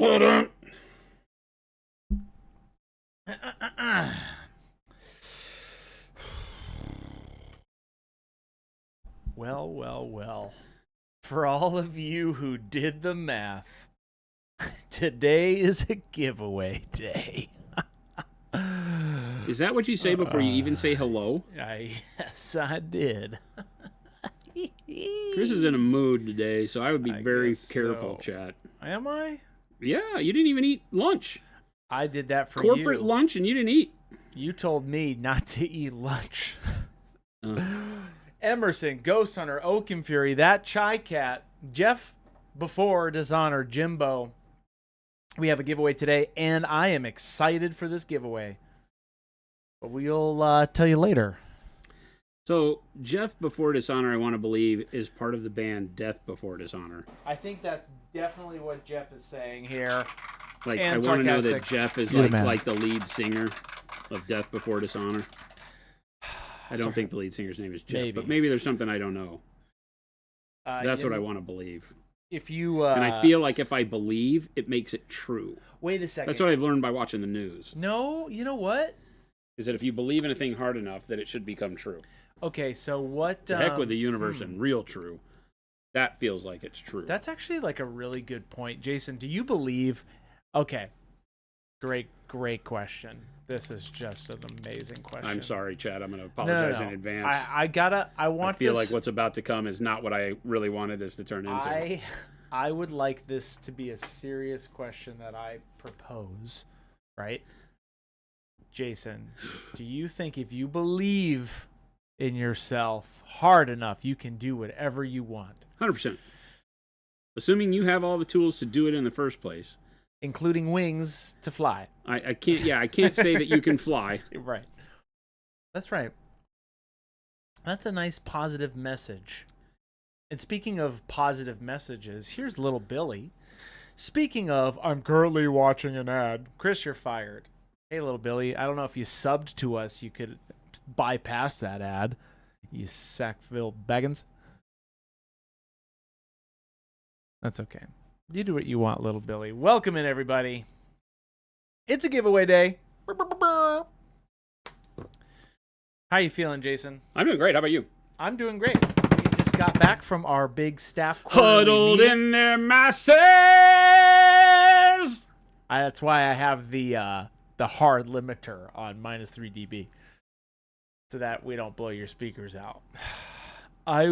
Well, well, well. For all of you who did the math, today is a giveaway day. Is that what you say before you even say hello? Yes, I did. Chris is in a mood today, so I would be very careful, so. chat. Am I? Yeah, you didn't even eat lunch. I did that for Corporate you. lunch, and you didn't eat. You told me not to eat lunch. Emerson, Ghost Hunter, Oaken Fury, that Chai Cat, Jeff before Dishonor, Jimbo. We have a giveaway today, and I am excited for this giveaway. But we'll tell you later. So, Jeff before Dishonor, I want to believe, is part of the band Death Before Dishonor. I think that's definitely what Jeff is saying here. Like, and I want to know sarcastic. that Jeff is like the lead singer of Death Before Dishonor. I don't think the lead singer's name is Jeff, but maybe there's something I don't know. That's what I want to believe. If you and I feel like if I believe, it makes it true. Wait a second. That's what I've learned by watching the news. No, you know what? Is that if you believe in a thing hard enough, that it should become true. Okay, so what... The heck with the universe and real true. That feels like it's true. That's actually like a really good point. Jason, do you believe... Okay. Great question. This is just an amazing question. I'm sorry, Chad. I'm going to apologize in advance. I feel like what's about to come is not what I really wanted this to turn into. I would like this to be a serious question that I propose, right? Jason, do you think if you believe in yourself hard enough, you can do whatever you want? 100%. Assuming you have all the tools to do it in the first place. Including wings to fly. I can't say that you can fly. Right. That's right. That's a nice positive message. And speaking of positive messages, here's little Billy. Speaking of, I'm currently watching an ad. Chris, you're fired. Hey, little Billy, I don't know if you subbed to us. You could bypass that ad. You Sackville Beggins. That's okay. You do what you want, little Billy. Welcome in, everybody. It's a giveaway day. How are you feeling, Jason? I'm doing great. How about you? I'm doing great. We just got back from our big staff huddled in their masses. That's why I have the hard limiter on -3 dB, so that we don't blow your speakers out. I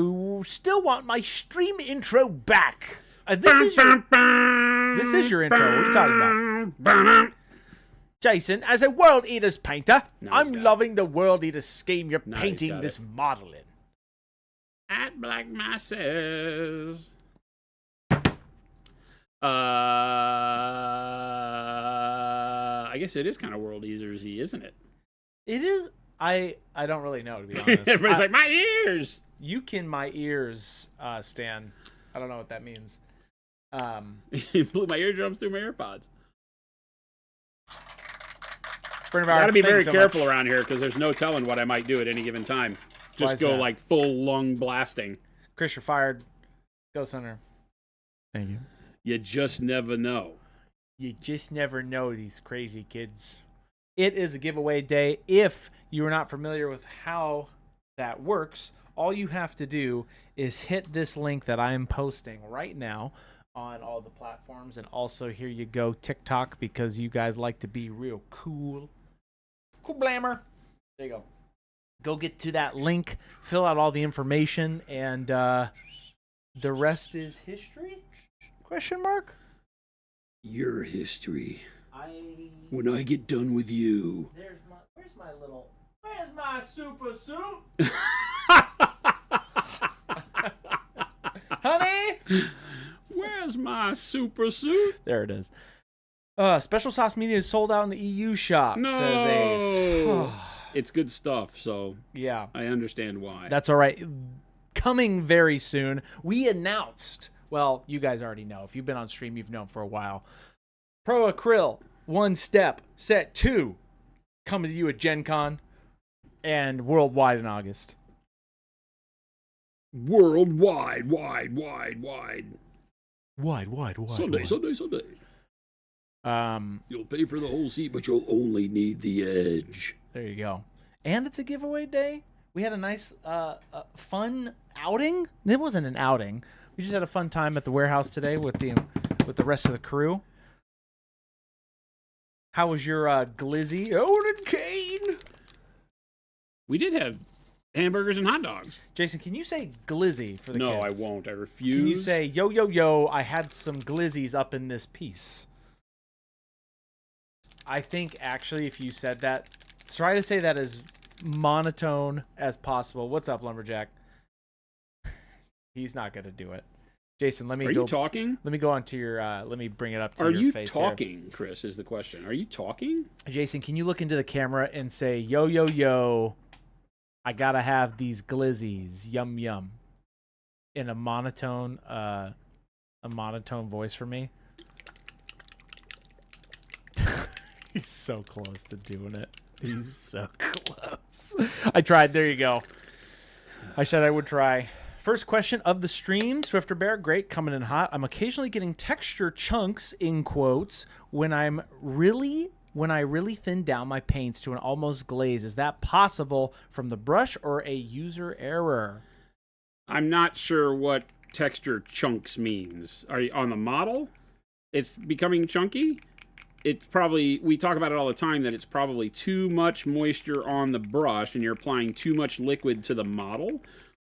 still want my stream intro back. This is your intro. What are you talking about? Jason, as a World Eaters painter, I'm loving the World Eaters scheme you're painting this model in. At Black Masses. I guess it is kind of World Eaters-y, isn't it? It is. I don't really know, to be honest. Everybody's like, my ears! You can my ears, Stan. I don't know what that means. You blew my eardrums through my AirPods. Gotta be very careful around here because there's no telling what I might do at any given time. Just go like full lung blasting. Chris, you're fired. Ghost Hunter. Thank you. You just never know. You just never know, these crazy kids. It is a giveaway day. If you are not familiar with how that works, all you have to do is hit this link that I am posting right now on all the platforms, and also here you go, TikTok, because you guys like to be real cool. Cool blammer. There you go. Go get to that link, fill out all the information, and the rest is history? Question mark? Your history. When I get done with you. Where's my super suit? Honey? Where's my super suit? There it is. Special Sauce Media is sold out in the EU shop, says Ace. It's good stuff, so yeah, I understand why. That's all right. Coming very soon, we announced, well, you guys already know. If you've been on stream, you've known for a while. Pro Acryl, 1 Step, Set 2, coming to you at Gen Con and worldwide in August. Worldwide, wide. Wide. Sunday. You'll pay for the whole seat, but you'll only need the edge. There you go. And it's a giveaway day. We had a nice, fun outing. It wasn't an outing. We just had a fun time at the warehouse today with the rest of the crew. How was your glizzy? Odin Kane. We did have hamburgers and hot dogs. Jason, can you say glizzy for the kids? No, I won't. I refuse. Can you say, yo, yo, yo, I had some glizzies up in this piece? I think, actually, if you said that, try to say that as monotone as possible. What's up, Lumberjack? He's not going to do it. Jason, let me Are you talking? Let me go on to your, let me bring it up to your face here. Are you talking, Chris, is the question. Are you talking? Jason, can you look into the camera and say, yo, yo, yo, I got to have these glizzies, yum, yum, in a monotone voice for me? He's so close to doing it. He's so close. I tried. There you go. I said I would try. First question of the stream. Swifter Bear, great, coming in hot. I'm occasionally getting texture chunks, in quotes, when I really thin down my paints to an almost glaze. Is that possible from the brush or a user error? I'm not sure what texture chunks means. Are you on the model? It's becoming chunky? It's probably, we talk about it all the time, that it's probably too much moisture on the brush and you're applying too much liquid to the model.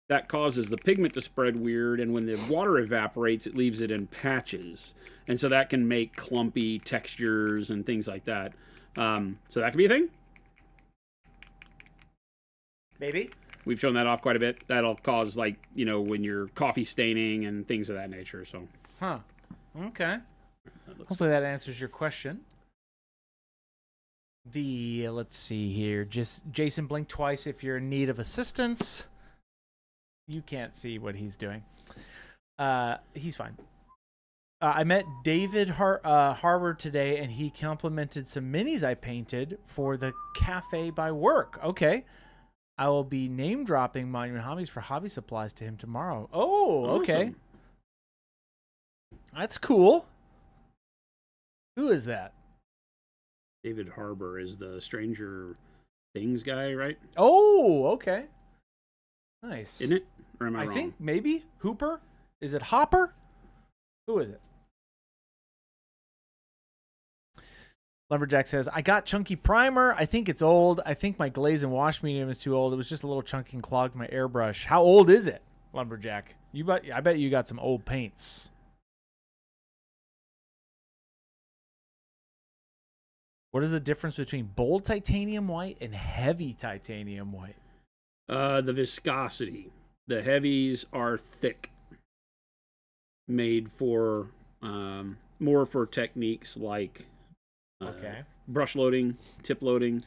That causes the pigment to spread weird, and when the water evaporates, it leaves it in patches. And so that can make clumpy textures and things like that. So that could be a thing. Maybe. We've shown that off quite a bit. That'll cause, like, you know, when you're coffee staining and things of that nature. So. Huh. Okay. Hopefully that answers your question. Let's see here. Just Jason, blink twice if you're in need of assistance. You can't see what he's doing. He's fine. I met David Harbor today, and he complimented some minis I painted for the cafe by work. Okay. I will be name dropping Monument Hobbies for hobby supplies to him tomorrow. Oh, okay. Awesome. That's cool. Who is that? David Harbor is the Stranger Things guy, right? Oh, okay. Nice. Isn't it? Or am I wrong? I think maybe Hooper. Is it Hopper? Who is it? Lumberjack says, I got chunky primer. I think it's old. I think my glaze and wash medium is too old. It was just a little chunky and clogged my airbrush. How old is it, Lumberjack? I bet you got some old paints. What is the difference between bold titanium white and heavy titanium white? The viscosity. The heavies are thick. Made for more for techniques like brush loading, tip loading.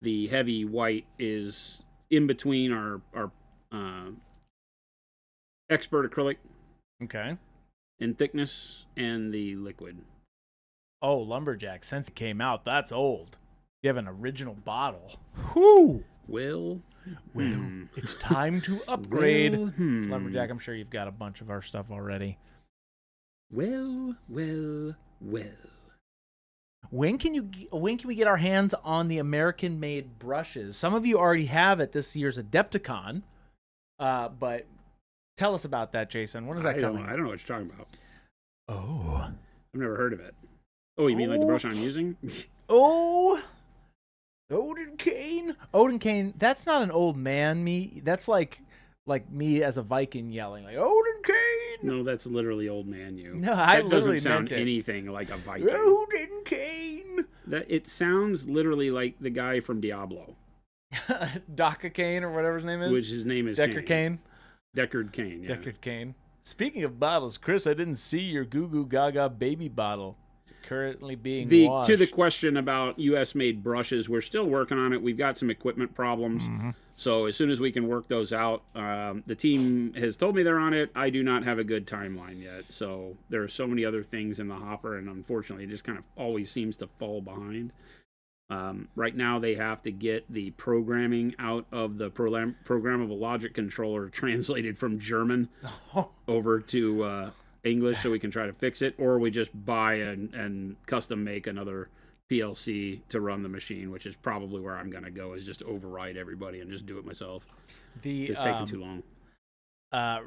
The heavy white is in between our expert acrylic. Okay. In thickness and the liquid. Oh, Lumberjack, since it came out, that's old. You have an original bottle. Whoo! Well, it's time to upgrade. Well, Lumberjack, I'm sure you've got a bunch of our stuff already. Well. When can we get our hands on the American-made brushes? Some of you already have at this year's Adepticon, but tell us about that, Jason. When is that coming? I don't know what you're talking about. Oh. I've never heard of it. Oh, you mean like the brush I'm using? Oh. Odin Kane. That's not an old man me. That's like me as a Viking yelling like Odin Kane. No, that's literally old man you. No, I that literally doesn't sound meant it. anything like a Viking. Odin Kane. It sounds literally like the guy from Diablo. Daka Kane or whatever his name is. Which his name is Deckard Kane. Deckard Kane. Yeah. Deckard Kane. Speaking of bottles, Chris, I didn't see your Goo Goo Gaga baby bottle. It's currently being washed. To the question about U.S. made brushes, we're still working on it. We've got some equipment problems. Mm-hmm. So as soon as we can work those out, the team has told me they're on it. I do not have a good timeline yet. So there are so many other things in the hopper, and unfortunately, it just kind of always seems to fall behind. Right now, they have to get the programming out of the programmable logic controller translated from German over to English so we can try to fix it, or we just buy and custom make another PLC to run the machine, which is probably where I'm going to go, is just override everybody and just do it myself. It's taking too long.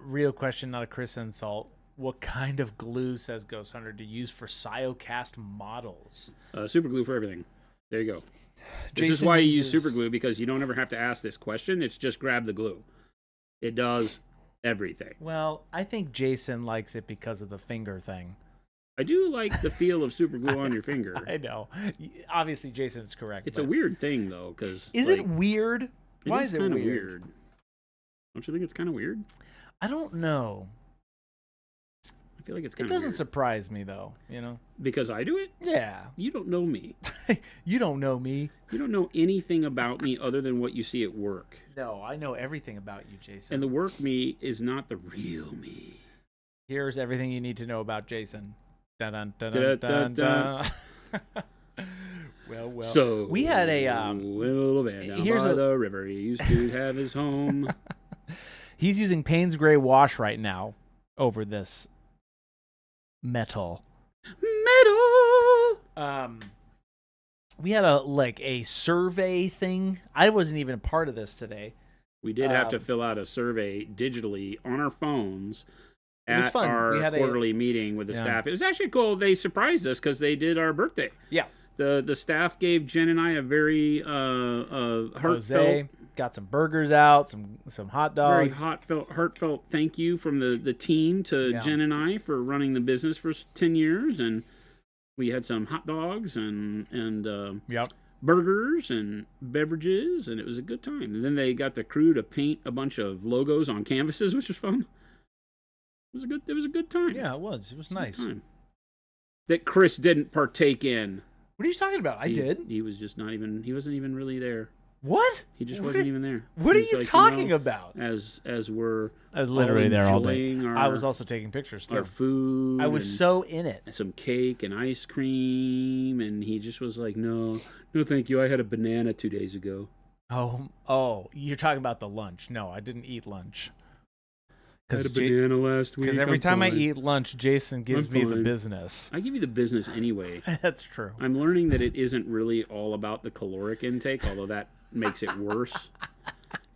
Real question, not a Chris insult. What kind of glue, says Ghost Hunter, to use for Siocast models? Super glue for everything. There you go. Jason this is why you use super glue, because you don't ever have to ask this question. It's just grab the glue. It does everything. Well, I think Jason likes it because of the finger thing. I do like the feel of super glue on your finger. I know. Obviously, Jason's correct. It's a weird thing, though, because... Is it weird? Why is it weird? Don't you think it's kind of weird? I don't know. I feel like it's kind of weird. It doesn't surprise me, though, you know? Because I do it? Yeah. You don't know me. You don't know me. You don't know anything about me other than what you see at work. No, I know everything about you, Jason. And the work me is not the real me. Here's everything you need to know about Jason. Dun, dun, dun, dun, dun, dun. Well. So we had a little man down by the river. He used to have his home. He's using Payne's Gray wash right now over this metal. We had a survey thing. I wasn't even a part of this today. We did have to fill out a survey digitally on our phones at fun. our quarterly meeting with the staff. It was actually cool. They surprised us because they did our birthday. Yeah. The staff gave Jen and I a very heartfelt... Jose got some burgers out, some hot dogs. Very heartfelt thank you from the team to Jen and I for running the business for 10 years. And we had some hot dogs and burgers and beverages, and it was a good time. And then they got the crew to paint a bunch of logos on canvases, which was fun. It was a good time. Yeah, it was. It was nice. That Chris didn't partake in. What are you talking about? I did. He was just not even. He wasn't even really there. What? He just wasn't even there. What are you talking about? As we're I was literally there all day. I was also taking pictures too. Our food. I was so in it. Some cake and ice cream, and he just was like, "No, thank you. I had a banana 2 days ago." Oh, you're talking about the lunch? No, I didn't eat lunch. I had a banana last week. Because every time I eat lunch, Jason gives me the business. I give you the business anyway. That's true. I'm learning that it isn't really all about the caloric intake, although that makes it worse.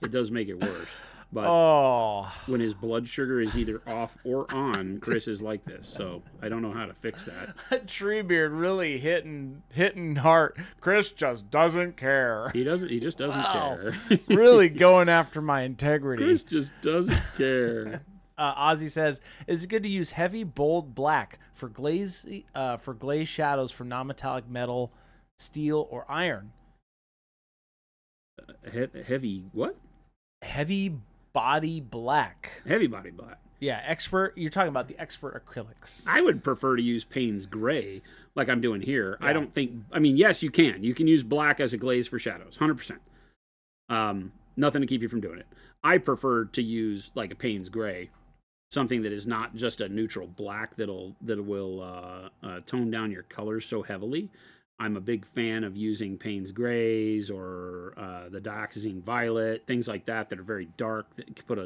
It does make it worse. But when his blood sugar is either off or on, Chris is like this. So I don't know how to fix that. Treebeard really hitting hard. Chris just doesn't care. He just doesn't care. Really going after my integrity. Chris just doesn't care. Ozzy says, "Is it good to use heavy, bold black for glaze shadows for non-metallic metal, steel, or iron?" Heavy what? Heavy body black. Heavy body black. Yeah, expert. You're talking about the expert acrylics. I would prefer to use Payne's Gray like I'm doing here. Yeah. I don't think... I mean, yes, you can. You can use black as a glaze for shadows, 100%. Nothing to keep you from doing it. I prefer to use like a Payne's Gray, something that is not just a neutral black that will tone down your colors so heavily. I'm a big fan of using Payne's Grays or the dioxazine violet, things like that are very dark. That can put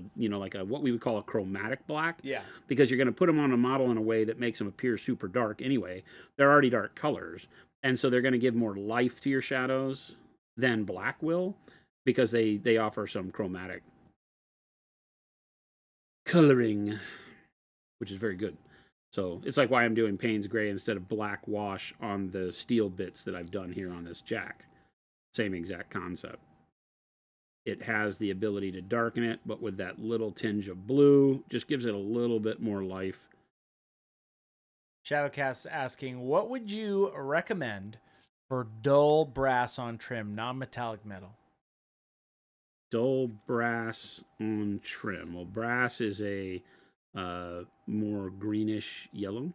what we would call a chromatic black. Yeah. Because you're going to put them on a model in a way that makes them appear super dark anyway. They're already dark colors, and so they're going to give more life to your shadows than black will, because they offer some chromatic coloring, which is very good. So it's like why I'm doing Payne's Gray instead of black wash on the steel bits that I've done here on this jack. Same exact concept. It has the ability to darken it, but with that little tinge of blue, just gives it a little bit more life. Shadowcast asking, what would you recommend for dull brass on trim, non-metallic metal? Dull brass on trim. Well, brass is a more greenish yellow.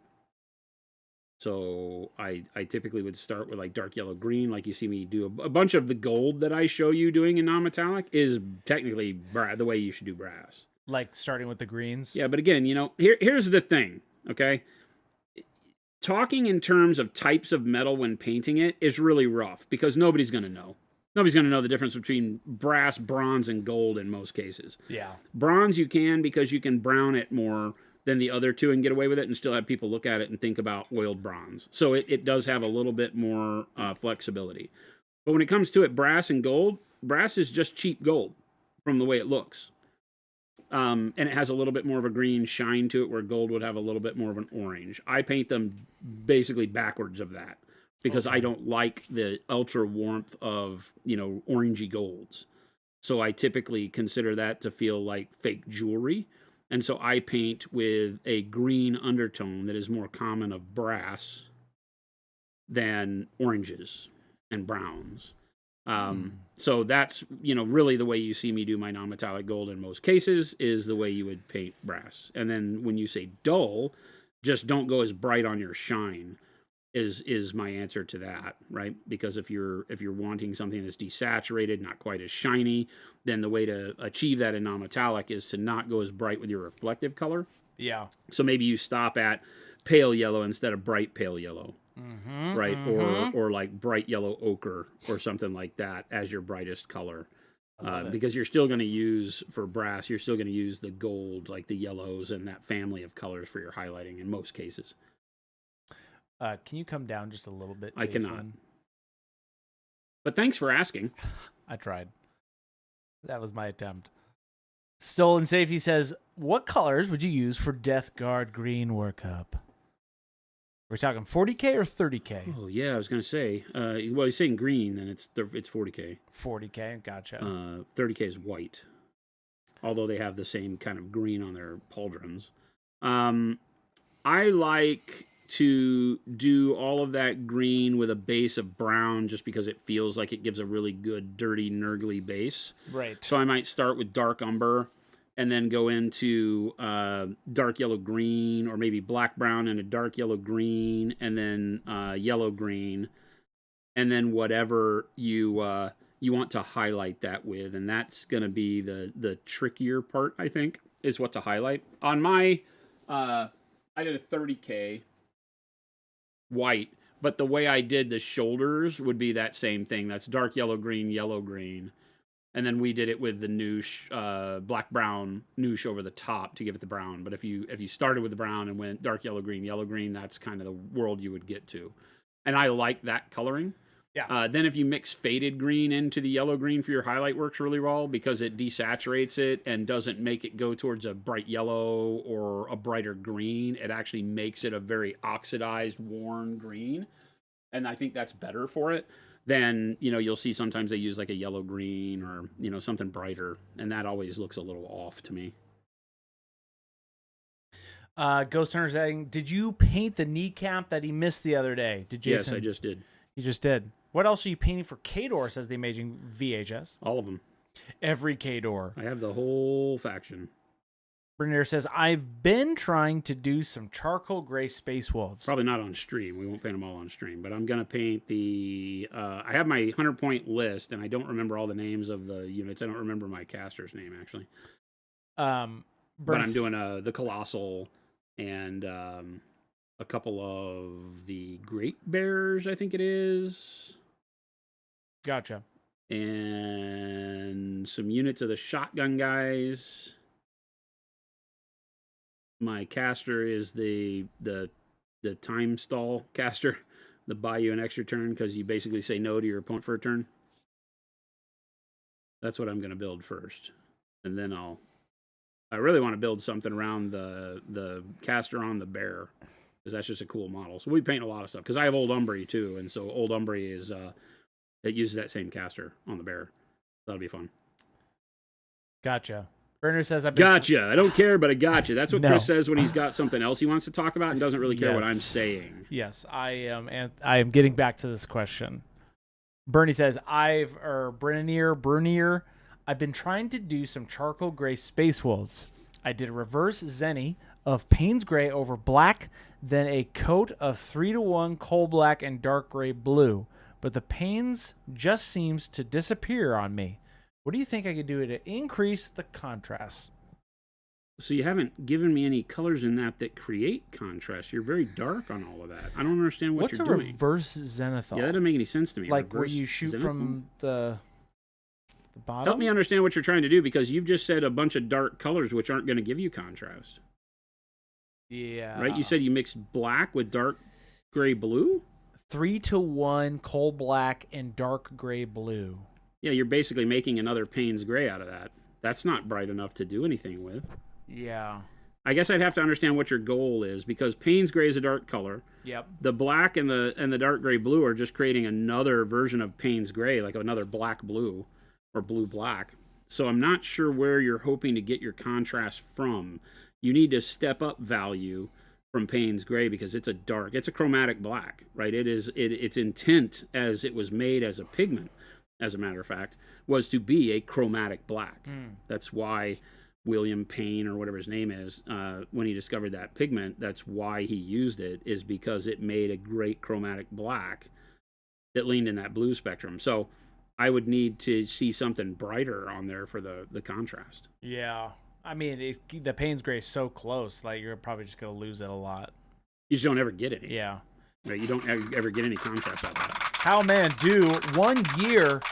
So I typically would start with like dark yellow green, like you see me do. A bunch of the gold that I show you doing in non-metallic is technically the way you should do brass. Like starting with the greens? Yeah, but again, here's the thing, okay? Talking in terms of types of metal when painting it is really rough because nobody's going to know. Nobody's going to know the difference between brass, bronze, and gold in most cases. Yeah. Bronze you can because you can brown it more than the other two and get away with it and still have people look at it and think about oiled bronze. So it does have a little bit more flexibility. But when it comes to it, brass and gold, brass is just cheap gold from the way it looks. And it has a little bit more of a green shine to it, where gold would have a little bit more of an orange. I paint them basically backwards of that because I don't like the ultra warmth of, orangey golds. So I typically consider that to feel like fake jewelry. And so I paint with a green undertone that is more common of brass than oranges and browns. So that's, really the way you see me do my non-metallic gold in most cases is the way you would paint brass. And then when you say dull, just don't go as bright on your shine is my answer to that, right? Because if you're wanting something that's desaturated, not quite as shiny, then the way to achieve that in non-metallic is to not go as bright with your reflective color. Yeah. So maybe you stop at pale yellow instead of bright pale yellow. Right, or like bright yellow ochre or something like that as your brightest color, because you're still going to use for brass. You're still going to use the gold, like the yellows and that family of colors for your highlighting in most cases. Can you come down just a little bit, Jason? I cannot. But thanks for asking. I tried. That was my attempt. Stolen Safety says, "What colors would you use for Death Guard green workup?" We're talking 40K or 30K? Oh, yeah, I was going to say. Well, he's saying green, then it's 40K. 40K, gotcha. 30K is white, although they have the same kind of green on their pauldrons. I like to do all of that green with a base of brown just because it feels like it gives a really good, dirty, nurgly base. Right. So I might start with dark umber and then go into dark yellow green, or maybe black brown and a dark yellow green, and then yellow green, and then whatever you want to highlight that with, and that's going to be the trickier part, I think, is what to highlight. On my, I did a 30K white, but the way I did the shoulders would be that same thing. That's dark yellow green. And then we did it with the noosh, black brown noosh over the top to give it the brown. But if you started with the brown and went dark yellow green, that's kind of the world you would get to. And I like that coloring. Yeah. Then if you mix faded green into the yellow green for your highlight, works really well because it desaturates it and doesn't make it go towards a bright yellow or a brighter green. It actually makes it a very oxidized, worn green. And I think that's better for it. Then, you'll see sometimes they use like a yellow green or, something brighter. And that always looks a little off to me. Ghost Hunter's saying, did you paint the kneecap that he missed the other day? Did Jason? Yes, I just did. You just did. What else are you painting for K-Door, says the amazing VHS? All of them. Every K-Door. I have the whole faction. Bernier says, I've been trying to do some charcoal gray Space Wolves. Probably not on stream. We won't paint them all on stream. But I'm going to paint the... I have my 100-point list, and I don't remember all the names of the units. I don't remember my caster's name, actually. But I'm doing the Colossal and a couple of the Great Bears, I think it is. Gotcha. And some units of the Shotgun guys. My caster is the time stall caster, the buy you an extra turn because you basically say no to your opponent for a turn. That's what I'm going to build first, and then I really want to build something around the caster on the bear because that's just a cool model. So we paint a lot of stuff because I have Old Umbry too, and so Old Umbry is it uses that same caster on the bear. That'll be fun. Gotcha. Burner says, Gotcha. I don't care, but I gotcha. That's what Chris says when he's got something else he wants to talk about and doesn't really care what I'm saying. Yes, I am, and I am getting back to this question. Bernie says, Brunier, I've been trying to do some charcoal gray Space Wolves. I did a reverse Zenny of Payne's Gray over black, then a coat of 3-to-1 coal black and dark gray blue, but the Payne's just seems to disappear on me. What do you think I could do to increase the contrast? So you haven't given me any colors in that create contrast. You're very dark on all of that. I don't understand what you're doing. What's a reverse zenithal? Yeah, that doesn't make any sense to me. Like where you shoot zenithal? From the bottom? Help me understand what you're trying to do because you've just said a bunch of dark colors which aren't going to give you contrast. Yeah. right? You said you mixed black with dark gray blue? 3-to-1 coal black and dark gray blue. Yeah, you're basically making another Payne's gray out of that. That's not bright enough to do anything with. Yeah. I guess I'd have to understand what your goal is, because Payne's gray is a dark color. Yep. The black and the dark gray blue are just creating another version of Payne's gray, like another black blue or blue black. So I'm not sure where you're hoping to get your contrast from. You need to step up value from Payne's gray because it's a chromatic black, right? Its intent as it was made as a pigment, as a matter of fact, was to be a chromatic black. That's why William Payne, or whatever his name is, when he discovered that pigment, that's why he used it, is because it made a great chromatic black that leaned in that blue spectrum. So I would need to see something brighter on there for the contrast. Yeah. I mean, the Payne's gray is so close, like you're probably just going to lose it a lot. You just don't ever get any. Yeah. Right? You don't ever get any contrast out of that. How man do 1 year.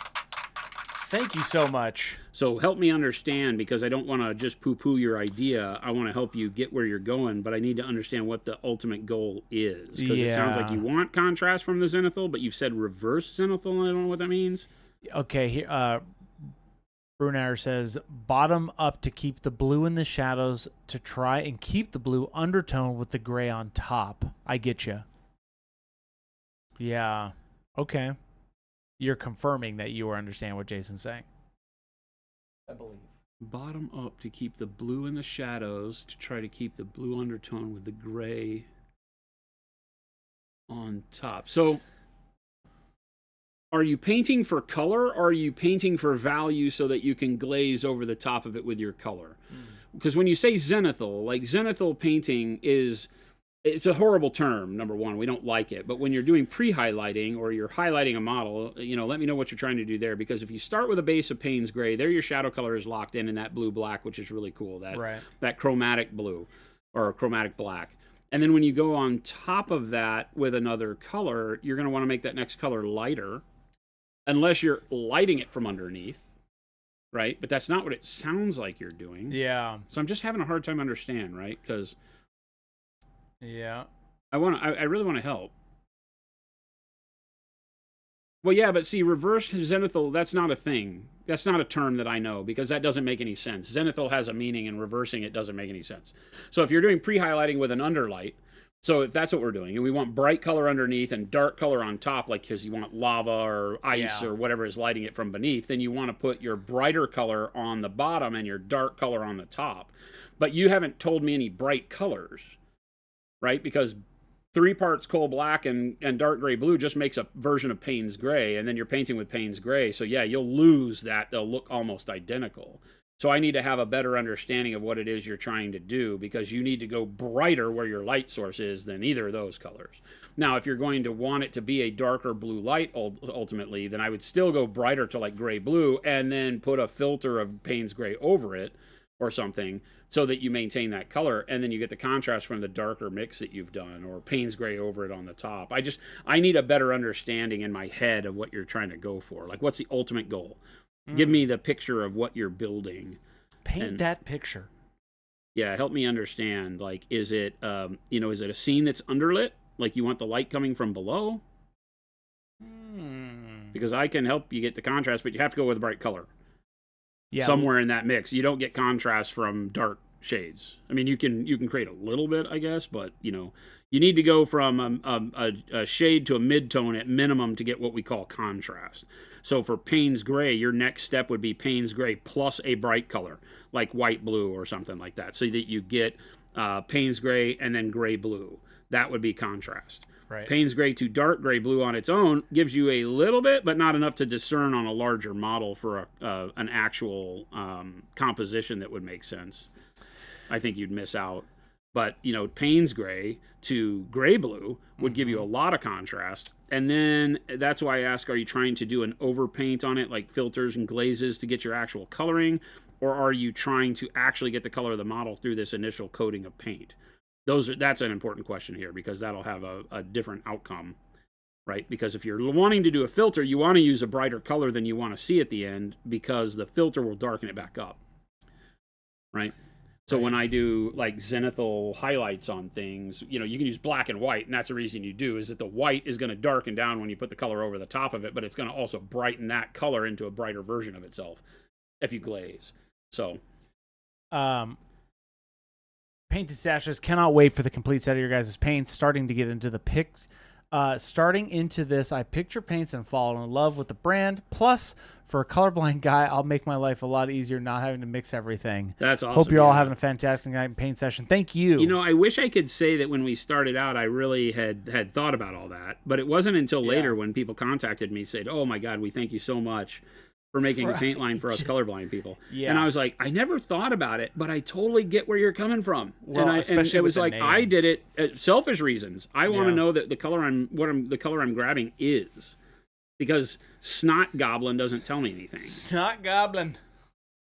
Thank you so much. So help me understand, because I don't want to just poo-poo your idea. I want to help you get where you're going, but I need to understand what the ultimate goal is. Because it sounds like you want contrast from the zenithal, but you've said reverse zenithal, and I don't know what that means. Okay, here, Brunner says, bottom up to keep the blue in the shadows to try and keep the blue undertone with the gray on top. I get you. Yeah. Okay. You're confirming that you understand what Jason's saying. I believe. Bottom up to keep the blue in the shadows to try to keep the blue undertone with the gray on top. So are you painting for color, or are you painting for value so that you can glaze over the top of it with your color? Because when you say zenithal, like zenithal painting it's a horrible term, number one. We don't like it. But when you're doing pre-highlighting or you're highlighting a model, let me know what you're trying to do there. Because if you start with a base of Payne's gray, there your shadow color is locked in that blue-black, which is really cool. That chromatic blue or chromatic black. And then when you go on top of that with another color, you're going to want to make that next color lighter, unless you're lighting it from underneath, right? But that's not what it sounds like you're doing. Yeah. So I'm just having a hard time understand, right? Because yeah, I really want to help. Well, yeah, but see, reverse zenithal, that's not a thing. That's not a term that I know, because that doesn't make any sense. Zenithal has a meaning, and reversing it doesn't make any sense. So if you're doing pre-highlighting with an underlight, so if that's what we're doing, and we want bright color underneath and dark color on top, like because you want lava or ice or whatever is lighting it from beneath, then you want to put your brighter color on the bottom and your dark color on the top. But you haven't told me any bright colors, right? Because 3 parts coal black and dark gray blue just makes a version of Payne's gray, and then you're painting with Payne's gray. So yeah, you'll lose that. They'll look almost identical. So I need to have a better understanding of what it is you're trying to do, because you need to go brighter where your light source is than either of those colors. Now, if you're going to want it to be a darker blue light ultimately, then I would still go brighter to like gray blue and then put a filter of Payne's gray over it or something, so that you maintain that color, and then you get the contrast from the darker mix that you've done, or Payne's gray over it on the top. I need a better understanding in my head of what you're trying to go for. Like, what's the ultimate goal? Give me the picture of what you're building. Paint that picture. Yeah, help me understand. Like, is it is it a scene that's underlit? Like, you want the light coming from below? Because I can help you get the contrast, but you have to go with a bright color. Yeah. Somewhere in that mix. You don't get contrast from dark shades. I mean, you can create a little bit, I guess, but you need to go from a shade to a mid-tone at minimum to get what we call contrast. So for Payne's gray, your next step would be Payne's gray plus a bright color, like white blue or something like that, so that you get Payne's gray and then gray blue. That would be contrast. Right. Payne's gray to dark gray blue on its own gives you a little bit, but not enough to discern on a larger model for an actual composition that would make sense. I think you'd miss out. But, Payne's gray to gray blue would give you a lot of contrast. And then that's why I ask, are you trying to do an overpaint on it, like filters and glazes to get your actual coloring? Or are you trying to actually get the color of the model through this initial coating of paint? That's an important question here, because that'll have a different outcome, right? Because if you're wanting to do a filter, you want to use a brighter color than you want to see at the end, because the filter will darken it back up, right? So when I do like zenithal highlights on things, you can use black and white, and that's the reason you do, is that the white is going to darken down when you put the color over the top of it, but it's going to also brighten that color into a brighter version of itself if you glaze. So Painted Stashes, cannot wait for the complete set of your guys' paints. Starting to get into the starting into this, I picture paints and fall in love with the brand. Plus, for a colorblind guy, I'll make my life a lot easier not having to mix everything. That's awesome. Hope you're all having a fantastic night in paint session. Thank you. I wish I could say that when we started out, I really had thought about all that, but it wasn't until later when people contacted me, said, "Oh my God, we thank you so much for making a paint line for us colorblind people." Yeah. And I was like, I never thought about it, but I totally get where you're coming from. Well, and it was like, names. I did it selfish reasons. I want to know that the color I'm grabbing is, because Snot Goblin doesn't tell me anything. Snot Goblin.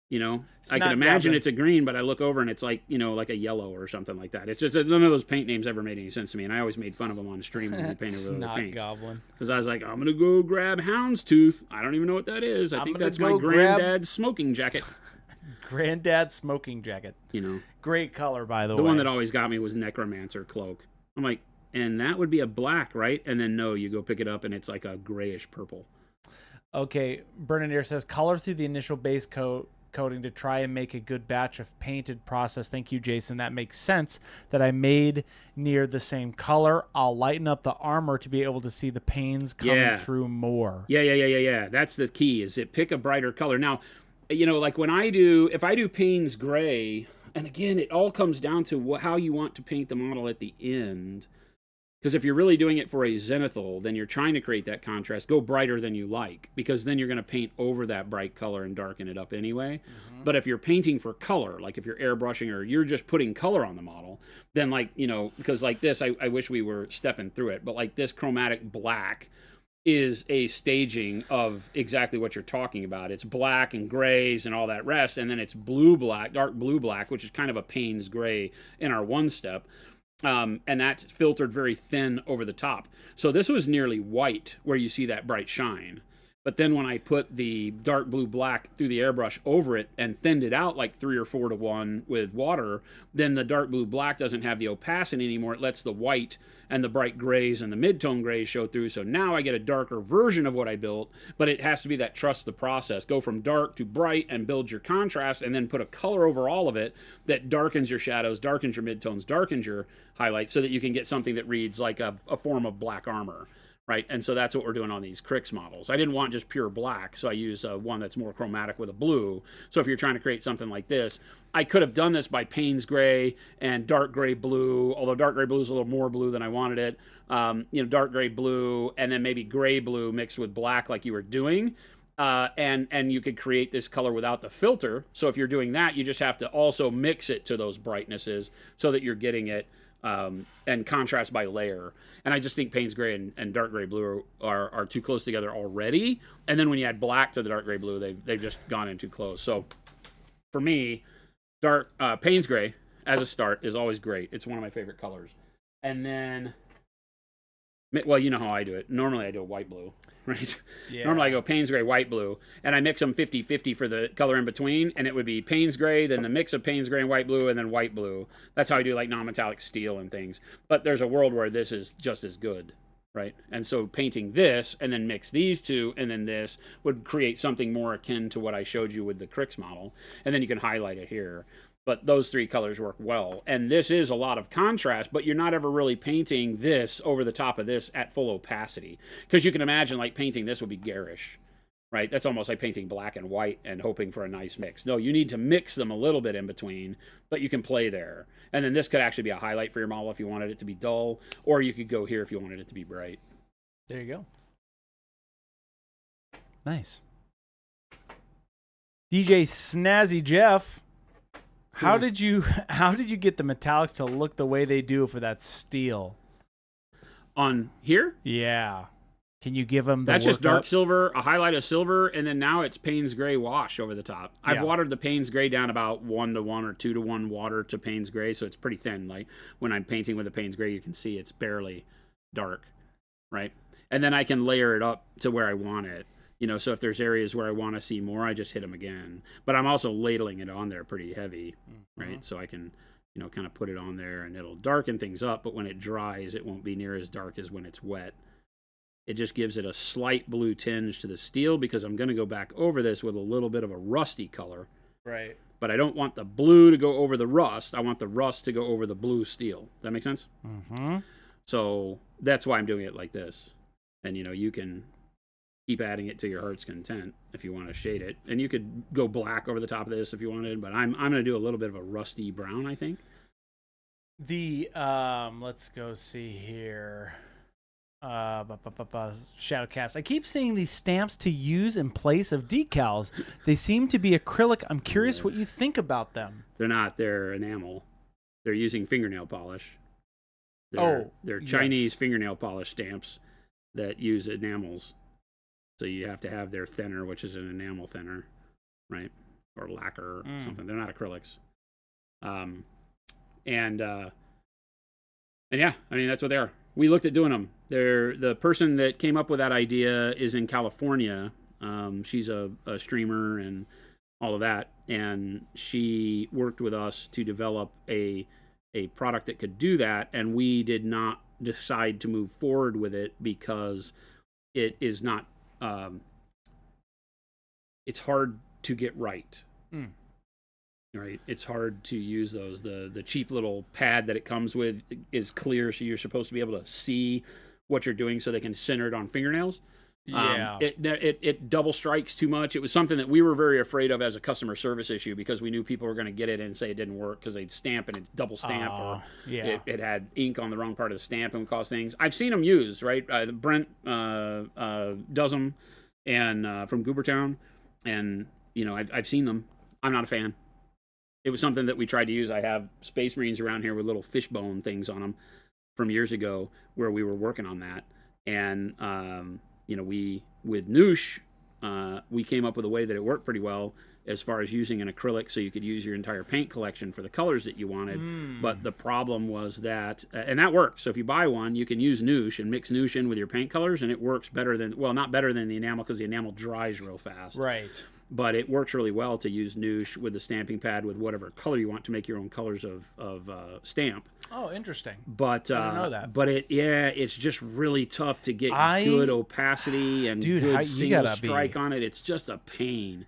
I can imagine it's a green, but I look over and it's like, like a yellow or something like that. It's just none of those paint names ever made any sense to me, and I always made fun of them on stream when we painted over the paint. Goblin. Because I was like, I'm gonna go grab Houndstooth. I don't even know what that is. I think that's my granddad's smoking jacket. Granddad's smoking jacket. Great color, by the way. The one that always got me was Necromancer Cloak. I'm like, and that would be a black, right? And then no, you go pick it up and it's like a grayish purple. Okay, Bernadier says, color through the initial base coating to try and make a good batch of painted process. Thank you, Jason. That makes sense that I made near the same color. I'll lighten up the armor to be able to see the panes coming through more. Yeah. That's the key, is it pick a brighter color. Now, like if I do Payne's Gray, and again, it all comes down to how you want to paint the model at the end. Because if you're really doing it for a zenithal, then you're trying to create that contrast. Go brighter than you like, because then you're going to paint over that bright color and darken it up anyway. Mm-hmm. But if you're painting for color, like if you're airbrushing or you're just putting color on the model, then because like this, I wish we were stepping through it, but like this chromatic black is a staging of exactly what you're talking about. It's black and grays and all that rest, and then it's blue-black, dark blue-black, which is kind of a Payne's Gray in our one step. And that's filtered very thin over the top. So this was nearly white where you see that bright shine. But then when I put the dark blue black through the airbrush over it and thinned it out like 3 or 4 to 1 with water, then the dark blue black doesn't have the opacity anymore. It lets the white and the bright grays and the mid-tone grays show through. So now I get a darker version of what I built, but it has to be that trust the process. Go from dark to bright and build your contrast, and then put a color over all of it that darkens your shadows, darkens your midtones, darkens your highlights, so that you can get something that reads like a form of black armor. Right, and so that's what we're doing on these Crix models. I didn't want just pure black, so I use one that's more chromatic with a blue. So if you're trying to create something like this, I could have done this by Payne's Gray and dark gray blue, although dark gray blue is a little more blue than I wanted it. Dark gray blue, and then maybe gray blue mixed with black like you were doing. And you could create this color without the filter. So if you're doing that, you just have to also mix it to those brightnesses so that you're getting it and contrast by layer. And I just think Payne's Gray and dark gray blue are too close together already. And then when you add black to the dark gray blue, they've just gone in too close. So for me, Payne's Gray as a start is always great. It's one of my favorite colors. And then, well, you know how I do it. Normally I do a white blue, right? Yeah. Normally I go Payne's Gray, white blue, and I mix them 50-50 for the color in between, and it would be Payne's Gray, then the mix of Payne's Gray and white blue, and then white blue. That's how I do like non-metallic steel and things. But there's a world where this is just as good, right? And so painting this and then mix these two and then this would create something more akin to what I showed you with the Crix model, and then you can highlight it here. But those 3 colors work well. And this is a lot of contrast, but you're not ever really painting this over the top of this at full opacity. Because you can imagine like painting this would be garish, right? That's almost like painting black and white and hoping for a nice mix. No, you need to mix them a little bit in between, but you can play there. And then this could actually be a highlight for your model if you wanted it to be dull, or you could go here if you wanted it to be bright. There you go. Nice. DJ Snazzy Jeff. How did you get the metallics to look the way they do for that steel? On here? Yeah. Can you give them the That's just dark up? Silver, a highlight of silver, and then now it's Payne's Gray wash over the top. I've watered the Payne's Gray down about 1 to 1 or 2 to 1 water to Payne's Gray, so it's pretty thin. Like when I'm painting with the Payne's Gray, you can see it's barely dark, right? And then I can layer it up to where I want it. So if there's areas where I want to see more, I just hit them again. But I'm also ladling it on there pretty heavy, right? So I can, kind of put it on there and it'll darken things up. But when it dries, it won't be near as dark as when it's wet. It just gives it a slight blue tinge to the steel because I'm going to go back over this with a little bit of a rusty color. Right. But I don't want the blue to go over the rust. I want the rust to go over the blue steel. Does that make sense? Mm-hmm. So that's why I'm doing it like this. And, you can keep adding it to your heart's content if you want to shade it. And you could go black over the top of this if you wanted, but I'm going to do a little bit of a rusty brown, I think. The let's go see here. Shadowcast. I keep seeing these stamps to use in place of decals. They seem to be acrylic. I'm curious what you think about them. They're not. They're enamel. They're using fingernail polish. They're Chinese fingernail polish stamps that use enamels. So you have to have their thinner, which is an enamel thinner, right? Or lacquer or something. They're not acrylics. And yeah, I mean, that's what they are. We looked at doing them. The person that came up with that idea is in California. She's a streamer and all of that. And she worked with us to develop a product that could do that. And we did not decide to move forward with it because it is not, it's hard to get right. Right, it's hard to use those. The cheap little pad that it comes with is clear, so you're supposed to be able to see what you're doing, so they can center it on fingernails. Yeah, it double strikes too much. It was something that we were very afraid of as a customer service issue because we knew people were going to get it and say it didn't work because they'd stamp and it's double stamp, or it had ink on the wrong part of the stamp and would cause things. I've seen them used, right? Brent does them, and from Goobertown, and I've seen them. I'm not a fan. It was something that we tried to use. I have Space Marines around here with little fishbone things on them from years ago where we were working on that. And, we, with Noosh, we came up with a way that it worked pretty well as far as using an acrylic so you could use your entire paint collection for the colors that you wanted. But the problem was that, and that works. So if you buy one, you can use Noosh and mix Noosh in with your paint colors, and it works better than, well, not better than the enamel because the enamel dries real fast. Right. But it works really well to use Noosh with the stamping pad with whatever color you want to make your own colors of stamp. Oh, interesting. But I didn't know that. But it's just really tough to get good opacity and good single strike on it. It's just a pain.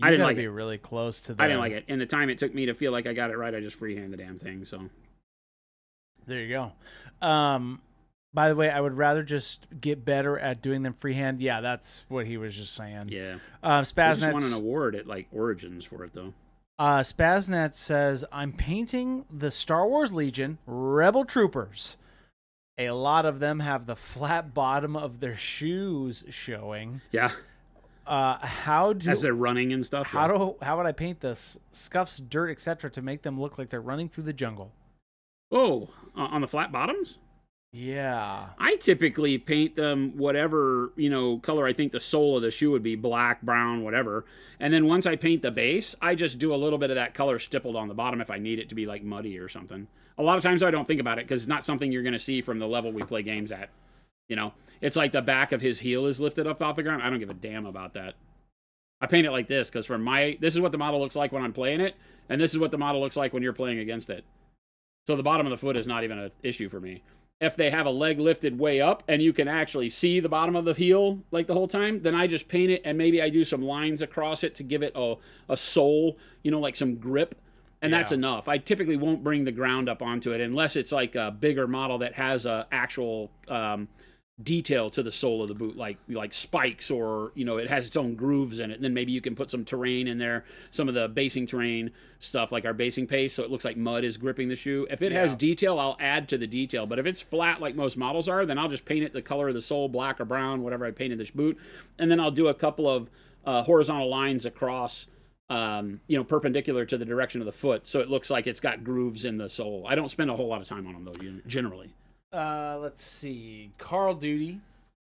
I didn't like it. Really close to that. I didn't like it. And the time it took me to feel like I got it right, I just freehand the damn thing. So there you go. By the way, I would rather just get better at doing them freehand. Yeah, that's what he was just saying. Yeah. Spaznet just won an award at Origins for it though. Spaznet says, I'm painting the Star Wars Legion Rebel Troopers. A lot of them have the flat bottom of their shoes showing. Yeah. As they're running and stuff. How would I paint this? Scuffs, dirt, etc. to make them look like they're running through the jungle? Oh, on the flat bottoms? Yeah. I typically paint them whatever, color I think the sole of the shoe would be, black, brown, whatever. And then once I paint the base, I just do a little bit of that color stippled on the bottom if I need it to be like muddy or something. A lot of times I don't think about it because it's not something you're going to see from the level we play games at. It's like the back of his heel is lifted up off the ground. I don't give a damn about that. I paint it like this because this is what the model looks like when I'm playing it, and this is what the model looks like when you're playing against it. So the bottom of the foot is not even an issue for me. If they have a leg lifted way up and you can actually see the bottom of the heel like the whole time, then I just paint it and maybe I do some lines across it to give it a sole, like some grip. And that's enough. I typically won't bring the ground up onto it unless it's like a bigger model that has a actual detail to the sole of the boot, like spikes, or it has its own grooves in it. And then maybe you can put some terrain in there, some of the basing terrain stuff, like our basing paste, so it looks like mud is gripping the shoe. If it has detail, I'll add to the detail. But if it's flat like most models are, then I'll just paint it the color of the sole, black or brown, whatever I painted this boot, and then I'll do a couple of horizontal lines across, perpendicular to the direction of the foot, so it looks like it's got grooves in the sole. I don't spend a whole lot of time on them though, generally. Let's see. Carl Duty.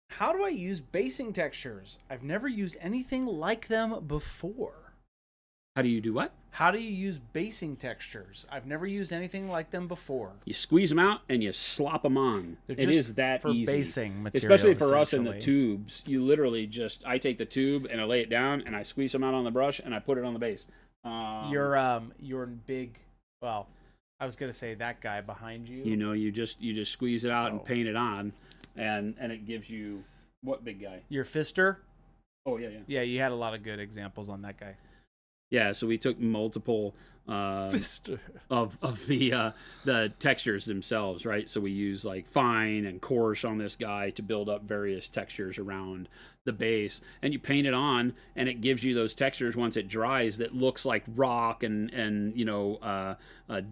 How do I use basing textures? I've never used anything like them before. How do you do what? How do you use basing textures? I've never used anything like them before. You squeeze them out and you slop them on. They're It just is that for easy. basing material, Especially for us in the essentially. tubes. You literally just, I take the tube and I lay it down and I squeeze them out on the brush and I put it on the base. Your big, well, I was gonna say that guy behind you. You know, you just squeeze it out and Oh. paint it on, and it gives you what big guy? Your fister. Oh yeah, yeah. Yeah, you had a lot of good examples on that guy. Yeah, so we took multiple Fister. of the textures themselves, right? So we use like fine and coarse on this guy to build up various textures around the base, and you paint it on, and it gives you those textures once it dries that looks like rock and you know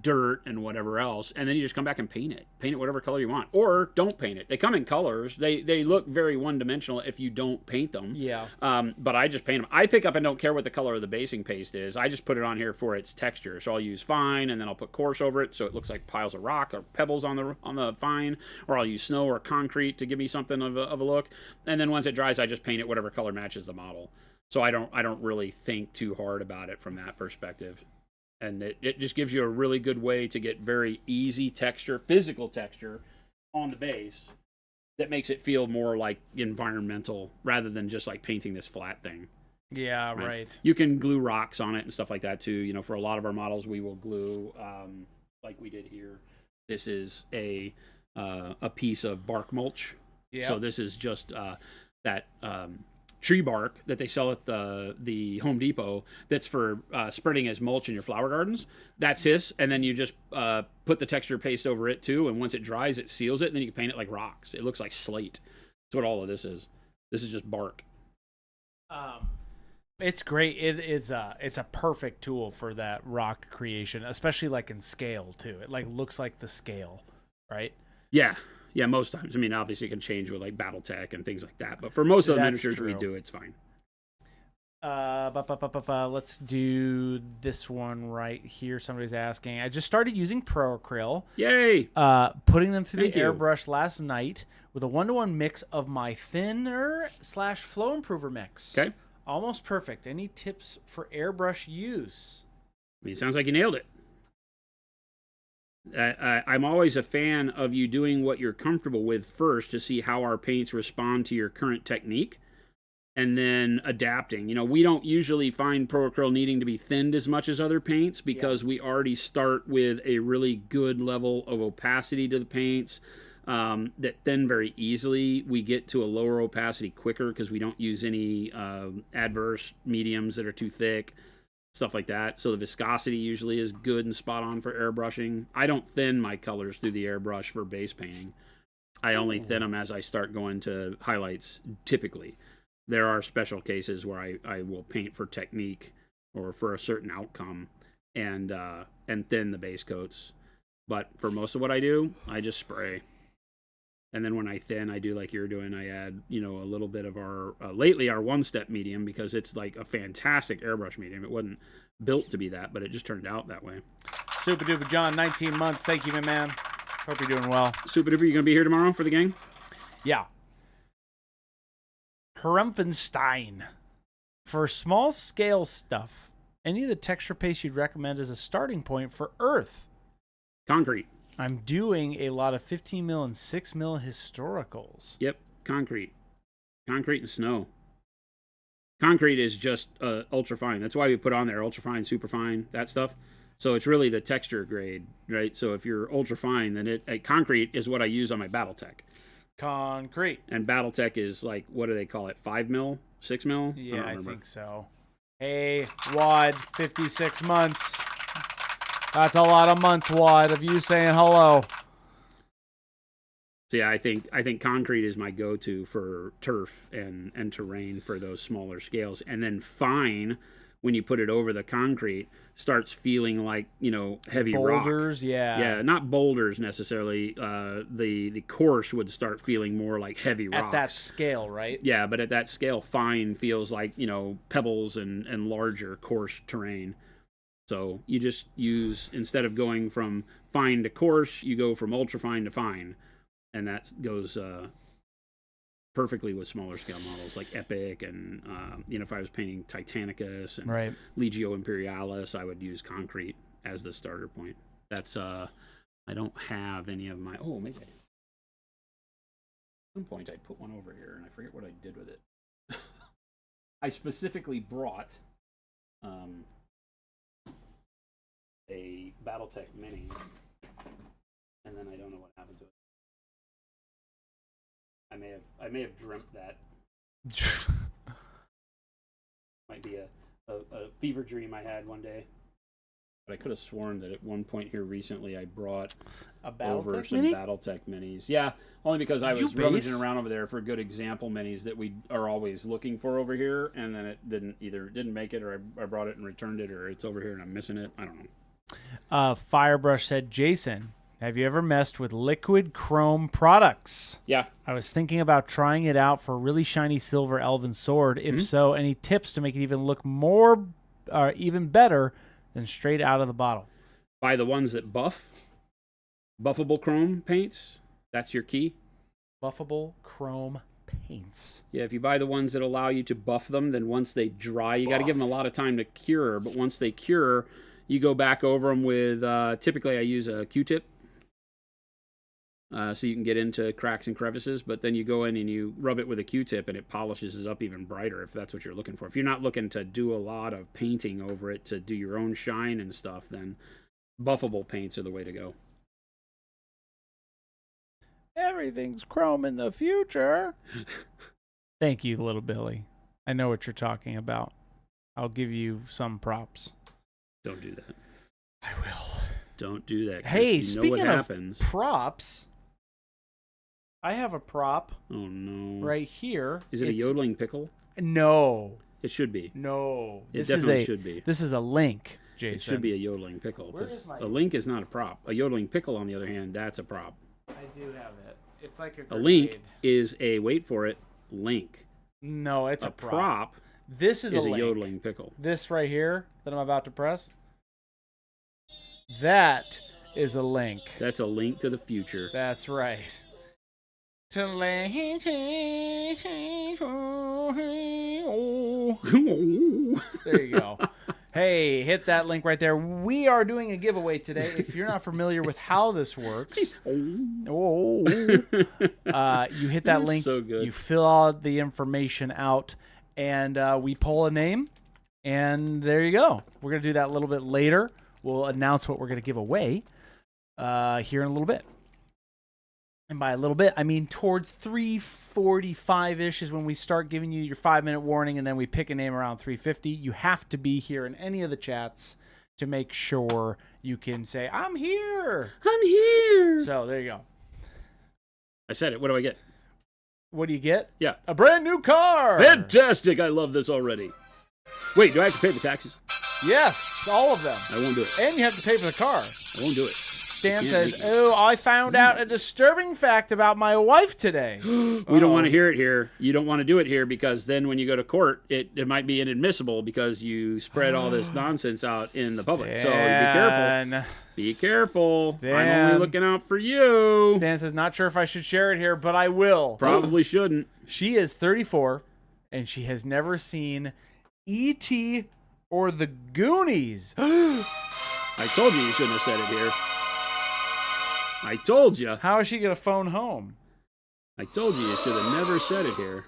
dirt and whatever else, and then you just come back and paint it whatever color you want, or don't paint it. They come in colors. They look very one dimensional if you don't paint them. Yeah. But I just paint them. I pick up and don't care what the color of the basing paste is. I just put it on here for its texture. So I'll use fine, and then I'll put coarse over it, so it looks like piles of rock or pebbles on the fine, or I'll use snow or concrete to give me something of a look. And then once it dries, I just paint it whatever color matches the model. So I don't really think too hard about it from that perspective. And it just gives you a really good way to get very easy texture, physical texture on the base that makes it feel more like environmental rather than just like painting this flat thing. Yeah, right. You can glue rocks on it and stuff like that too. You know, for a lot of our models, we will glue, like we did here. This is a piece of bark mulch. Yeah. So this is just that tree bark that they sell at the Home Depot. That's for spreading as mulch in your flower gardens. That's his, and then you just put the texture paste over it too. And once it dries, it seals it. And then you can paint it like rocks. It looks like slate. That's what all of this is. This is just bark. It's great. It's a perfect tool for that rock creation, especially like in scale too. It like looks like the scale, right? Yeah. Yeah, most times. I mean, obviously it can change with like BattleTech and things like that, but for most of the miniatures we do, it's fine. Let's do this one right here. Somebody's asking. I just started using Pro Acryl. Yay! Putting them through Thank the you. airbrush last night with a 1-to-1 mix of my thinner / flow improver mix. Okay. Almost perfect. Any tips for airbrush use? I mean, it sounds like you nailed it. I'm always a fan of you doing what you're comfortable with first to see how our paints respond to your current technique, and then adapting. You know, we don't usually find Pro Acryl needing to be thinned as much as other paints because we already start with a really good level of opacity to the paints that thin very easily. We get to a lower opacity quicker because we don't use any adverse mediums that are too thick. Stuff like that. So the viscosity usually is good and spot on for airbrushing. I don't thin my colors through the airbrush for base painting. I only thin them as I start going to highlights, typically. There are special cases where I will paint for technique or for a certain outcome and thin the base coats. But for most of what I do, I just spray. And then when I thin, I do like you're doing. I add, you know, a little bit of our, lately our one-step medium, because it's like a fantastic airbrush medium. It wasn't built to be that, but it just turned out that way. Super duper John, 19 months. Thank you, my man. Hope you're doing well. Super duper, you gonna be here tomorrow for the gang? Yeah. Herumfenstein. For small scale stuff, any of the texture paste you'd recommend as a starting point for Earth? Concrete. I'm doing a lot of 15 mil and 6 mil historicals. Yep, concrete. Concrete and snow. Concrete is just ultra fine. That's why we put on there ultra fine, super fine, that stuff. So it's really the texture grade, right? So if you're ultra fine, then concrete is what I use on my BattleTech. Concrete. And BattleTech is like, what do they call it? 5 mil? 6 mil? Yeah, I think so. Hey, Wad, 56 months. That's a lot of months, Wad, of you saying hello. So yeah, I think concrete is my go-to for turf and terrain for those smaller scales. And then fine, when you put it over the concrete, starts feeling like, you know, heavy boulders, rock. Yeah. Yeah, not boulders necessarily. The coarse would start feeling more like heavy rocks. At that scale, right? Yeah, but at that scale, fine feels like, you know, pebbles and larger coarse terrain. So you just use, instead of going from fine to coarse, you go from ultra fine to fine. And that goes perfectly with smaller scale models like Epic, and if I was painting Titanicus and Right. Legio Imperialis, I would use concrete as the starter point. That's I don't have any of my. Oh, maybe at some point I put one over here and I forget what I did with it. I specifically brought a BattleTech Mini, and then I don't know what happened to it. I may have dreamt that. Might be a fever dream I had one day. But I could have sworn that at one point here recently I brought over some BattleTech Minis. Yeah, only because I was rummaging around over there for good example minis that we are always looking for over here, and then it didn't make it, or I brought it and returned it, or it's over here and I'm missing it. I don't know. Firebrush said, Jason, have you ever messed with liquid chrome products? Yeah. I was thinking about trying it out for a really shiny silver elven sword. If so, any tips to make it even look more, even better than straight out of the bottle? Buy the ones that buffable chrome paints. That's your key. Buffable chrome paints. Yeah, if you buy the ones that allow you to buff them, then once they dry, you got to give them a lot of time to cure. But once they cure, you go back over them with, typically I use a Q-tip. So you can get into cracks and crevices, but then you go in and you rub it with a Q-tip and it polishes it up even brighter if that's what you're looking for. If you're not looking to do a lot of painting over it to do your own shine and stuff, then buffable paints are the way to go. Everything's chrome in the future. Thank you, little Billy. I know what you're talking about. I'll give you some props. Don't do that. I will. Don't do that. Hey, speaking of props, I have a prop. Oh, no. Right here. Is it a yodeling pickle? No. It should be. No. It definitely should be. This is a link, Jason. It should be a yodeling pickle. A link is not a prop. A yodeling pickle, on the other hand, that's a prop. I do have it. It's like a link is a, wait for it, link. No, it's a prop. This is a link. Yodeling pickle. This right here that I'm about to press, that is a link. That's a link to the future. That's right. There you go. Hey, hit that link right there. We are doing a giveaway today. If you're not familiar with how this works, you hit that link, so good. You fill all the information out, and we pull a name, and there you go. We're going to do that a little bit later. We'll announce what we're going to give away here in a little bit. And by a little bit, I mean towards 3:45-ish is when we start giving you your 5-minute warning, and then we pick a name around 3:50. You have to be here in any of the chats to make sure you can say, I'm here. I'm here. So there you go. I said it. What do I get? What do you get? Yeah. A brand new car. Fantastic. I love this already. Wait, do I have to pay the taxes? Yes, all of them. I won't do it. And you have to pay for the car. I won't do it. Stan says, I found out a disturbing fact about my wife today. We don't want to hear it here. You don't want to do it here because then when you go to court, it might be inadmissible because you spread all this nonsense out in the public. So be careful. Be careful. Stan. I'm only looking out for you. Stan says, not sure if I should share it here, but I will. Probably shouldn't. She is 34, and she has never seen E.T. or the Goonies. I told you shouldn't have said it here. I told you. How is she going to phone home? I told you should have never said it here.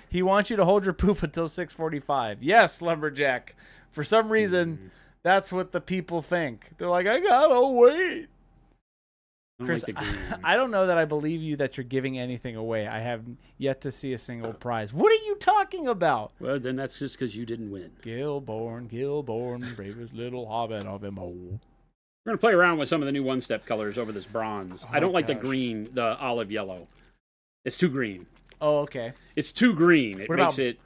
He wants you to hold your poop until 6:45. Yes, Lumberjack. For some reason, that's what the people think. They're like, I gotta wait. Chris, I don't know that I believe you that you're giving anything away. I have yet to see a single prize. What are you talking about? Well, then that's just because you didn't win. Gilborn, bravest little hobbit of them all. We're going to play around with some of the new one-step colors over this bronze. I don't like the green, the olive yellow. It's too green. Oh, okay. It's too green. It makes it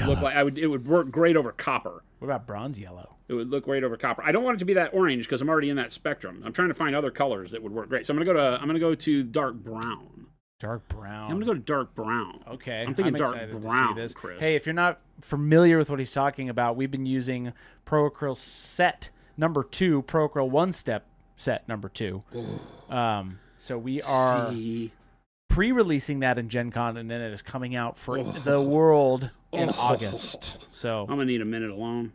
look like it would work great over copper. What about bronze yellow? It would look great over copper. I don't want it to be that orange because I'm already in that spectrum. I'm trying to find other colors that would work great. So I'm going to go to dark brown. Dark brown. I'm going to go to dark brown. Okay. I'm thinking dark brown, to see this. Chris. Hey, if you're not familiar with what he's talking about, we've been using Pro Acryl set number 2, Pro Acryl one-step set number 2. So we are... See, pre-releasing that in Gen Con, and then it is coming out for Oh. the world in Oh. August. So, I'm gonna need a minute alone.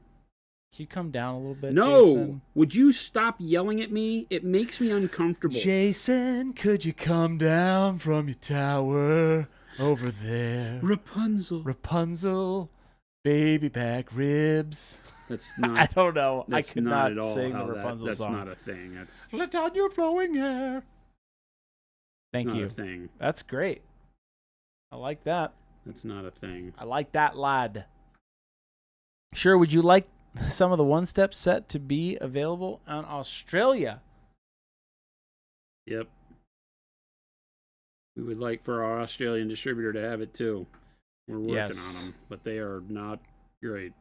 can you come down a little bit, No, Jason? would you stop yelling at me? It makes me uncomfortable. Jason, could you come down from your tower over there? Rapunzel. Rapunzel, baby back ribs. That's I not. don't know. I That's could not not at all sing how the Rapunzel that's song. not a thing. That's Let down your flowing hair. Thank not you. a thing. That's great. I like that. That's not a thing. I like that, lad. Sure, would you like some of the one-step set to be available on Australia? Yep. We would like for our Australian distributor to have it too. We're working Yes. on them, but they are not great.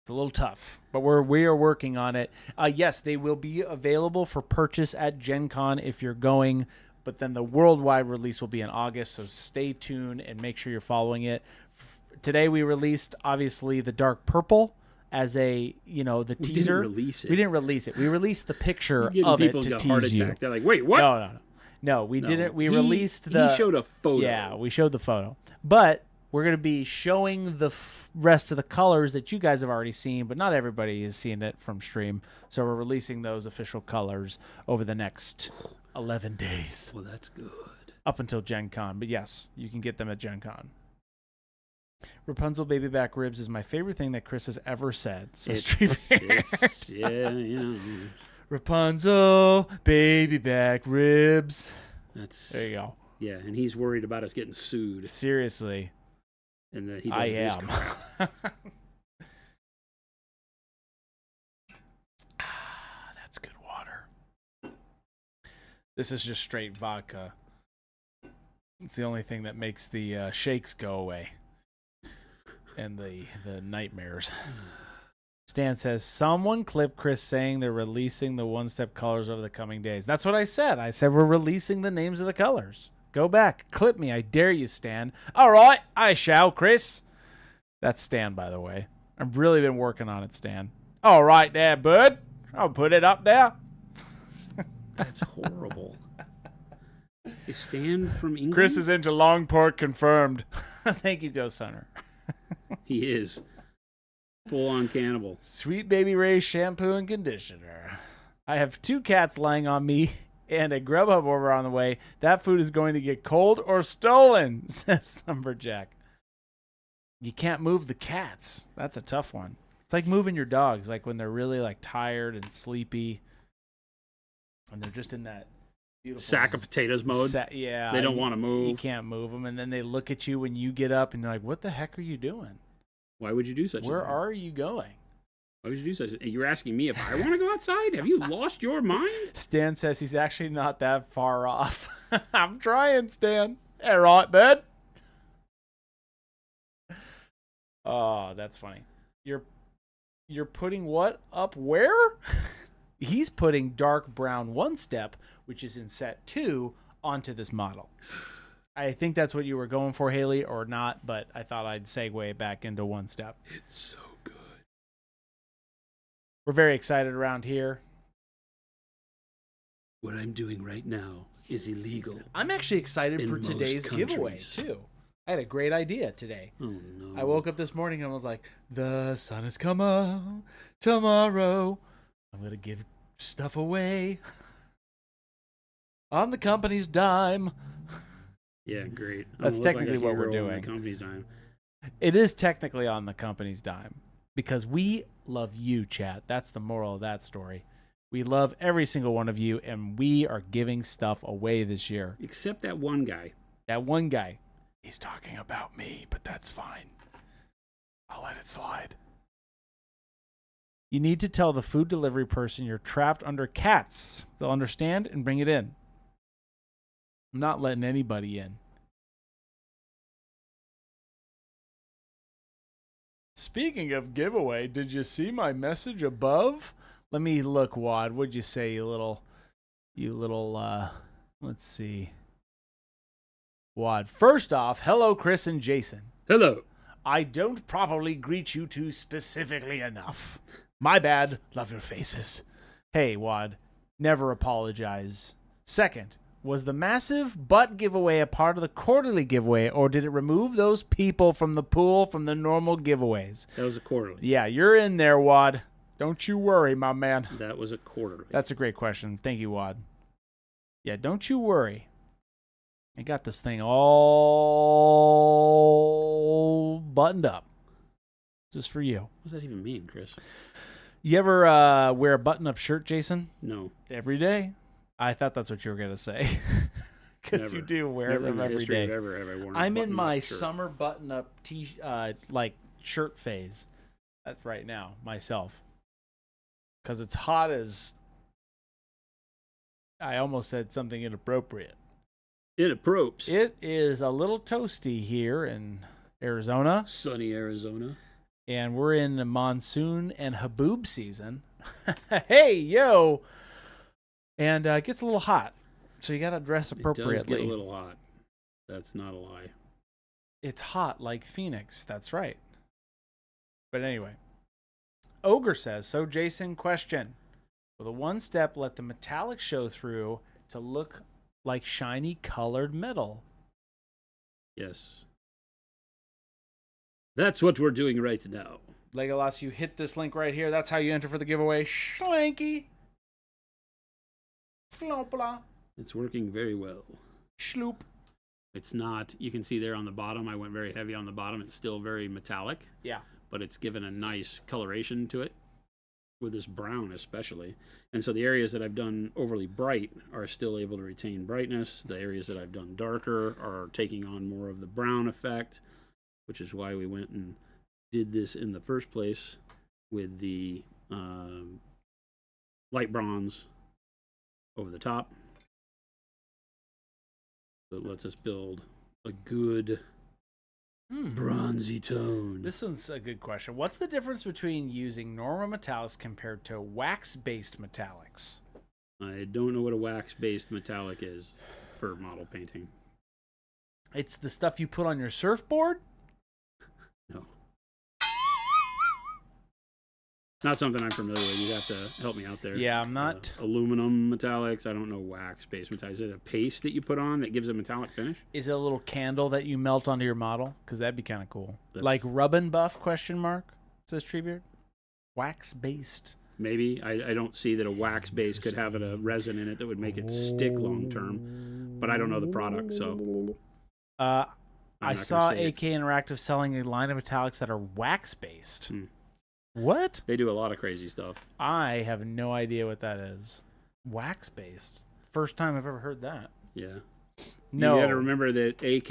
It's a little tough, but we are working on it. Yes, they will be available for purchase at Gen Con if you're going, but then the worldwide release will be in August, so stay tuned and make sure you're following it. Today we released, obviously, the Dark Purple as the teaser. Didn't release it. We didn't release it. We released the picture You're of giving it people to a heart tease attack. you. They're like, wait, what? No, we No. didn't. We He- released the... He showed a photo. Yeah, we showed the photo. But we're going to be showing the rest of the colors that you guys have already seen, but not everybody is seeing it from stream. So we're releasing those official colors over the next 11 days Well, that's good. up until Gen Con. But yes, you can get them at Gen Con. Rapunzel baby back ribs is my favorite thing that Chris has ever said, says It's, yeah, Rapunzel baby back ribs. That's There you go. yeah, and he's worried about us getting sued, Seriously. and that he does I this am. crap. That's good water. This is just straight vodka. It's the only thing that makes the shakes go away. And the nightmares. Stan says, someone clipped Chris saying they're releasing the one-step colors over the coming days. That's what I said. I said we're releasing the names of the colors. Go back. Clip me. I dare you, Stan. All right. I shall, Chris. That's Stan, by the way. I've really been working on it, Stan. All right there, bud. I'll put it up there. That's horrible. Is Stan from England? Chris is into Longport confirmed. Thank you, Ghost Hunter. He is. Full on cannibal. Sweet Baby Ray's shampoo and conditioner. I have 2 cats lying on me and a Grubhub order on the way. That food is going to get cold or stolen, says Lumberjack. You can't move the cats. That's a tough one. It's like moving your dogs, like when they're really like tired and sleepy, and they're just in that beautiful Sack of potatoes mode. Yeah, They don't want to You move. can't move them, and then they look at you when you get up, and they're like, "What the heck are you doing? Why would you do such a Where thing? are you going?" Why would you do such a thing? You're asking me if I want to go outside? Have you lost your mind? Stan says he's actually not that far off. I'm trying, Stan. All right, bud. Oh, that's funny. You're putting what up where? He's putting dark brown one step, which is in set 2, onto this model. I think that's what you were going for, Haley, or not, but I thought I'd segue back into one step. It's so good. We're very excited around here. What I'm doing right now is illegal. I'm actually excited In for most today's giveaway, countries. too. I had a great idea today. Oh no. I woke up this morning and was like, the sun has come up tomorrow. I'm going to give stuff away on the company's dime. Yeah, great. I That's look technically like a what we're hero on doing. The company's dime. It is technically on the company's dime because we love you, chat. That's the moral of that story. We love every single one of you, and we are giving stuff away this year. Except that one guy. That one guy, he's talking about me, but that's fine. I'll let it slide. You need to tell the food delivery person you're trapped under cats. They'll understand and bring it in. I'm not letting anybody in. Speaking of giveaway, did you see my message above? Let me look, Wad. What'd you say, you little, let's see. Wad. First off, hello, Chris and Jason. Hello. I don't properly greet you two specifically enough. My bad. Love your faces. Hey, Wad. Never apologize. Second, Was the massive butt giveaway a part of the quarterly giveaway, or did it remove those people from the pool from the normal giveaways? That was a quarterly. Yeah, you're in there, Wad. Don't you worry, my man. That was a quarterly. That's a great question. Thank you, Wad. Yeah, don't you worry. I got this thing all buttoned up. Just for you. What does that even mean, Chris? You ever wear a button-up shirt, Jason? No. Every day? I thought that's what you were going to say. Because you do wear them every day. Ever have I worn I'm a in my shirt. summer button-up shirt phase. That's right now, myself. Because it's hot as... I almost said something inappropriate. Inappropriate. It is a little toasty here in Arizona. Sunny Arizona. And we're in the monsoon and haboob season. Hey, yo! And it gets a little hot. So you got to dress appropriately. It does get a little hot. That's not a lie. It's hot like Phoenix. That's right. But anyway. Ogre says, so Jason, question. With a one-step, let the metallic show through to look like shiny colored metal. Yes. That's what we're doing right now. Legolas, you hit this link right here. That's how you enter for the giveaway. Schlanky. Flopla. It's working very well. Schloop. It's not, you can see there on the bottom, I went very heavy on the bottom. It's still very metallic. Yeah. But it's given a nice coloration to it, with this brown especially. And so the areas that I've done overly bright are still able to retain brightness. The areas that I've done darker are taking on more of the brown effect, which is why we went and did this in the first place with the light bronze over the top. So it lets us build a good bronzy tone. This one's a good question. What's the difference between using normal metallics compared to wax-based metallics? I don't know what a wax-based metallic is for model painting. It's the stuff you put on your surfboard? No. Not something I'm familiar with. You'd have to help me out there. Yeah, I'm not. Aluminum metallics. I don't know wax-based metallics. Is it a paste that you put on that gives a metallic finish? Is it a little candle that you melt onto your model? Because that'd be kind of cool. That's... Like rub and buff, question mark, says Treebeard. Wax-based. Maybe. I don't see that a wax base could have a resin in it that would make it stick long term. But I don't know the product, so... I saw AK Interactive selling a line of metallics that are wax-based. What? They do a lot of crazy stuff. I have no idea what that is. Wax-based. First time I've ever heard that. Yeah. No. You got to remember that AK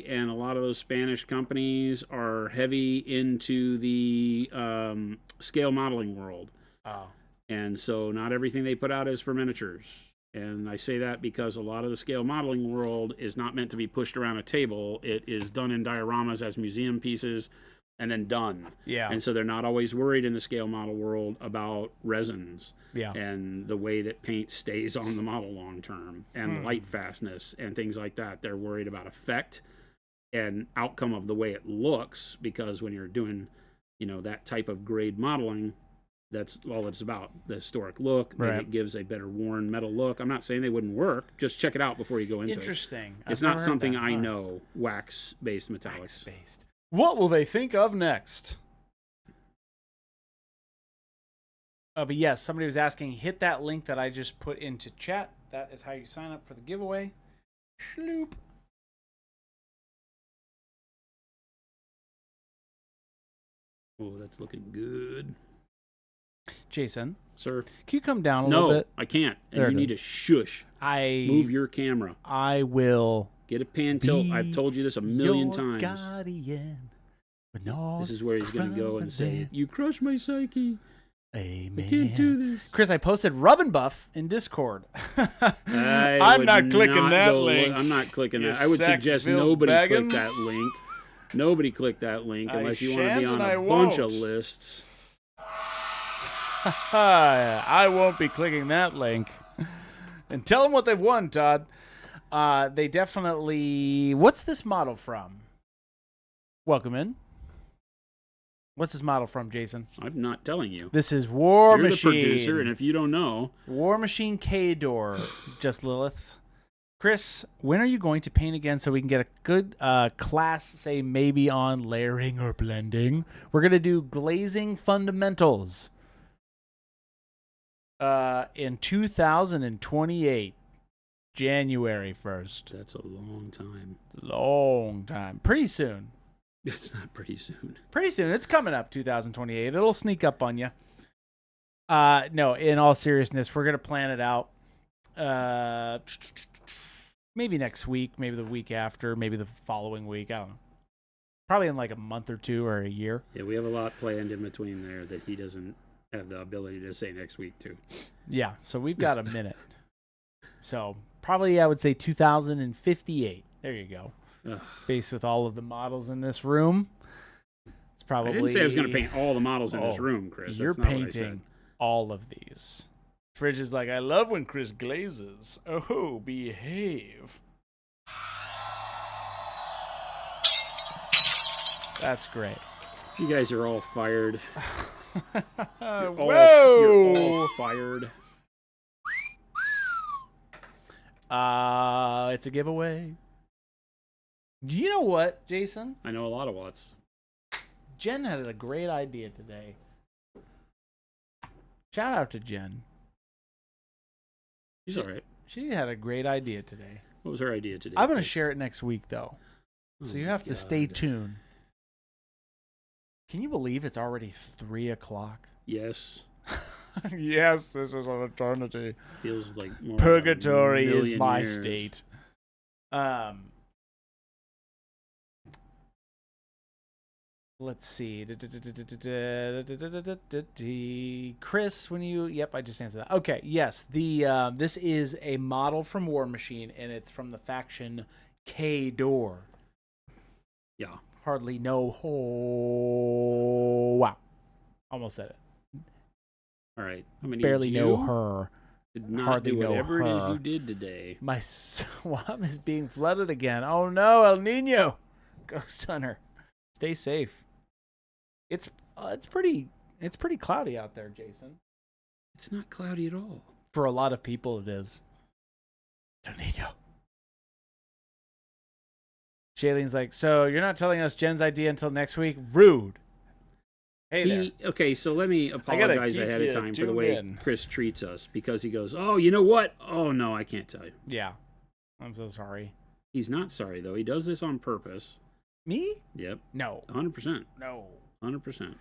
and a lot of those Spanish companies are heavy into the scale modeling world. Oh. And so not everything they put out is for miniatures. And I say that because a lot of the scale modeling world is not meant to be pushed around a table. It is done in dioramas as museum pieces and then done. Yeah. And so they're not always worried in the scale model world about resins. Yeah. And the way that paint stays on the model long term and light fastness and things like that. They're worried about effect and outcome of the way it looks, because when you're doing, you know, that type of grade modeling, that's all it's about. The historic look. Maybe it gives a better worn metal look. I'm not saying they wouldn't work. Just check it out before you go into it. Interesting. It's not something I know, wax-based metallics. Wax-based. What will they think of next? But yes, somebody was asking, hit that link that I just put into chat. That is how you sign up for the giveaway. Schloop. Oh, that's looking good. Jason, Sir? can you come down a little bit? No, I can't. And There you it need is. to shush. Move your camera. I will. Get a pan tilt. I've told you this a million your times. guardian. This is where he's going to go and say, "You crushed my psyche. Amen. I can't do this." Chris, I posted Rub and Buff in Discord. I'm I'm not clicking that link. I'm not clicking You that. I would suggest sack-filled nobody baggins. click that link. Nobody click that link unless you want to be shan't on and I a bunch of won't. lists. I won't be clicking that link. And tell them what they've won, Todd. They definitely... What's this model from? Welcome in. What's this model from, Jason? I'm not telling you. This is War You're Machine. the producer, and if you don't know... War Machine K-Door. Just Lilith's. Chris, when are you going to paint again so we can get a good class, say maybe on layering or blending? We're going to do glazing fundamentals in 2028, January 1st. That's a long time. It's a long time. Pretty soon. That's not pretty soon. Pretty soon. It's coming up, 2028. It'll sneak up on you. No, in all seriousness, we're going to plan it out. Maybe next week, maybe the week after, maybe the following week. I don't know. Probably in like a month or two or a year. Yeah, we have a lot planned in between there that he doesn't have the ability to say next week, too. Yeah, so we've got a minute. So probably I would say 2058. There you go. Ugh. Based with all of the models in this room. It's probably. I didn't say I was going to paint all the models in this room, Chris. You're That's not painting all of these. Fridge is like, I love when Chris glazes. Oh, behave. That's great. You guys are all fired. Whoa! You're all fired. It's a giveaway. Do you know what, Jason? I know a lot of what's. Jen had a great idea today. Shout out to Jen. She's all right. She had a great idea today. What was her idea today? I'm going to share it next week, though. So you have to God. stay tuned. Can you believe it's already 3 o'clock? Yes. Yes, this is an eternity. Feels like more Purgatory than a is million my years. state. Let's see. Chris, when you... Yep, I just answered that. Okay, yes. This is a model from War Machine, and it's from the faction K-Door. Yeah. Hardly know... Oh, wow. Almost said it. All right. I'm gonna Barely need know you her. Did not Hardly do know whatever it is her. you did today. My swamp is being flooded again. Oh no, El Nino. Ghost Hunter. Stay safe. It's pretty cloudy out there, Jason. It's not cloudy at all. For a lot of people it is. El Nino. Shailene's like, so you're not telling us Jen's idea until next week? Rude. Hey there. Okay, so let me apologize keep ahead you of time for the tuned way in. Chris treats us, because he goes, oh, you know what? Oh, no, I can't tell you. Yeah. I'm so sorry. He's not sorry, though. He does this on purpose. Me? Yep. No. 100%. No. 100%.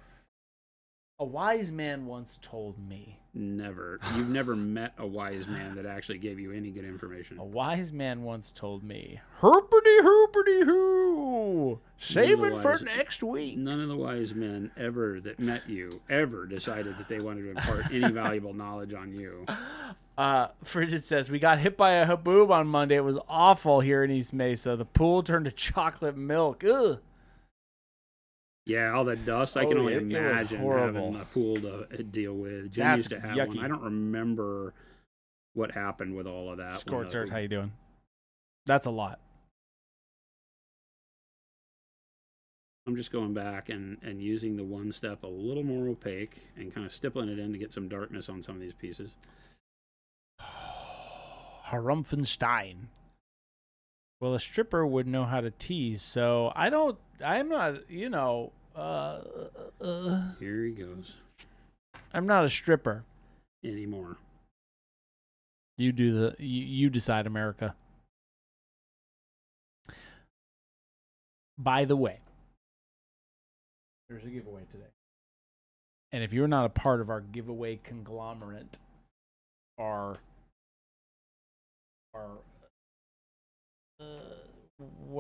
A wise man once told me. Never. You've never met a wise man that actually gave you any good information. A wise man once told me, herpity-hoopity-hoo! Save it for next week. None of the wise men ever that met you ever decided that they wanted to impart any valuable knowledge on you. Frigid says, we got hit by a haboob on Monday. It was awful here in East Mesa. The pool turned to chocolate milk. Ugh. Yeah, all that dust. I can only it was imagine horrible. having a pool to deal with. Jen That's used to have yucky. one. I don't remember what happened with all of that. Scorch Earth, how you doing? That's a lot. I'm just going back and using the one step a little more opaque and kind of stippling it in to get some darkness on some of these pieces. Harumpfenstein. Well, a stripper would know how to tease, so I'm not, Here he goes. I'm not a stripper. Anymore. You decide, America. By the way, there's a giveaway today. And if you're not a part of our giveaway conglomerate, what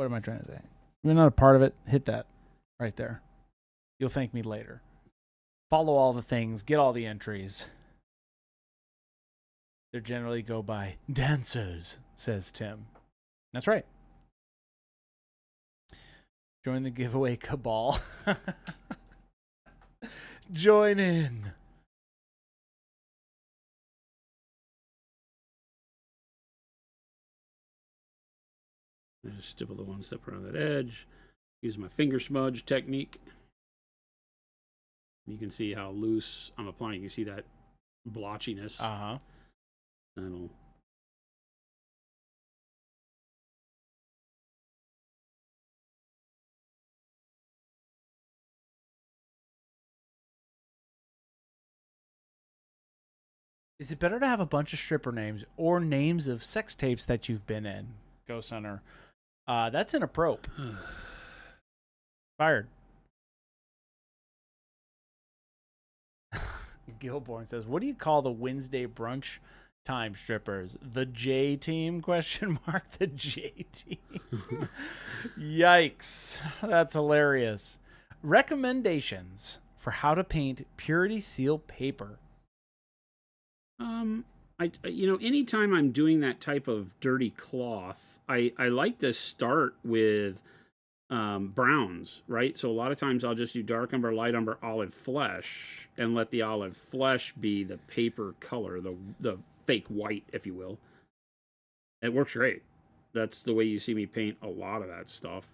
am I trying to say? If you're not a part of it, hit that right there. You'll thank me later. Follow all the things, get all the entries. They generally go by dancers, says Tim. That's right. Join the giveaway cabal. Join in. I just stipple the one step around that edge. Use my finger smudge technique. You can see how loose I'm applying. You see that blotchiness. Uh-huh. That'll Is it better to have a bunch of stripper names or names of sex tapes that you've been in, Ghost Hunter? That's inappropriate. Fired. Gilborn says, "What do you call the Wednesday brunch time strippers? The J team? Question mark. The J team. Yikes! That's hilarious. Recommendations for how to paint purity seal paper. Anytime I'm doing that type of dirty cloth, I like to start with browns, right? So a lot of times I'll just do dark umber, light umber, olive flesh, and let the olive flesh be the paper color, the fake white, if you will. It works great. That's the way you see me paint a lot of that stuff.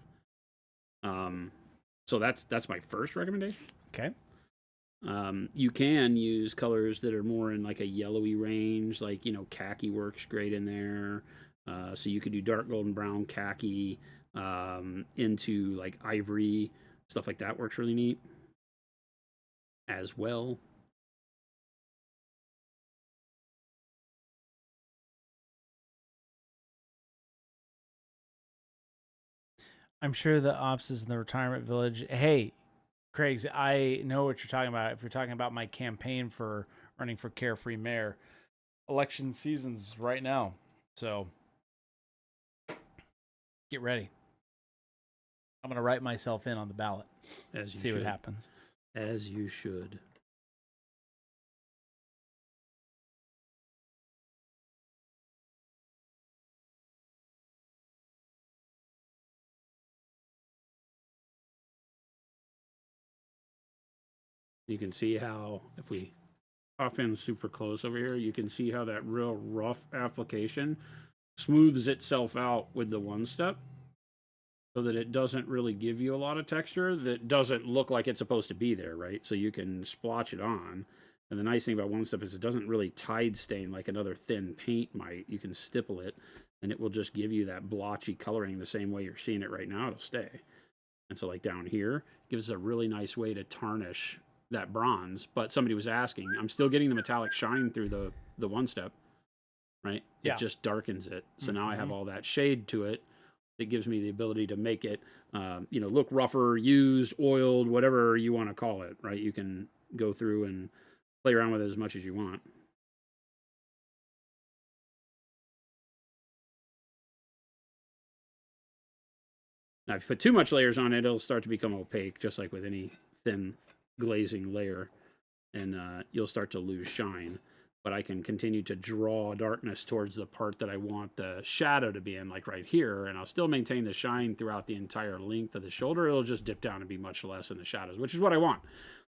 So that's my first recommendation. Okay. You can use colors that are more in like a yellowy range, like khaki works great in there. So you could do dark golden brown khaki into like ivory, stuff like that works really neat as well. I'm sure the ops is in the retirement village. Hey, Craigs, I know what you're talking about. If you're talking about my campaign for running for Carefree Mayor, election season's right now. So get ready. I'm going to write myself in on the ballot. As you see should. What happens. As you should. You can see how, if we pop in super close over here, you can see how that real rough application smooths itself out with the one step so that it doesn't really give you a lot of texture that doesn't look like it's supposed to be there, right? So you can splotch it on. And the nice thing about one step is it doesn't really tide stain like another thin paint might. You can stipple it and it will just give you that blotchy coloring the same way you're seeing it right now. It'll stay. And so like down here, gives us a really nice way to tarnish that bronze. But somebody was asking, I'm still getting the metallic shine through the one step, right? Yeah. It just darkens it. So now I have all that shade to it. It gives me the ability to make it, look rougher, used, oiled, whatever you want to call it, right? You can go through and play around with it as much as you want. Now, if you put too much layers on it, it'll start to become opaque, just like with any thin glazing layer, and you'll start to lose shine. But I can continue to draw darkness towards the part that I want the shadow to be in, like right here, and I'll still maintain the shine throughout the entire length of the shoulder. It'll just dip down and be much less in the shadows, which is what I want.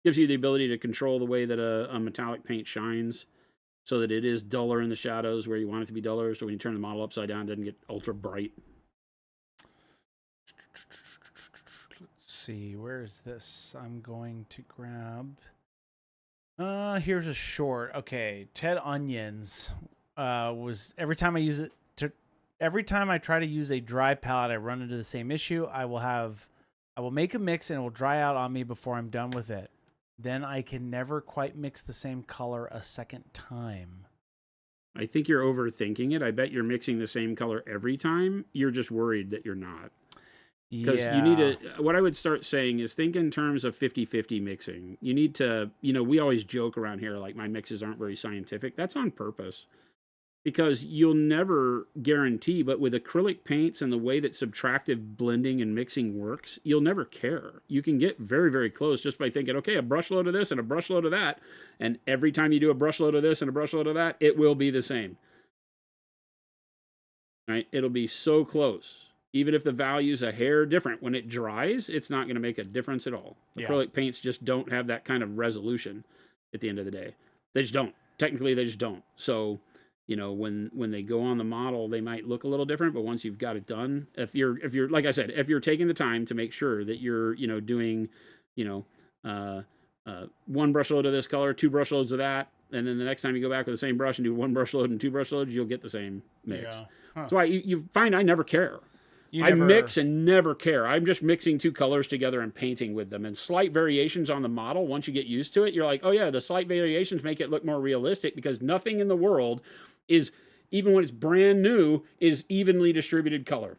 Gives you the ability to control the way that a metallic paint shines so that it is duller in the shadows where you want it to be duller, so when you turn the model upside down, it doesn't get ultra bright. Let's see, where is this? I'm going to grab... here's a short. Okay, Ted Onions was every time I try to use a dry palette, I run into the same issue. I will make a mix and it will dry out on me before I'm done with it. Then I can never quite mix the same color a second time. I think you're overthinking it. I bet you're mixing the same color every time. You're just worried that you're not. Because you need to, what I would start saying is think in terms of 50-50 mixing. You need to, we always joke around here like my mixes aren't very scientific. That's on purpose. Because you'll never guarantee, but with acrylic paints and the way that subtractive blending and mixing works, you'll never care. You can get very, very close just by thinking, okay, a brush load of this and a brush load of that. And every time you do a brush load of this and a brush load of that, it will be the same. Right? It'll be so close. Even if the value's a hair different, when it dries, it's not going to make a difference at all. Yeah. Acrylic paints just don't have that kind of resolution at the end of the day. They just don't. Technically, they just don't. So, when they go on the model, they might look a little different, but once you've got it done, if you're like I said, if you're taking the time to make sure that you're, doing, one brush load of this color, 2 brush loads of that, and then the next time you go back with the same brush and do 1 brush load and 2 brush loads, you'll get the same mix. Yeah. Huh. That's why you find I never care. I mix and never care. I'm just mixing two colors together and painting with them. And slight variations on the model, once you get used to it, you're like, oh yeah, the slight variations make it look more realistic because nothing in the world is, even when it's brand new, is evenly distributed color.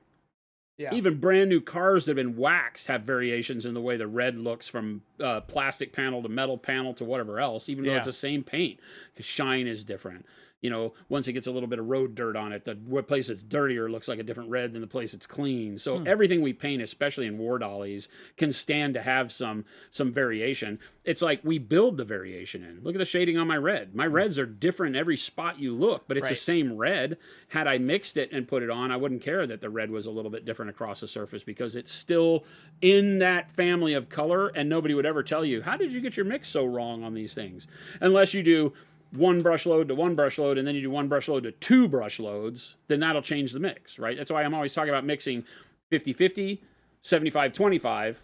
Yeah. Even brand new cars that have been waxed have variations in the way the red looks from plastic panel to metal panel to whatever else, even though it's the same paint. The shine is different. You know, once it gets a little bit of road dirt on it, the place that's dirtier looks like a different red than the place that's clean. So everything we paint, especially in war dollies, can stand to have some variation. It's like we build the variation in. Look at the shading on my red. My reds are different every spot you look, but it's the same red. Had I mixed it and put it on, I wouldn't care that the red was a little bit different across the surface because it's still in that family of color, and nobody would ever tell you, how did you get your mix so wrong on these things? Unless you do one brush load to one brush load, and then you do one brush load to two brush loads, then that'll change the mix, right? That's why I'm always talking about mixing 50-50, 75-25,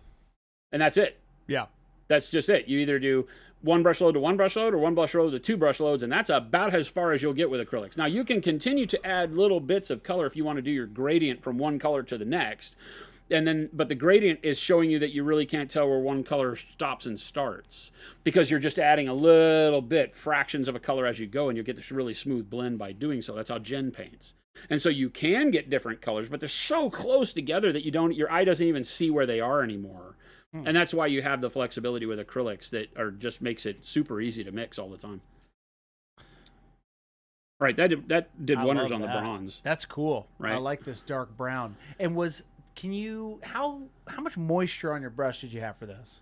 and that's it. Yeah. That's just it. You either do one brush load to one brush load or one brush load to two brush loads, and that's about as far as you'll get with acrylics. Now, you can continue to add little bits of color if you want to do your gradient from one color to the next, and then, but the gradient is showing you that you really can't tell where one color stops and starts because you're just adding a little bit, fractions of a color as you go, and you get this really smooth blend by doing so. That's how Jen paints. And so you can get different colors, but they're so close together that your eye doesn't even see where they are anymore. And that's why you have the flexibility with acrylics that just makes it super easy to mix all the time. Right, that did wonders on the bronze. That's cool. Right, I like this dark brown. And how much moisture on your brush did you have for this?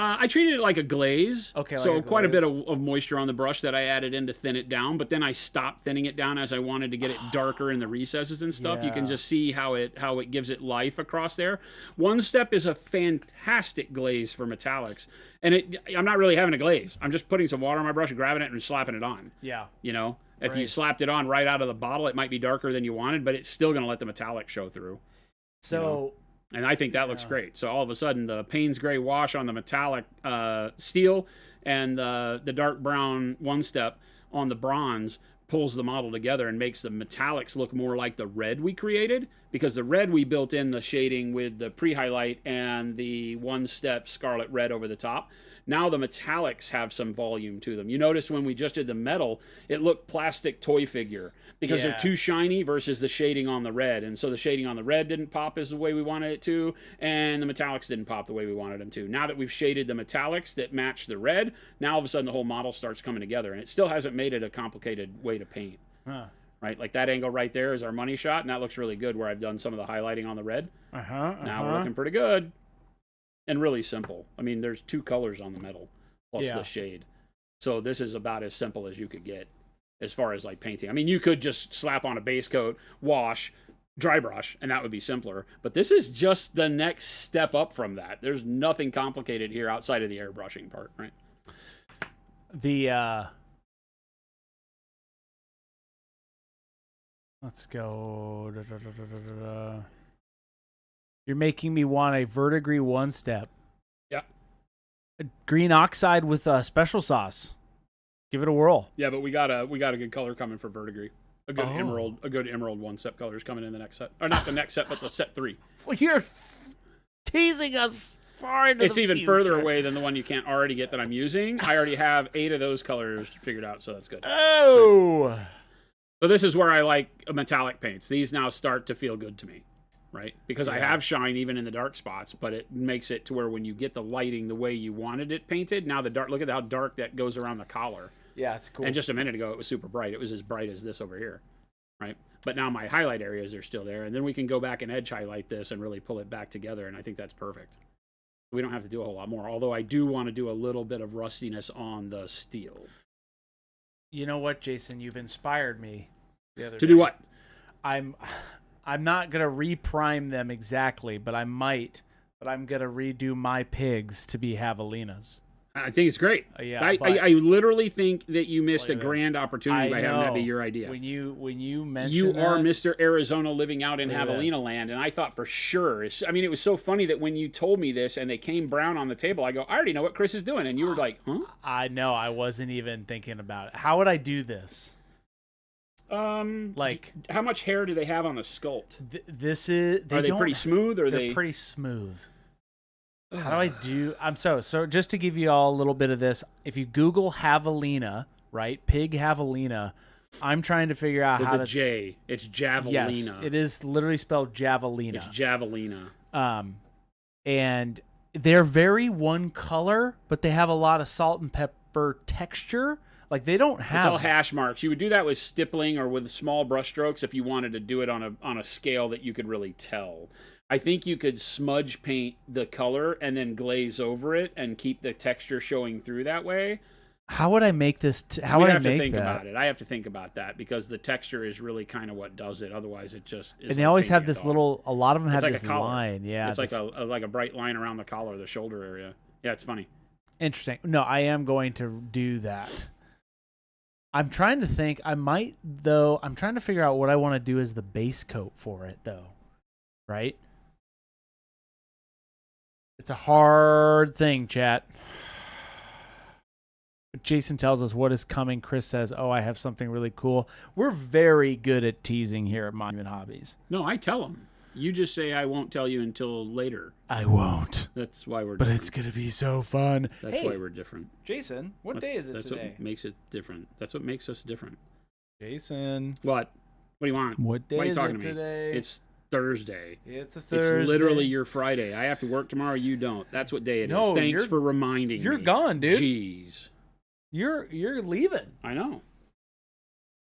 I treated it like a glaze. Okay. So quite a bit of moisture on the brush that I added in to thin it down, but then I stopped thinning it down as I wanted to get it darker in the recesses and stuff. Yeah. You can just see how it gives it life across there. One Step is a fantastic glaze for metallics. And I'm not really having a glaze. I'm just putting some water on my brush, grabbing it, and slapping it on. Yeah. You know, if you slapped it on right out of the bottle, it might be darker than you wanted, but it's still going to let the metallic show through. So... You know? And I think that looks great. So all of a sudden, the Payne's Gray wash on the metallic steel and the dark brown One Step on the bronze pulls the model together and makes the metallics look more like the red we created, because the red we built in the shading with the pre-highlight and the One Step scarlet red over the top. Now the metallics have some volume to them. You notice when we just did the metal, it looked plastic toy figure because they're too shiny versus the shading on the red. And so the shading on the red didn't pop as the way we wanted it to, and the metallics didn't pop the way we wanted them to. Now that we've shaded the metallics that match the red, now all of a sudden the whole model starts coming together, and it still hasn't made it a complicated way to paint. Right, like that angle right there is our money shot, and that looks really good where I've done some of the highlighting on the red. Now we're looking pretty good. And really simple. I mean, there's two colors on the metal plus the shade. So this is about as simple as you could get as far as like painting. I mean, you could just slap on a base coat, wash, dry brush, and that would be simpler. But this is just the next step up from that. There's nothing complicated here outside of the airbrushing part, right? Let's go. You're making me want a verdigris One Step. Yeah. Green oxide with special sauce. Give it a whirl. Yeah, but we got a good color coming for verdigris. A good emerald One Step color is coming in the next set. Or not the next set, but the set 3. Well, you're teasing us far into It's even further away than the one you can't already get that I'm using. I already have 8 of those colors figured out, so that's good. Oh. So this is where I like metallic paints. These now start to feel good to me. Right? Because I have shine even in the dark spots, but it makes it to where when you get the lighting the way you wanted it painted, now the dark, look at how dark that goes around the collar. Yeah, it's cool. And just a minute ago, it was super bright. It was as bright as this over here, right? But now my highlight areas are still there, and then we can go back and edge highlight this and really pull it back together, and I think that's perfect. We don't have to do a whole lot more, although I do want to do a little bit of rustiness on the steel. You know what, Jason? You've inspired me the other day. To do what? I'm not going to reprime them exactly, but I might. But I'm going to redo my pigs to be javelinas. I think it's great. I literally think that you missed a grand opportunity by having that be your idea. When you mentioned you are Mr. Arizona living out in javelina land, and I thought for sure. I mean, it was so funny that when you told me this and they came brown on the table, I go, I already know what Chris is doing, and you were like, huh? I know. I wasn't even thinking about it. How would I do this? Like how much hair do they have on the sculpt? this is. Are they pretty smooth? Or are they're they pretty smooth. How do I do? So just to give you all a little bit of this, if you Google javelina, right, pig javelina, I'm trying to figure out how to. J. It's javelina. Yes, it is literally spelled javelina. It's javelina. And they're very one color, but they have a lot of salt and pepper texture. Like they don't have. It's all hash marks. You would do that with stippling or with small brush strokes if you wanted to do it on a scale that you could really tell. I think you could smudge paint the color and then glaze over it and keep the texture showing through that way. How would I make this? How would I make that? I have to think about it. I have to think about that because the texture is really kind of what does it. Otherwise, it just is. And they always have this little. A lot of them have like this line. Yeah, it's like a bright line around the collar, the shoulder area. Yeah, it's funny. Interesting. No, I am going to do that. I'm trying to think. I might though. I'm trying to figure out what I want to do as the base coat for it, though. Right. It's a hard thing, chat. Jason tells us what is coming. Chris says, "Oh, I have something really cool." We're very good at teasing here at Monument Hobbies. No, I tell them. You just say I won't tell you until later. I won't. That's why we're. But different. It's gonna be so fun. That's why we're different. Jason, what day is it today? That's what makes it different. That's what makes us different. Jason, what? What do you want? What day why are you is talking it to me? today? It's Thursday. It's a Thursday. It's literally your Friday. I have to work tomorrow. You don't. That's what day it is. Thanks for reminding me. You're gone, dude. Jeez. You're leaving. I know.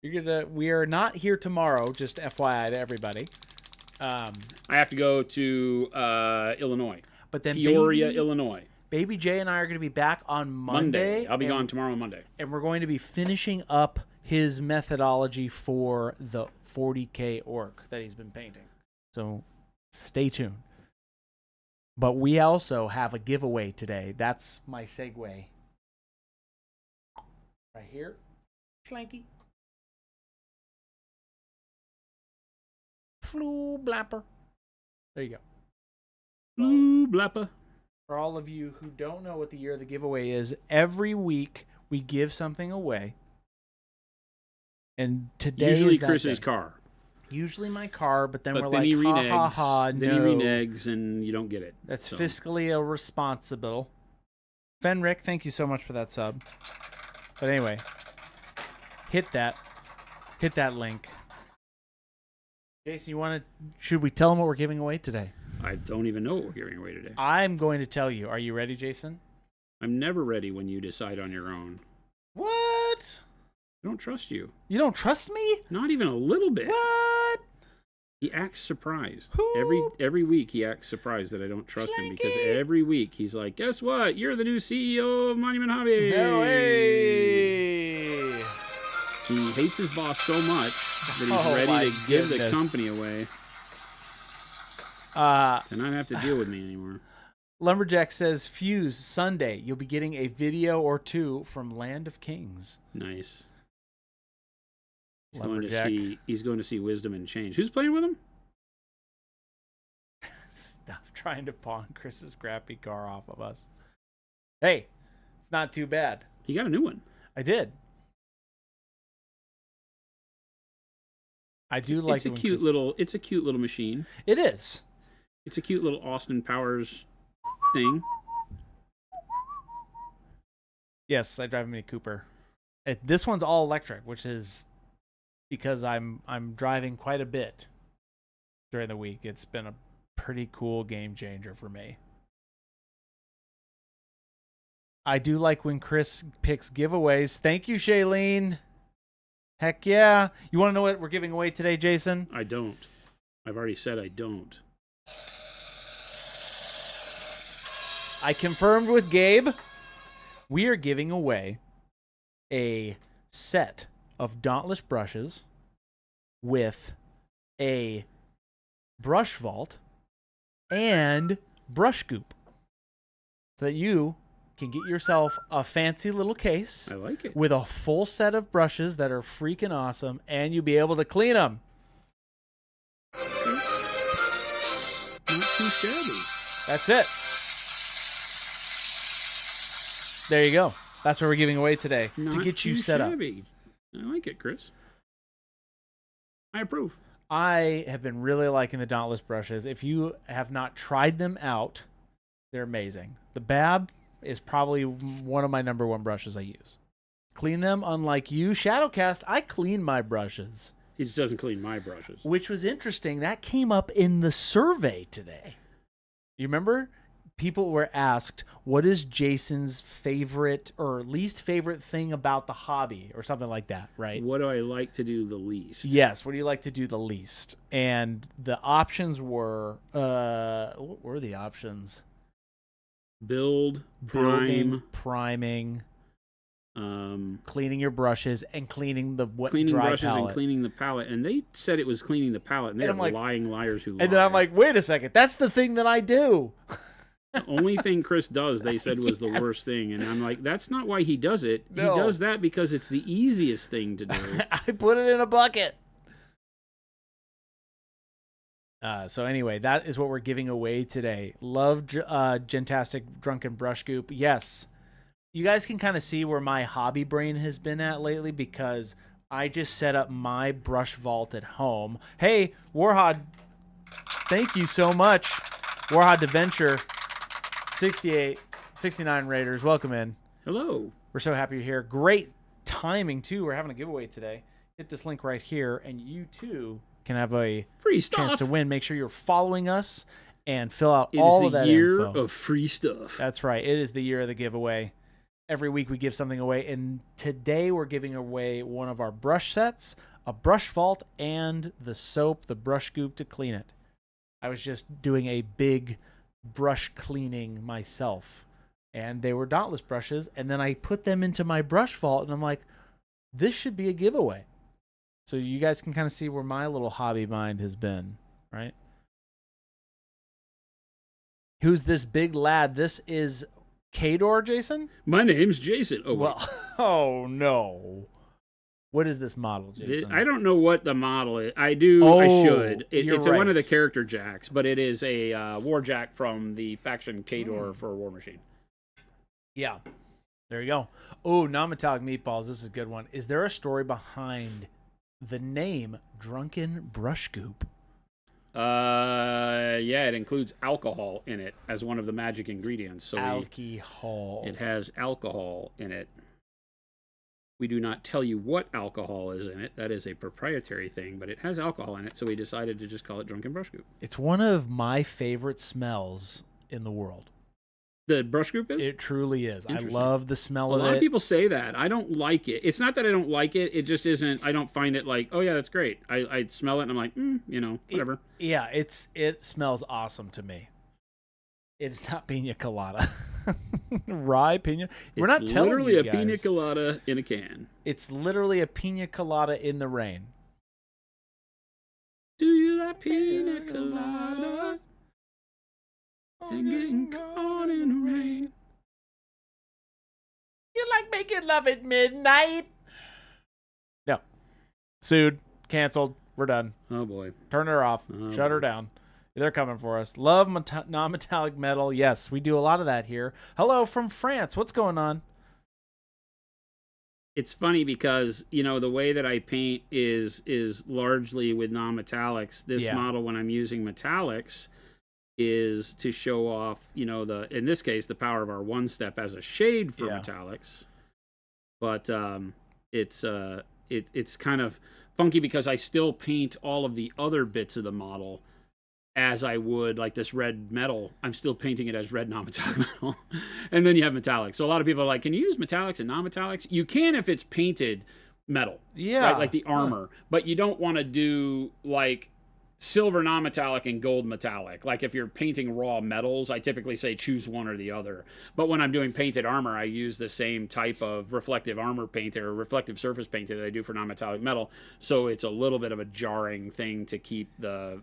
We are not here tomorrow. Just FYI to everybody. I have to go to Illinois. But then Peoria, Illinois. Baby J and I are going to be back on Monday. I'll be gone tomorrow on Monday. And we're going to be finishing up his methodology for the 40K orc that he's been painting. So stay tuned. But we also have a giveaway today. That's my segue. Right here. Schlanky. Flu blapper. There you go. Flu blapper. For all of you who don't know what the year of the giveaway is, every week we give something away. And today usually is that Chris's day. car. Usually my car, but then we're then like, ha, then no. you renege and you don't get it. That's fiscally irresponsible. Fenric, thank you so much for that sub. But anyway, hit that link. Jason, should we tell them what we're giving away today? I don't even know what we're giving away today. I'm going to tell you. Are you ready, Jason? I'm never ready when you decide on your own. What? I don't trust you. You don't trust me? Not even a little bit. What? He acts surprised. Who? Every week he acts surprised that I don't trust him because every week he's like, "Guess what? You're the new CEO of Monument Hobbies." No way. He hates his boss so much that he's ready to give the company away. To not have to deal with me anymore. Lumberjack says, Fuse, Sunday, you'll be getting a video or two from Land of Kings. Nice. Lumberjack. He's going to see Wisdom and Change. Who's playing with him? Stop trying to pawn Chris's crappy car off of us. Hey, it's not too bad. He got a new one. I did. I do like it. It's a cute little machine. It is. It's a cute little Austin Powers thing. Yes, I drive a Mini Cooper. This one's all electric, which is because I'm driving quite a bit during the week. It's been a pretty cool game changer for me. I do like when Chris picks giveaways. Thank you, Shailene. Heck yeah. You want to know what we're giving away today, Jason? I don't. I've already said I don't. I confirmed with Gabe. We are giving away a set of Dauntless brushes with a brush vault and brush scoop so that you can get yourself a fancy little case. I like it. With a full set of brushes that are freaking awesome, and you'll be able to clean them. Not too shabby. That's it. There you go. That's what we're giving away today to get you set up. I like it, Chris. I approve. I have been really liking the Dauntless brushes. If you have not tried them out, they're amazing. The Bab is probably one of my number one brushes I use. Clean them, unlike you. Shadowcast, I clean my brushes. He just doesn't clean my brushes. Which was interesting. That came up in the survey today. You remember? People were asked, what is Jason's favorite or least favorite thing about the hobby or something like that, right? What do I like to do the least? Yes, what do you like to do the least? And the options were, what were the options? Building, priming, um, cleaning your brushes, and cleaning the cleaning dry brushes palette. and cleaning the palette. And they said it was cleaning the palette, and they're like, lying liars who lie. And then I'm like, wait a second, that's the thing that I do. The only thing Chris does, they said, was the worst thing. And I'm like, that's not why he does it. No. He does that because it's the easiest thing to do. I put it in a bucket. So anyway, that is what we're giving away today. Love Gentastic Drunken Brush Goop. Yes. You guys can kind of see where my hobby brain has been at lately because I just set up my brush vault at home. Hey, Warhod, thank you so much. Warhod Adventure, 68, 69 Raiders, welcome in. Hello. We're so happy you're here. Great timing, too. We're having a giveaway today. Hit this link right here, and you, too, can have a free chance stuff to win. Make sure you're following us and fill out all of that info. It is the year info. of free stuff. That's right. It is the year of the giveaway. Every week we give something away, and today we're giving away one of our brush sets, a brush vault, and the soap, the brush goop to clean it. I was just doing a big brush cleaning myself, and they were Dauntless brushes, and then I put them into my brush vault, and I'm like, this should be a giveaway. So you guys can kind of see where my little hobby mind has been, right? Who's this big lad? This is Kador, Jason? My name's Jason. Oh, well, oh no. What is this model, Jason? I don't know what the model is. I do. Oh, I should. It's right. one of the character jacks, but it is a war jack from the faction Kador for War Machine. Yeah. There you go. Oh, non-metallic meatballs. This is a good one. Is there a story behind the name Drunken Brush Goop? Yeah, it includes alcohol in it as one of the magic ingredients. So alcohol. It has alcohol in it. We do not tell you what alcohol is in it. That is a proprietary thing, but it has alcohol in it, so we decided to just call it Drunken Brush Goop. It's one of my favorite smells in the world. The brush group is? It truly is. I love the smell of it. A lot of people say that. I don't like it. It's not that I don't like it. It just isn't. I don't find it like, oh yeah, that's great. I smell it and I'm like, whatever. It smells awesome to me. It's not pina colada. Rye pina. We're not telling you literally a guys. pina colada in a can. It's literally a pina colada in the rain. Do you like pina coladas? And getting caught in the rain. You like making love at midnight? No. Sued. Canceled. We're done. Oh, boy. Turn her off. Oh, Shut her down. They're coming for us. Love non-metallic metal. Yes, we do a lot of that here. Hello from France. What's going on? It's funny because, the way that I paint is largely with non-metallics. This model, when I'm using metallics, is to show off, in this case, the power of our one step as a shade for metallics. But it's kind of funky because I still paint all of the other bits of the model as I would, like this red metal. I'm still painting it as red non-metallic metal. And then you have metallics. So a lot of people are like, can you use metallics and non-metallics? You can if it's painted metal. Yeah. Right? Like the armor. Huh. But you don't want to do like silver non-metallic and gold metallic. Like if you're painting raw metals, I typically say choose one or the other. But when I'm doing painted armor, I use the same type of reflective armor painter or reflective surface painter that I do for non-metallic metal. So it's a little bit of a jarring thing to keep the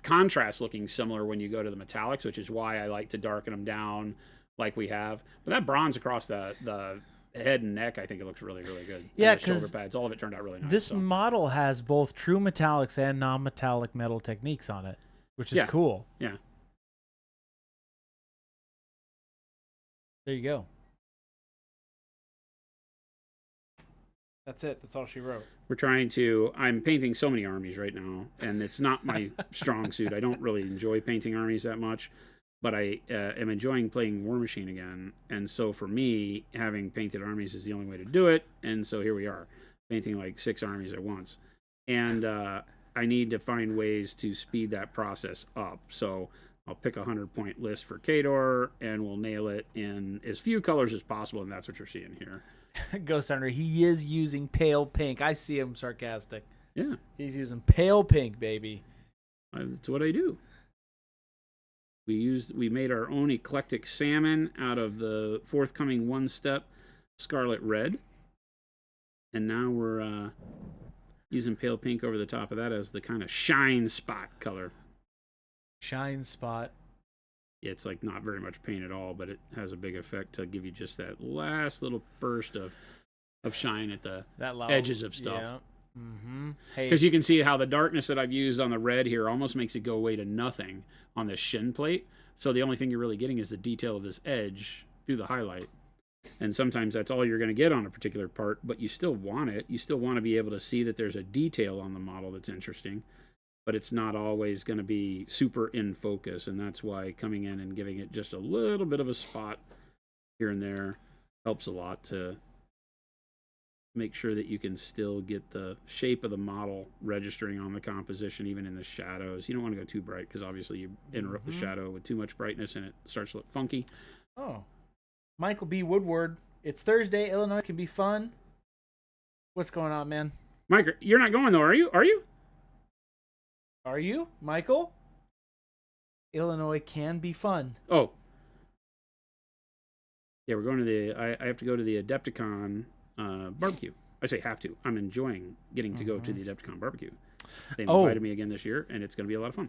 contrast looking similar when you go to the metallics, which is why I like to darken them down like we have. But that bronze across the head and neck, I think it looks really, really good. Yeah, because shoulder pads, all of it turned out really nice. This model has both true metallics and non-metallic metal techniques on it, which is cool. Yeah. There you go. That's it. That's all she wrote. I'm painting so many armies right now, and it's not my strong suit. I don't really enjoy painting armies that much, but I am enjoying playing War Machine again. And so for me, having painted armies is the only way to do it. And so here we are, painting like 6 armies at once. And I need to find ways to speed that process up. So I'll pick a 100-point list for Khador, and we'll nail it in as few colors as possible, and that's what you're seeing here. Ghost Hunter, he is using pale pink. I see him sarcastic. Yeah. He's using pale pink, baby. That's what I do. We made our own eclectic salmon out of the forthcoming one-step scarlet red. And now we're using pale pink over the top of that as the kind of shine spot color. Shine spot. It's like not very much paint at all, but it has a big effect to give you just that last little burst of shine at the edges of stuff. Yeah. Mm-hmm. Hey, because you can see how the darkness that I've used on the red here almost makes it go away to nothing on this shin plate. So the only thing you're really getting is the detail of this edge through the highlight. And sometimes that's all you're going to get on a particular part, but you still want it. You still want to be able to see that there's a detail on the model that's interesting. But it's not always going to be super in focus, and that's why coming in and giving it just a little bit of a spot here and there helps a lot to make sure that you can still get the shape of the model registering on the composition, even in the shadows. You don't want to go too bright because obviously you interrupt the shadow with too much brightness and it starts to look funky. Oh, Michael B. Woodward. It's Thursday. Illinois can be fun. What's going on, man? Mike, you're not going though, are you? Are you, Michael? Illinois can be fun. Oh. Yeah, we're going to I have to go to the Adepticon barbecue. I say have to. I'm enjoying getting to go to the Adepticon barbecue. They invited me again this year, and it's going to be a lot of fun.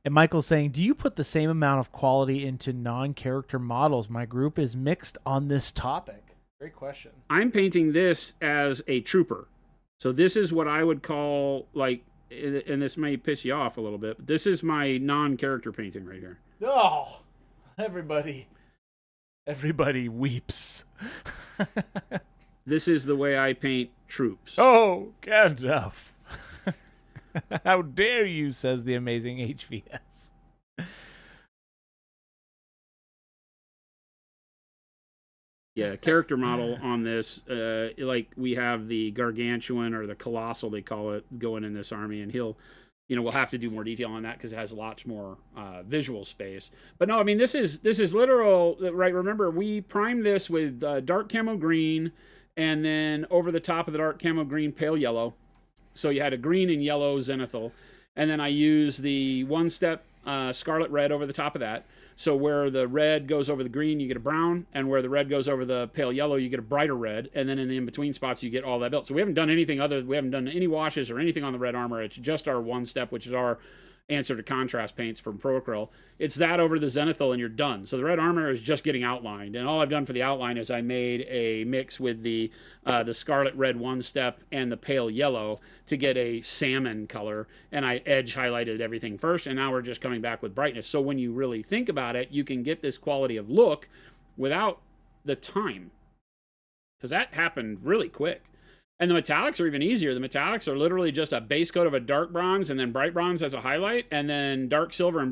And Michael's saying, do you put the same amount of quality into non-character models? My group is mixed on this topic. Great question. I'm painting this as a trooper. So this is what I would call, like, and this may piss you off a little bit, but this is my non-character painting right here. Oh, everybody weeps. This is the way I paint troops. Oh, Gandalf. How dare you, says the amazing HVS. Yeah, character model on this, like we have the Gargantuan or the Colossal, they call it, going in this army, and we'll have to do more detail on that because it has lots more visual space. But no, I mean, this is literal, right? Remember, we primed this with dark camo green, and then over the top of the dark camo green, pale yellow. So you had a green and yellow zenithal, and then I used the one-step scarlet red over the top of that. So where the red goes over the green, you get a brown, and where the red goes over the pale yellow, you get a brighter red, and then in the in-between spots, you get all that built. So we haven't done anything we haven't done any washes or anything on the red armor. It's just our one step, which is our answer to contrast paints from Procryl. It's that over the zenithal, and you're done. So the red armor is just getting outlined, and all I've done for the outline is I made a mix with the scarlet red one step and the pale yellow to get a salmon color, and I edge highlighted everything first, and now we're just coming back with brightness. So when you really think about it, you can get this quality of look without the time, because that happened really quick. And the metallics are even easier. The metallics are literally just a base coat of a dark bronze and then bright bronze as a highlight, and then dark silver and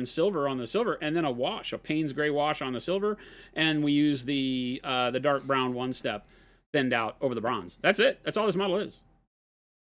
silver on the silver, and then a wash, a Payne's gray wash on the silver, and we use the dark brown one step thinned out over the bronze. That's it. That's all this model is.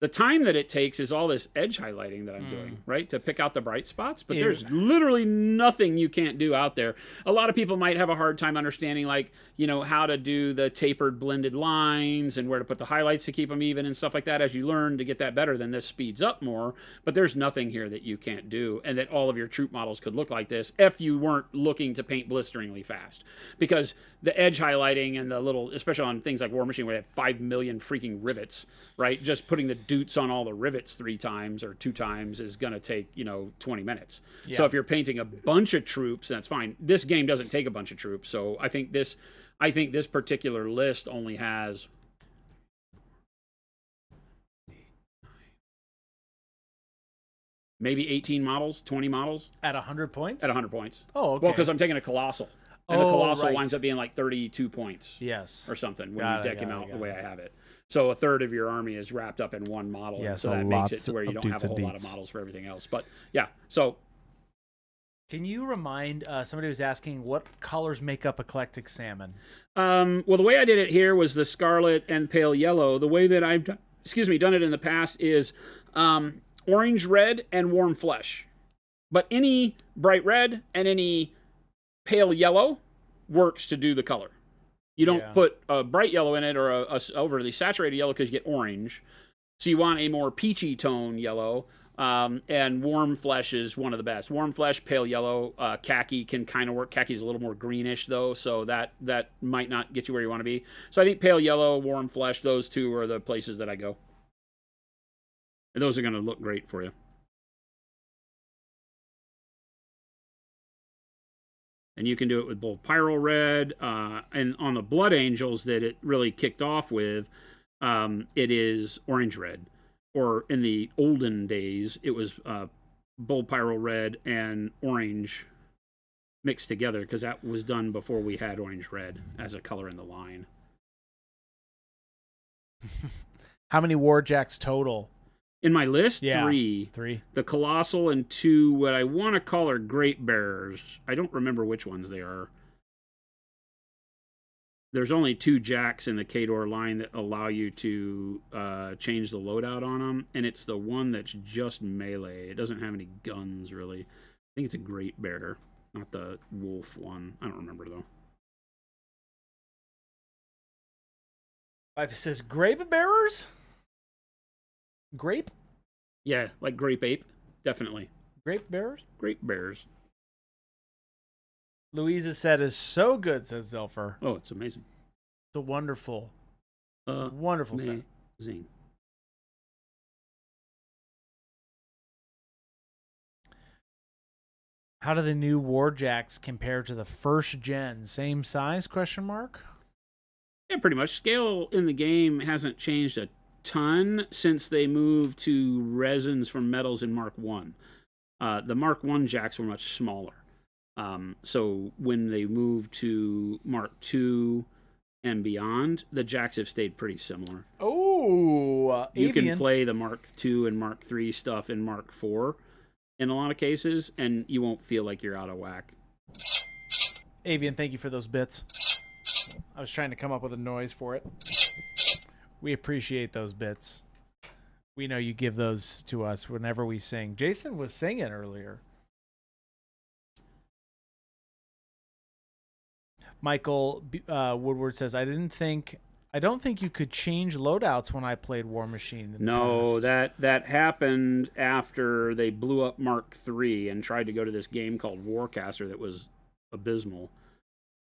The time that it takes is all this edge highlighting that I'm doing, right, to pick out the bright spots. But there's literally nothing you can't do out there. A lot of people might have a hard time understanding, like, how to do the tapered blended lines and where to put the highlights to keep them even and stuff like that. As you learn to get that better, then this speeds up more. But there's nothing here that you can't do, and that all of your troop models could look like this if you weren't looking to paint blisteringly fast. Because the edge highlighting and the little, especially on things like War Machine where they have 5 million freaking rivets, right? Just putting the doots on all the rivets 3 times or 2 times is going to take 20 minutes. Yeah. So if you're painting a bunch of troops, that's fine. This game doesn't take a bunch of troops, so I think this particular list only has maybe 18 models, 20 models at 100 points. At 100 points. Oh, okay. Well, because I'm taking a Colossal. And the Colossal winds up being like 32 points. Yes. Or something when you deck him out the way I have it. So a third of your army is wrapped up in one model. Yeah, and so so that makes it lots to where you of don't have dudes a and whole lot of deets. models for everything else. But yeah, so Can you remind somebody was asking what colors make up eclectic salmon? well, the way I did it here was the scarlet and pale yellow. The way that I've done it in the past is orange, red, and warm flesh. But any bright red and any pale yellow works to do the color. You don't put a bright yellow in it or a overly saturated yellow because you get orange. So you want a more peachy tone yellow. And warm flesh is one of the best. Warm flesh, pale yellow, khaki can kind of work. Khaki is a little more greenish though, so that might not get you where you want to be. So I think pale yellow, warm flesh, those two are the places that I go. And those are going to look great for you. And you can do it with both Pyro Red, and on the Blood Angels that it really kicked off with, it is Orange Red. Or in the olden days, it was Bold Pyro Red and Orange mixed together, because that was done before we had Orange Red as a color in the line. How many Warjacks total? In my list, Yeah, 3. 3. The Colossal and 2, what I want to call are Great Bearers. I don't remember which ones they are. There's only 2 jacks in the Khador line that allow you to change the loadout on them, and it's the one that's just melee. It doesn't have any guns, really. I think it's a Great Bearer, not the Wolf one. I don't remember, though. It says grape bearers? Grape? Yeah, like Grape Ape, definitely. Grape bearers? Great Bears. Louisa said is so good, says Zelfer. Oh, it's amazing. It's a wonderful, wonderful set. Amazing. How do the new Warjacks compare to the first gen? Same size? Question mark. Yeah, pretty much. Scale in the game hasn't changed a ton since they moved to resins from metals in Mark 1. The Mark 1 jacks were much smaller. So when they moved to Mark 2 and beyond, the jacks have stayed pretty similar. Oh, you Avian. can play the Mark 2 and Mark 3 stuff in Mark 4 in a lot of cases, and you won't feel like you're out of whack. Avian, thank you for those bits. I was trying to come up with a noise for it. We appreciate those bits. We know you give those to us whenever we sing. Jason was singing earlier. Michael Woodward says, I don't think you could change loadouts when I played War Machine. No, that happened after they blew up Mark III and tried to go to this game called Warcaster that was abysmal.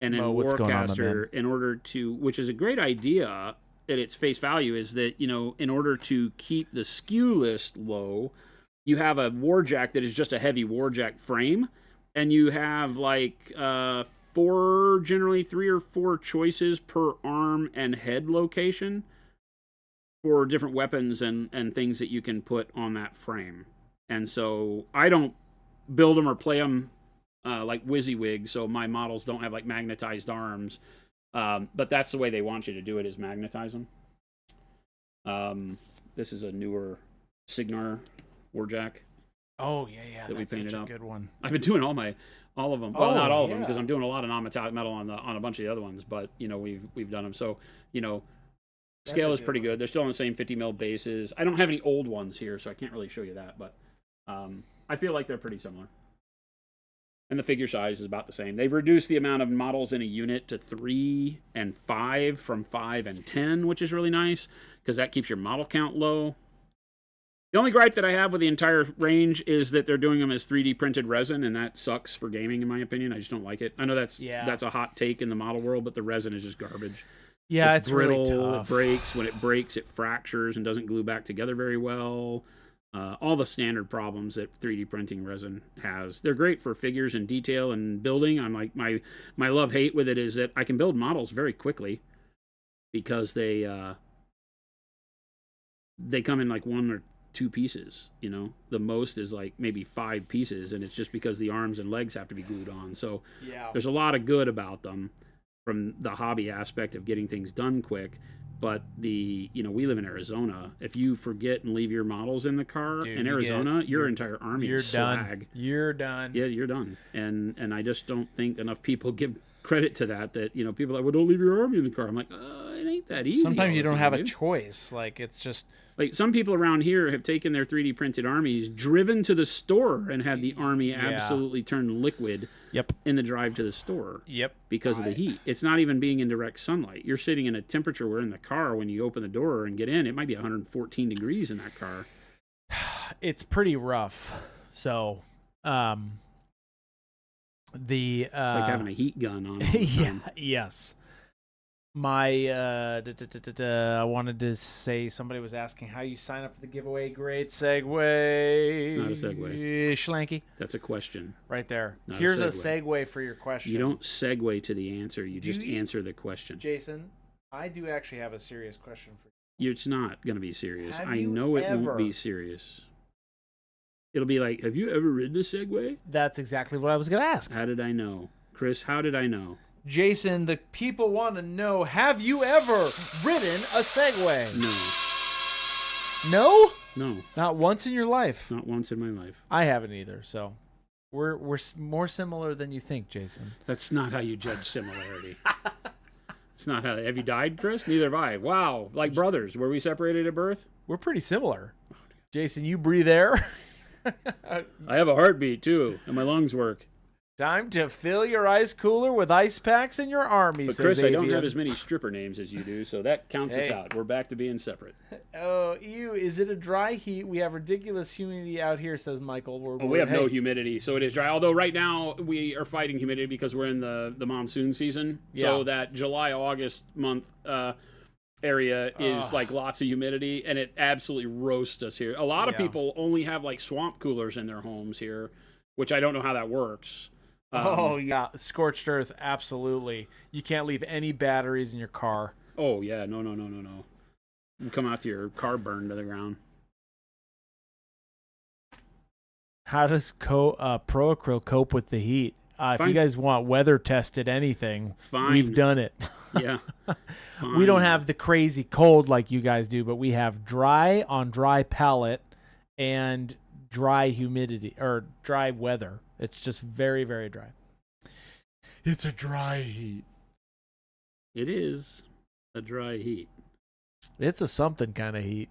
And in Warcaster, in order to, which is a great idea at its face value, is that, you know, in order to keep the SKU list low, you have a Warjack that is just a heavy Warjack frame, and you have like generally 3 or 4 choices per arm and head location for different weapons and things that you can put on that frame. And so I don't build them or play them like WYSIWYG, so my models don't have like magnetized arms. But that's the way they want you to do it, is magnetize them. This is a newer Signar Warjack. Oh yeah, that we painted such a up. good one. I've been doing all of them. Well, not all of them, because I'm doing a lot of non-metallic metal on a bunch of the other ones. But you know, we've done them. So you know, scale is pretty good. They're still on the same 50 mil bases. I don't have any old ones here, so I can't really show you that. But I feel like they're pretty similar. And the figure size is about the same. They've reduced the amount of models in a unit to 3 and 5 from 5 and 10, which is really nice, because that keeps your model count low. The only gripe that I have with the entire range is that they're doing them as 3D printed resin, and that sucks for gaming, in my opinion. I just don't like it. I know that's a hot take in the model world, but the resin is just garbage. Yeah, it's brittle, really tough. It breaks. When it breaks, it fractures and doesn't glue back together very well. All the standard problems that 3D printing resin has. They're great for figures and detail and building. I'm like, my love-hate with it is that I can build models very quickly because they come in like 1 or 2 pieces. You know, the most is like maybe 5 pieces, and it's just because the arms and legs have to be glued on. So there's a lot of good about them from the hobby aspect of getting things done quick. But we live in Arizona. If you forget and leave your models in the car Dude, in Arizona, your entire army is slag. You're done. Yeah, you're done. And I just don't think enough people give credit to that. People are like, well, don't leave your army in the car. I'm like, it ain't that easy. Sometimes you don't have a choice. Like, it's just... Like, some people around here have taken their 3D printed armies, driven to the store, and had the army absolutely turn liquid in the drive to the store. Yep. Because of the heat. It's not even being in direct sunlight. You're sitting in a temperature where in the car, when you open the door and get in, it might be 114 degrees in that car. It's pretty rough. So, it's like having a heat gun on. Yes. I wanted to say, somebody was asking how you sign up for the giveaway. Great segue. It's not a segue. Schlanky. That's a question. Right there. Not Here's a segue for your question. You don't segue to the answer. You just answer the question. Jason, I do actually have a serious question for you. It's not going to be serious. Have I you know it ever... won't be serious. It'll be like, have you ever ridden a Segway? That's exactly what I was going to ask. How did I know? Chris, how did I know? Jason, the people want to know, have you ever ridden a Segway? No. No? No. Not once in your life? Not once in my life. I haven't either, so we're more similar than you think, Jason. That's not how you judge similarity. It's not how... Have you died, Chris? Neither have I. Wow. Like brothers. Were we separated at birth? We're pretty similar. Jason, you breathe air. I have a heartbeat, too, and my lungs work. Time to fill your ice cooler with ice packs in your army, but says Chris, Avian. I don't have as many stripper names as you do, so that counts us out. We're back to being separate. Oh, ew. Is it a dry heat? We have ridiculous humidity out here, says Michael. We have no humidity, so it is dry. Although right now we are fighting humidity because we're in the monsoon season. So that July, August month area is like lots of humidity, and it absolutely roasts us here. A lot of people only have like swamp coolers in their homes here, which I don't know how that works. Scorched earth, absolutely. You can't leave any batteries in your car. Oh yeah, no. You come out to your car burned to the ground. How does Pro Acryl cope with the heat? If you guys want weather tested anything, we've done it. Yeah. We don't have the crazy cold like you guys do, but we have dry on dry pallet and dry humidity or dry weather. It's just very, very dry. It's a dry heat. It is a dry heat. It's a something kind of heat.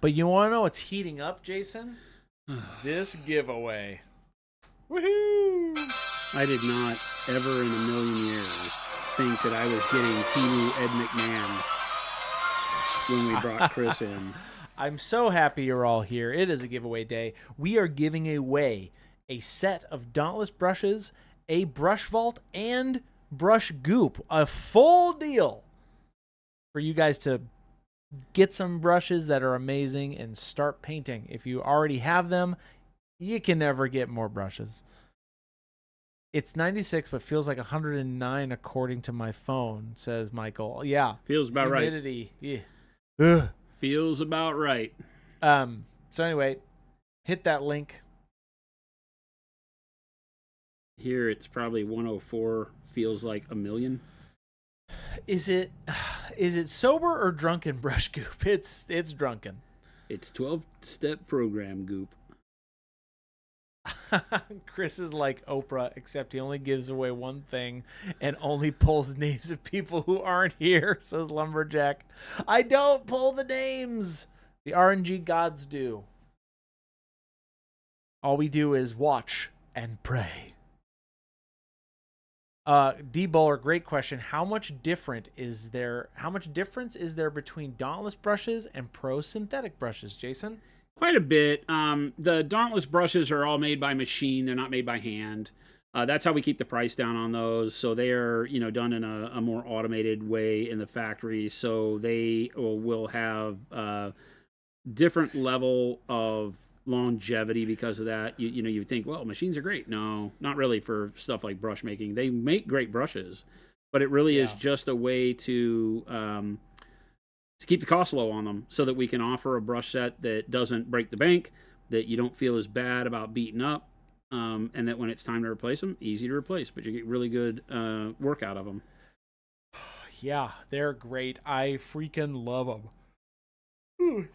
But you want to know what's heating up, Jason? This giveaway. Woohoo! I did not ever in a million years think that I was getting Timu Ed McMahon when we brought Chris in. I'm so happy you're all here. It is a giveaway day. We are giving away a set of Dauntless brushes, a brush vault, and brush goop. A full deal for you guys to get some brushes that are amazing and start painting. If you already have them, you can never get more brushes. It's 96, but feels like 109 according to my phone, says Michael. Yeah. Feels about humidity. Right. Yeah. Ugh. Feels about right. So anyway, hit that link. Here it's probably 104. Feels like a million. Is it sober or drunken brush goop? It's drunken. It's 12-step program goop. Chris is like Oprah, except he only gives away one thing and only pulls names of people who aren't here, says Lumberjack. I don't pull the names. The RNG gods do. All we do is watch and pray. D-Bowler, great question. How much difference is there between Dauntless brushes and Pro synthetic brushes, Jason? Quite a bit. The Dauntless brushes are all made by machine. They're not made by hand. That's how we keep the price down on those. So they are, done in a more automated way in the factory. So they will have different level of longevity because of that. You think, well, machines are great. No, not really for stuff like brush making. They make great brushes, but it really is just a way to keep the cost low on them so that we can offer a brush set that doesn't break the bank, that you don't feel as bad about beating up, and that when it's time to replace them, easy to replace, but you get really good work out of them. Yeah, they're great. I freaking love them.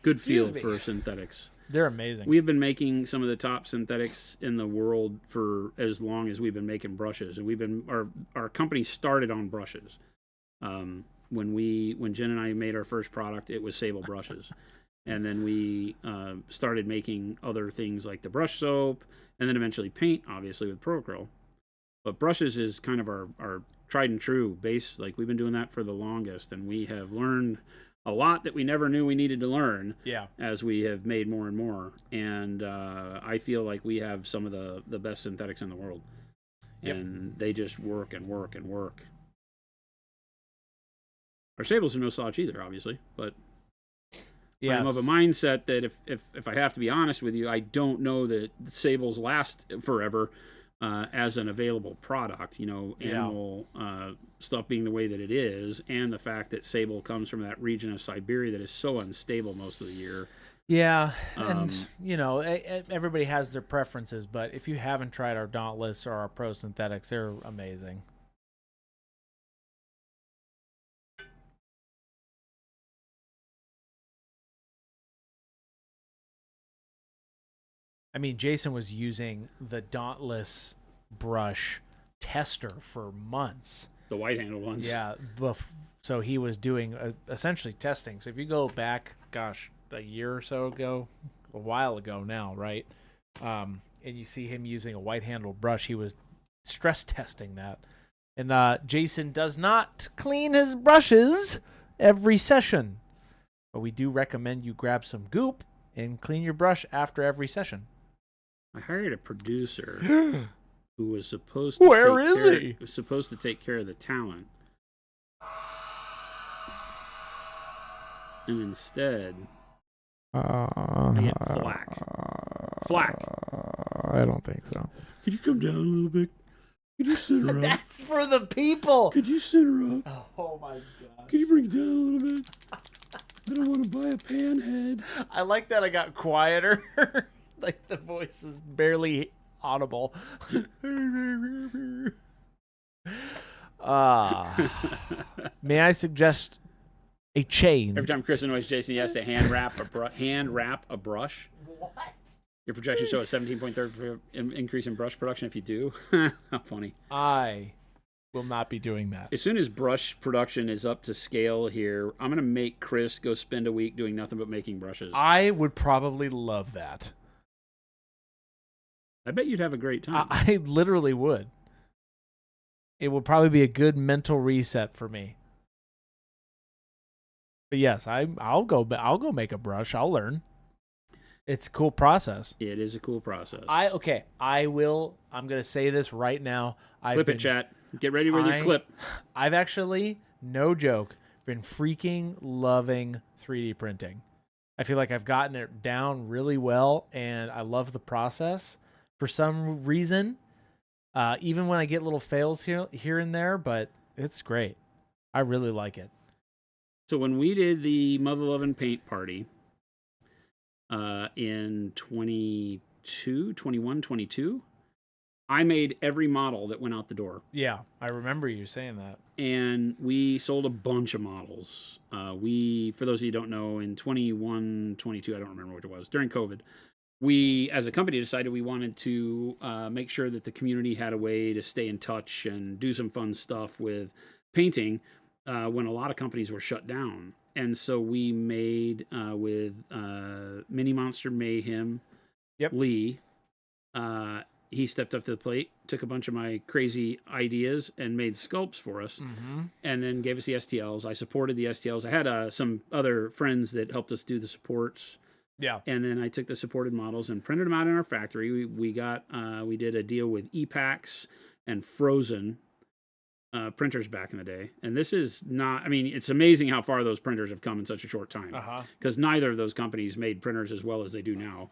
Good feel for synthetics. They're amazing. We've been making some of the top synthetics in the world for as long as we've been making brushes, and we've been our company started on brushes. When Jen and I made our first product, it was Sable brushes, and then we started making other things like the brush soap, and then eventually paint, obviously with Procryl. But brushes is kind of our tried and true base. Like we've been doing that for the longest, and we have learned a lot that we never knew we needed to learn. Yeah. As we have made more and more, and I feel like we have some of the best synthetics in the world, and they just work and work and work. Our stables are no slouch either, obviously, but yes. I'm of a mindset that if I have to be honest with you, I don't know that sables last forever. As an available product, animal stuff being the way that it is, and the fact that sable comes from that region of Siberia that is so unstable most of the year. Yeah, and everybody has their preferences, but if you haven't tried our Dauntless or our Pro Synthetics, they're amazing. I mean, Jason was using the Dauntless brush tester for months. The white handle ones. Yeah, so he was doing essentially testing. So if you go back, gosh, a year or so ago, a while ago now, right? And you see him using a white handle brush, he was stress testing that. And Jason does not clean his brushes every session, but we do recommend you grab some goop and clean your brush after every session. I hired a producer who was supposed to supposed to take care of the talent, and instead I get flack. I don't think so. Could you come down a little bit? Could you sit her up? That's for the people. Could you sit her up? Oh my god. Could you bring it down a little bit? I don't want to buy a pan head. I like that I got quieter. Like the voice is barely audible. May I suggest a chain? Every time Chris annoys Jason, he has to hand wrap a brush. What? Your projections show a 17.3% increase in brush production if you do. How funny. I will not be doing that. As soon as brush production is up to scale here, I'm going to make Chris go spend a week doing nothing but making brushes. I would probably love that. I bet you'd have a great time. I literally would. It would probably be a good mental reset for me. But yes, I'll go make a brush. I'll learn. It's a cool process. It is a cool process. I'm gonna say this right now. Clip it, chat. Get ready with your clip. I've actually, no joke, been freaking loving 3D printing. I feel like I've gotten it down really well, and I love the process. For some reason, even when I get little fails here and there, but it's great. I really like it. So when we did the Mother Lovin' Paint Party in 22, I made every model that went out the door. Yeah, I remember you saying that. And we sold a bunch of models. For those of you who don't know, in 21, 22, I don't remember what it was, during COVID, we, as a company, decided we wanted to make sure that the community had a way to stay in touch and do some fun stuff with painting when a lot of companies were shut down. And so we made with Mini Monster Mayhem, Lee. He stepped up to the plate, took a bunch of my crazy ideas and made sculpts for us, and then gave us the STLs. I supported the STLs. I had some other friends that helped us do the supports. Yeah. And then I took the supported models and printed them out in our factory. We did a deal with ePax and Frozen printers back in the day. And this is not, I mean, it's amazing how far those printers have come in such a short time. Because neither of those companies made printers as well as they do now.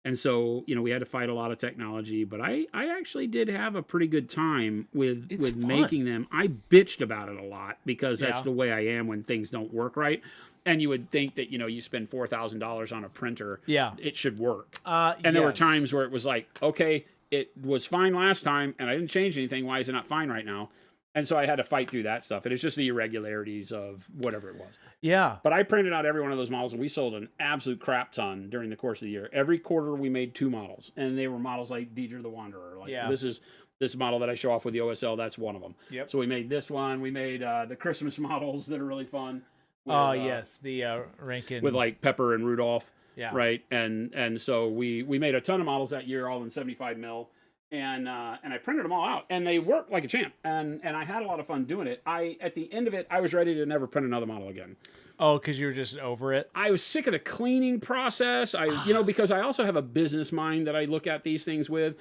And so, we had to fight a lot of technology, but I actually did have a pretty good time with making them. I bitched about it a lot because that's the way I am when things don't work right. And you would think that, you spend $4,000 on a printer, it should work. And there were times where it was like, okay, it was fine last time and I didn't change anything. Why is it not fine right now? And so I had to fight through that stuff. And it's just the irregularities of whatever it was. Yeah. But I printed out every one of those models, and we sold an absolute crap ton during the course of the year. Every quarter, we made 2 models, and they were models like Deidre the Wanderer. Like, this model that I show off with the OSL, that's one of them. Yep. So we made this one. We made the Christmas models that are really fun. Oh, yes. The Rankin. With, like, Pepper and Rudolph. Yeah. Right? And so we made a ton of models that year, all in 75 mil. And I printed them all out, and they worked like a champ. And I had a lot of fun doing it. At the end of it, I was ready to never print another model again. Oh, because you were just over it? I was sick of the cleaning process. Because I also have a business mind that I look at these things with.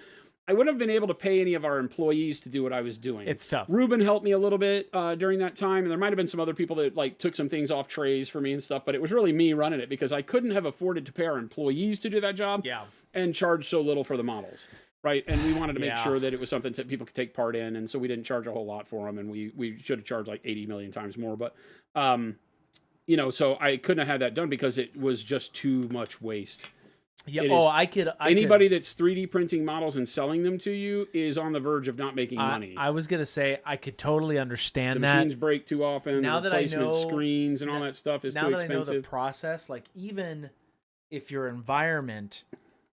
I wouldn't have been able to pay any of our employees to do what I was doing. It's tough. Ruben helped me a little bit during that time, and there might have been some other people that like took some things off trays for me and stuff, but it was really me running it because I couldn't have afforded to pay our employees to do that job and charge so little for the models. Right, and we wanted to make sure that it was something that people could take part in, and so we didn't charge a whole lot for them, and we should have charged like 80 million times more. But, so I couldn't have had that done because it was just too much waste. Yeah. Anybody that's 3D printing models and selling them to you is on the verge of not making money. I was gonna say I could totally understand that. The machines break too often. Now that I know screens and all that stuff is too expensive. Now that I know the process, like even if your environment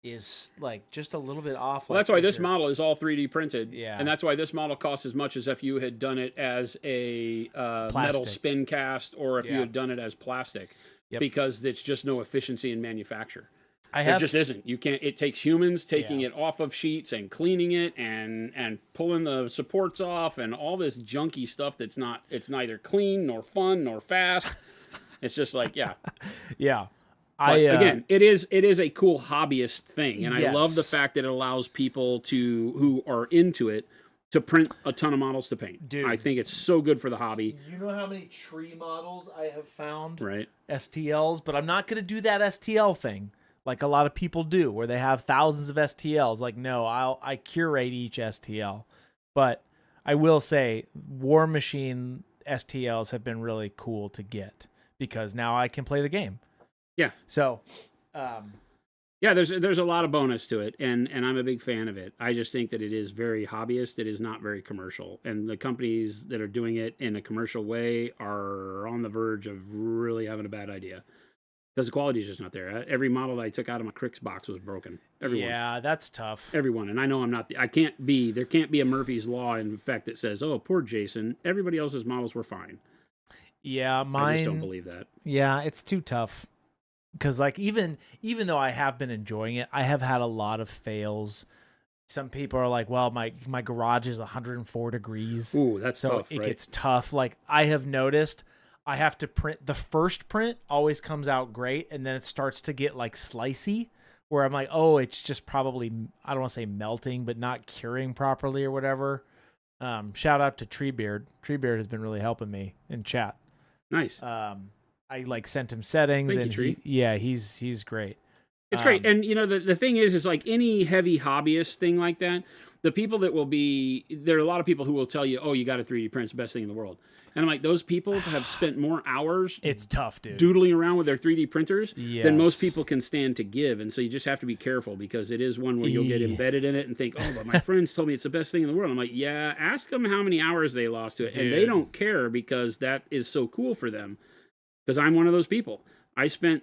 is like just a little bit off. Well, that's why this model is all 3D printed. Yeah. And that's why this model costs as much as if you had done it as a metal spin cast or if you had done it as plastic. Yep. Because it's just no efficiency in manufacture. There just isn't. You can't. It takes humans taking it off of sheets and cleaning it and pulling the supports off and all this junky stuff that's not. It's neither clean nor fun nor fast. It's just like yeah. Again, it is a cool hobbyist thing, and I love the fact that it allows people who are into it to print a ton of models to paint. Dude, I think it's so good for the hobby. You know how many tree models I have found? Right. STLs, but I'm not going to do that STL thing like a lot of people do, where they have thousands of STLs. Like, no, I curate each STL, but I will say War Machine STLs have been really cool to get because now I can play the game. Yeah. So, there's a lot of bonus to it, and I'm a big fan of it. I just think that it is very hobbyist. It is not very commercial, and the companies that are doing it in a commercial way are on the verge of really having a bad idea because the quality is just not there. Every model that I took out of my Crix box was broken. Everyone. Yeah, that's tough. Everyone, and I know I'm not. There can't be a Murphy's Law in effect that says, "Oh, poor Jason. Everybody else's models were fine." Yeah, mine. I just don't believe that. Yeah, it's too tough. Because like even though I have been enjoying it, I have had a lot of fails. Some people are like, "Well, my garage is 104 degrees." Ooh, that's so tough. It right? gets tough. Like I have noticed, I have to print. The first print always comes out great, and then it starts to get like slicey, where I'm like, "Oh, it's just probably I don't want to say melting, but not curing properly or whatever." Shout out to Treebeard. Treebeard has been really helping me in chat. Nice. I like sent him settings. Thank you, Tree. He's great. It's great. And the thing is like any heavy hobbyist thing like that, the people that there are a lot of people who will tell you, "Oh, you got a 3D print, it's the best thing in the world." And I'm like, those people have spent more hours it's tough, dude, doodling around with their 3D printers than most people can stand to give. And so you just have to be careful because it is one where you'll get embedded in it and think, "Oh, but my friends told me it's the best thing in the world." I'm like, yeah, ask them how many hours they lost to it. Dude. And they don't care because that is so cool for them. Because I'm one of those people. I spent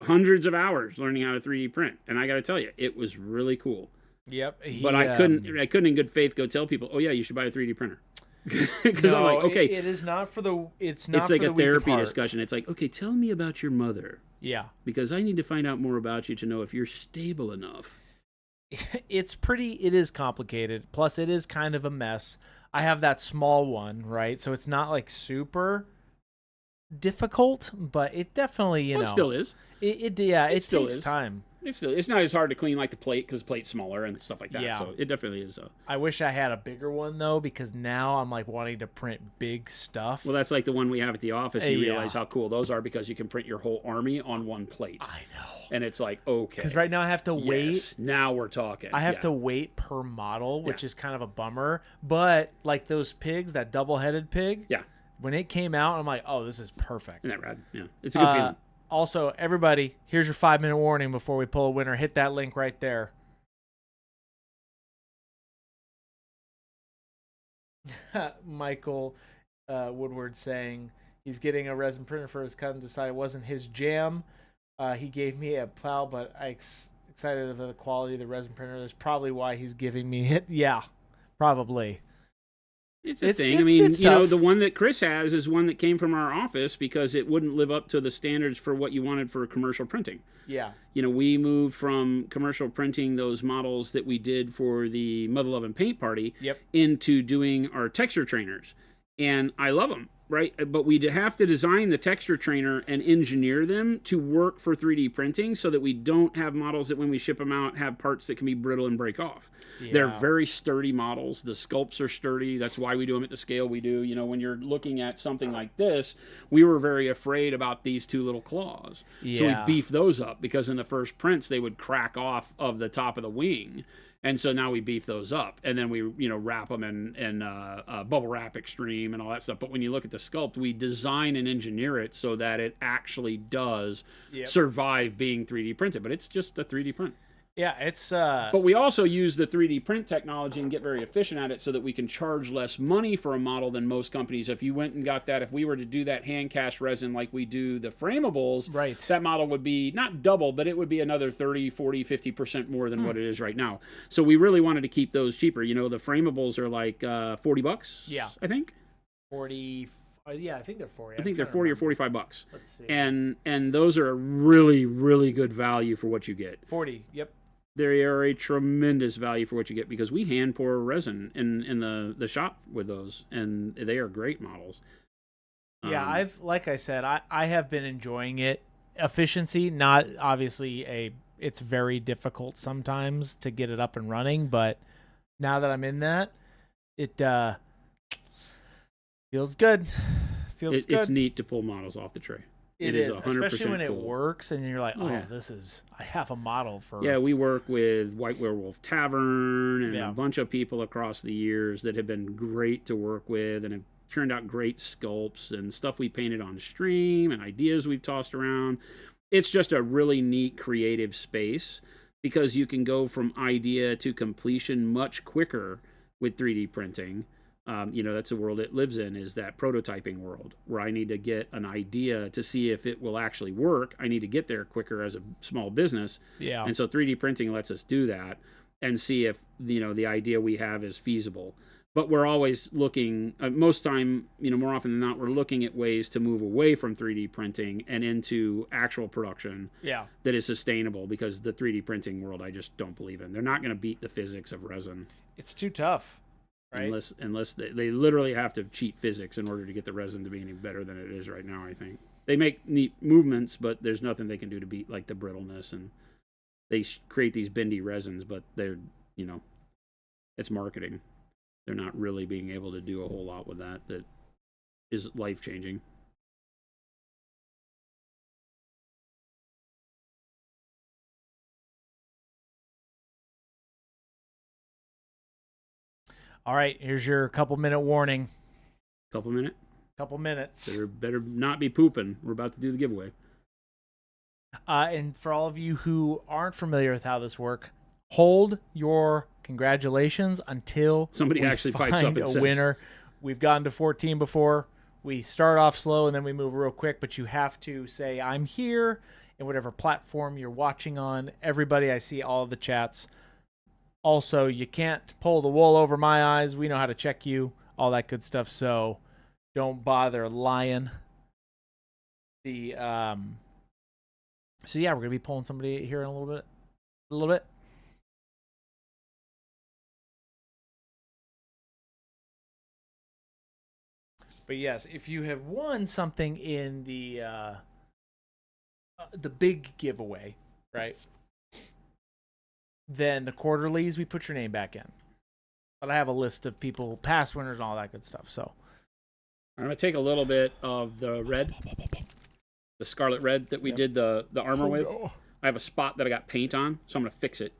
hundreds of hours learning how to 3D print, and I got to tell you, it was really cool. Yep. But I couldn't in good faith go tell people, "Oh yeah, you should buy a 3D printer." Because I'm like, okay, it is not for the. It's like a therapy discussion. It's like, okay, tell me about your mother. Yeah. Because I need to find out more about you to know if you're stable enough. It is complicated. Plus, it is kind of a mess. I have that small one, right? So it's not like super difficult, but it definitely, It still is. It takes time. It's not as hard to clean like the plate because the plate's smaller and stuff like that. Yeah. So it definitely is. I wish I had a bigger one though, because now I'm like wanting to print big stuff. Well, that's like the one we have at the office. You realize how cool those are because you can print your whole army on one plate. I know. And it's like, okay. Because right now I have to wait. Now we're talking. I have to wait per model, which is kind of a bummer. But like those pigs, that double-headed pig. Yeah. When it came out, I'm like, oh, this is perfect. Isn't that rad? Yeah. It's a good feeling. Also, everybody, here's your 5-minute warning before we pull a winner. Hit that link right there. Michael Woodward saying he's getting a resin printer for his cousin. Decided it wasn't his jam. He gave me a plow, but excited of the quality of the resin printer. That's probably why he's giving me it. Yeah, probably. It's a thing. I mean, you know, the one that Chris has is one that came from our office because it wouldn't live up to the standards for what you wanted for commercial printing. Yeah. You know, we moved from commercial printing those models that we did for the Mother Love and Paint Party into doing our texture trainers. And I love them, right? But we have to design the texture trainer and engineer them to work for 3D printing so that we don't have models that when we ship them out have parts that can be brittle and break off. Yeah. They're very sturdy models. The sculpts are sturdy. That's why we do them at the scale we do. You know, when you're looking at something like this, we were very afraid about these two little claws. Yeah. So we beefed those up because in the first prints they would crack off of the top of the wing. And so now we beef those up, and then we, you know, wrap them in bubble wrap extreme and all that stuff. But when you look at the sculpt, we design and engineer it so that it actually does survive being 3D printed. But it's just a 3D print. Yeah, it's. But we also use the 3D print technology and get very efficient at it so that we can charge less money for a model than most companies. If you went and got that, if we were to do that hand cast resin like we do the framables, right, that model would be not double, but it would be another 30, 40, 50% more than what it is right now. So we really wanted to keep those cheaper. You know, the framables are like $40. Yeah, I think 40. Yeah, I think they're 40. I think they're 40 or $45. Let's see. And those are a really, really good value for what you get. 40. Yep. They are a tremendous value for what you get because we hand pour resin in the shop with those, and they are great models. Yeah, like I said, I have been enjoying it. Efficiency, not obviously it's very difficult sometimes to get it up and running, but now that I'm in that, it feels good. Feels good. It's neat to pull models off the tray. It is, especially when it works and you're like, I have a model for... Yeah, we work with White Werewolf Tavern and a bunch of people across the years that have been great to work with and have turned out great sculpts and stuff we painted on stream and ideas we've tossed around. It's just a really neat creative space because you can go from idea to completion much quicker with 3D printing. You know, that's the world it lives in, is that prototyping world where I need to get an idea to see if it will actually work. I need to get there quicker as a small business. Yeah. And so 3D printing lets us do that and see if, you know, the idea we have is feasible. But we're always looking, most time, you know, more often than not, we're looking at ways to move away from 3D printing and into actual production that is sustainable because the 3D printing world I just don't believe in. They're not going to beat the physics of resin. It's too tough. Right? Unless they literally have to cheat physics in order to get the resin to be any better than it is right now, I think. They make neat movements, but there's nothing they can do to beat like the brittleness, and they create these bendy resins, but they're, you know, it's marketing. They're not really being able to do a whole lot with that is life-changing. All right, here's your couple-minute warning. Couple minutes? Couple minutes. So better not be pooping. We're about to do the giveaway. And for all of you who aren't familiar with how this works, hold your congratulations until somebody actually pipes up and a says winner. We've gotten to 14 before. We start off slow and then we move real quick, but you have to say, I'm here, in whatever platform you're watching on. Everybody, I see all of the chats. Also, you can't pull the wool over my eyes. We know how to check you, all that good stuff. So don't bother lying. So yeah, we're gonna be pulling somebody here in a little bit. But yes, if you have won something in the big giveaway, right? Then the quarterlies, we put your name back in. But I have a list of people, past winners, and all that good stuff. So I'm going to take a little bit of the red, the scarlet red that we did the armor with. No. I have a spot that I got paint on, so I'm going to fix it.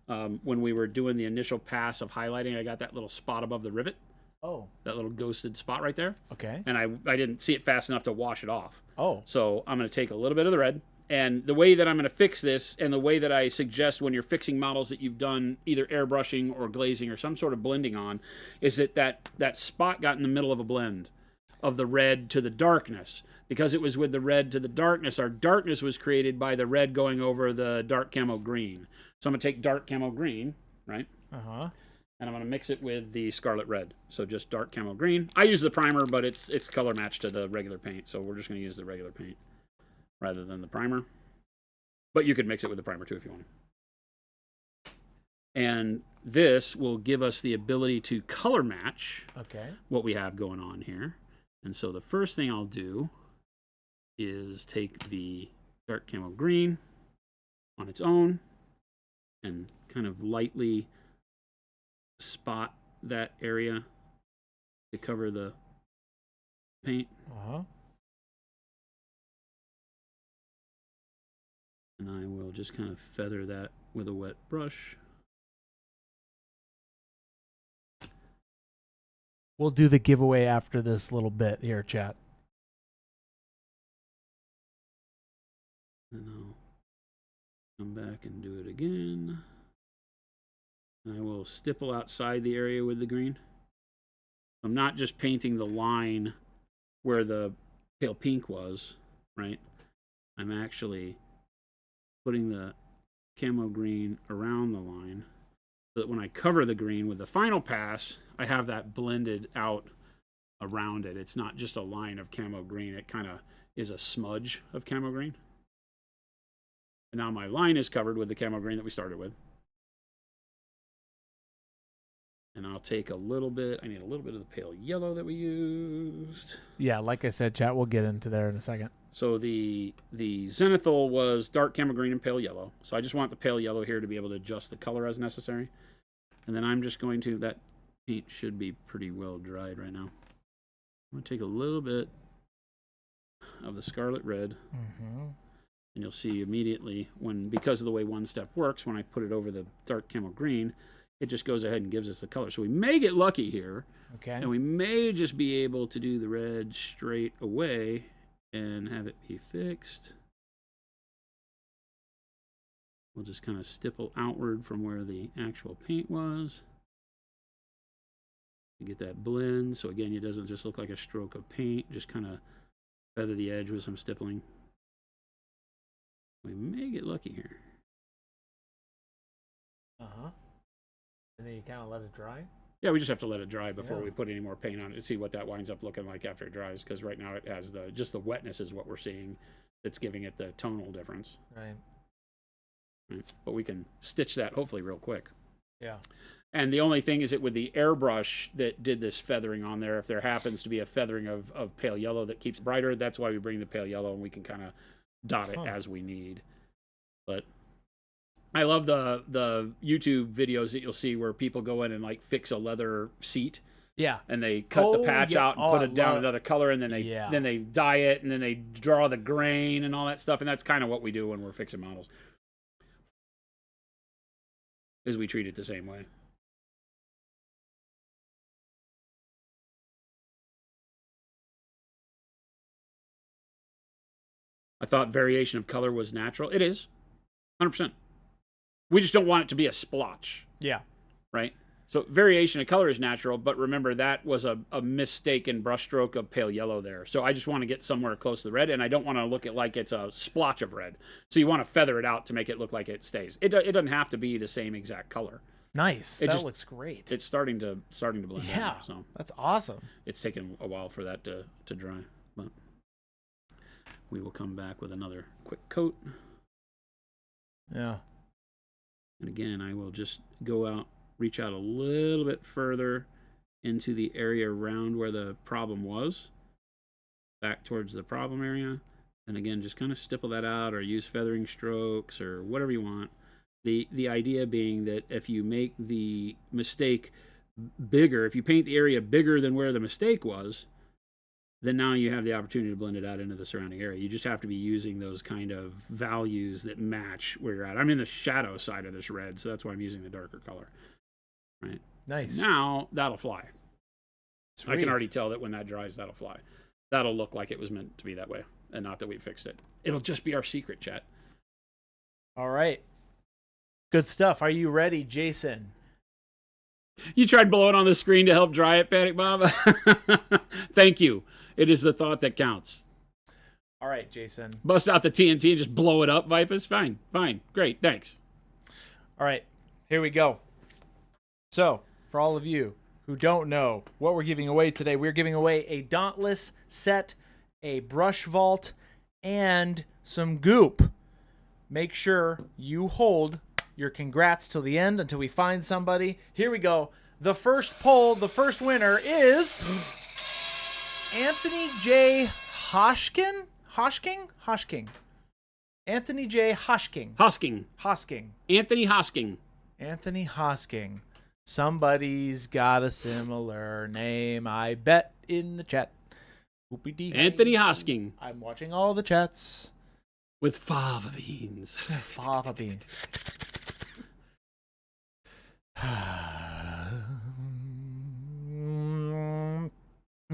When we were doing the initial pass of highlighting, I got that little spot above the rivet. Oh. That little ghosted spot right there. Okay. And I didn't see it fast enough to wash it off. Oh. So I'm going to take a little bit of the red. And the way that I'm going to fix this, and the way that I suggest when you're fixing models that you've done either airbrushing or glazing or some sort of blending on, is that spot got in the middle of a blend of the red to the darkness. Because it was with the red to the darkness, our darkness was created by the red going over the dark camo green. So I'm going to take dark camo green, right? Uh-huh. And I'm going to mix it with the scarlet red. So just dark camo green. I use the primer, but it's color matched to the regular paint. So we're just going to use the regular paint rather than the primer. But you could mix it with the primer too if you want. And this will give us the ability to color match what we have going on here. And so the first thing I'll do is take the dark camo green on its own and kind of lightly spot that area to cover the paint. And I will just kind of feather that with a wet brush. We'll do the giveaway after this little bit here, chat. And I'll come back and do it again. And I will stipple outside the area with the green. I'm not just painting the line where the pale pink was, right? I'm actually putting the camo green around the line so that when I cover the green with the final pass, I have that blended out around it. It's not just a line of camo green. It kind of is a smudge of camo green. And now my line is covered with the camo green that we started with. And I'll take a little bit, I need a little bit of the pale yellow that we used. Yeah, like I said, chat, we'll get into there in a second. So the zenithal was dark camo green and pale yellow. So I just want the pale yellow here to be able to adjust the color as necessary. And then I'm just going to, that paint should be pretty well dried right now. I'm going to take a little bit of the scarlet red. And you'll see immediately when, because of the way one step works, when I put it over the dark camo green, it just goes ahead and gives us the color. So we may get lucky here. And we may just be able to do the red straight away and have it be fixed. We'll just kind of stipple outward from where the actual paint was. You get that blend. So again, it doesn't just look like a stroke of paint. Just kind of feather the edge with some stippling. We may get lucky here. And then you kind of let it dry? Yeah, we just have to let it dry before we put any more paint on it to see what that winds up looking like after it dries. Because right now it has just the wetness is what we're seeing that's giving it the tonal difference. Right. But we can stitch that hopefully real quick. Yeah. And the only thing is that with the airbrush that did this feathering on there, if there happens to be a feathering of pale yellow that keeps brighter, that's why we bring the pale yellow and we can kind of dot it as we need. But I love the YouTube videos that you'll see where people go in and like fix a leather seat. Yeah. And they cut the patch out and put it down another color, and then they dye it, and then they draw the grain and all that stuff. And that's kind of what we do when we're fixing models. Is we treat it the same way. I thought variation of color was natural. It is. 100%. We just don't want it to be a splotch. Yeah. Right? So variation of color is natural, but remember that was a mistaken brushstroke of pale yellow there. So I just want to get somewhere close to the red, and I don't want to look at like it's a splotch of red. So you want to feather it out to make it look like it stays. It doesn't have to be the same exact color. Nice. That looks great. It's starting to blend. Yeah. Out, so that's awesome. It's taken a while for that to dry, but we will come back with another quick coat. Yeah. And again, I will just go out, reach out a little bit further into the area around where the problem was, back towards the problem area. And again, just kind of stipple that out or use feathering strokes or whatever you want. The idea being that if you make the mistake bigger, if you paint the area bigger than where the mistake was, then now you have the opportunity to blend it out into the surrounding area. You just have to be using those kind of values that match where you're at. I'm in the shadow side of this red, so that's why I'm using the darker color. Right? Nice. Now, that'll fly. Sweet. I can already tell that when that dries, that'll fly. That'll look like it was meant to be that way. and not that we fixed it. It'll just be our secret, chat. All right. Good stuff. Are you ready, Jason? You tried blowing on the screen to help dry it, Panic Bob? Thank you. It is the thought that counts. All right, Jason. Bust out the TNT and just blow it up, Vipus. Fine. Great, thanks. All right, here we go. So, for all of you who don't know what we're giving away today, we're giving away a Dauntless set, a brush vault, and some goop. Make sure you hold your congrats till the end until we find somebody. Here we go. The first poll, the first winner is Anthony J. Hoshking? Anthony J. Hosking. Anthony Hosking. Somebody's got a similar name, I bet, in the chat. Anthony Hosking. I'm watching all the chats. With fava beans. Fava bean.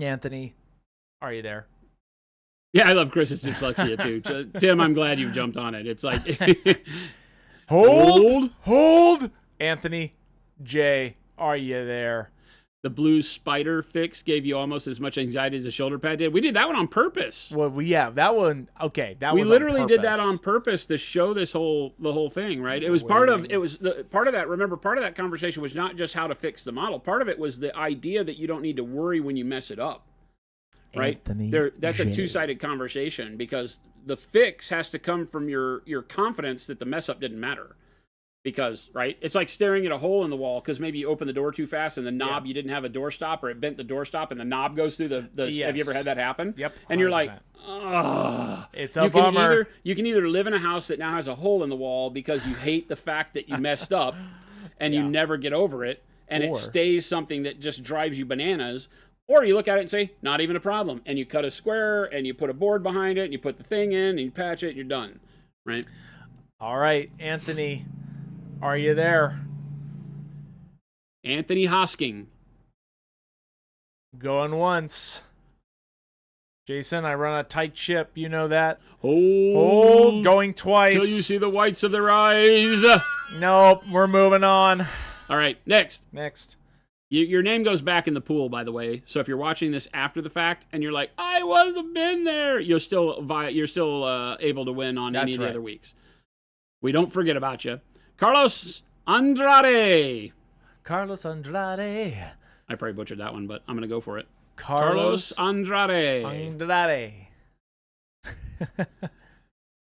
Anthony, are you there? Yeah, I love Chris's dyslexia too. Tim, I'm glad you jumped on it. It's like hold. Anthony J, are you there? The blue spider fix gave you almost as much anxiety as a shoulder pad did. We did that one on purpose. Well, that one. Okay, we literally did that on purpose to show the whole thing, right? It was part of that. Remember, part of that conversation was not just how to fix the model. Part of it was the idea that you don't need to worry when you mess it up, right? That's a two-sided conversation because the fix has to come from your confidence that the mess up didn't matter. Because, right, it's like staring at a hole in the wall because maybe you opened the door too fast and the knob, you didn't have a door stop, or it bent the door stop and the knob goes through the Yes. Have you ever had that happen? Yep. 100%. And you're like, ugh. It's a bummer. You can either live in a house that now has a hole in the wall because you hate the fact that you messed up and you never get over it, and it stays something that just drives you bananas, or you look at it and say, not even a problem, and you cut a square and you put a board behind it and you put the thing in and you patch it and you're done, right? All right, Anthony. Are you there? Anthony Hosking. Going once. Jason, I run a tight ship. You know that. Hold. Going twice. Till you see the whites of their eyes. Nope. We're moving on. All right. Next. Your name goes back in the pool, by the way. So if you're watching this after the fact and you're like, I wasn't been there, you're still able to win on any of the other weeks. We don't forget about you. Carlos Andrade. I probably butchered that one, but I'm going to go for it. Carlos Andrade.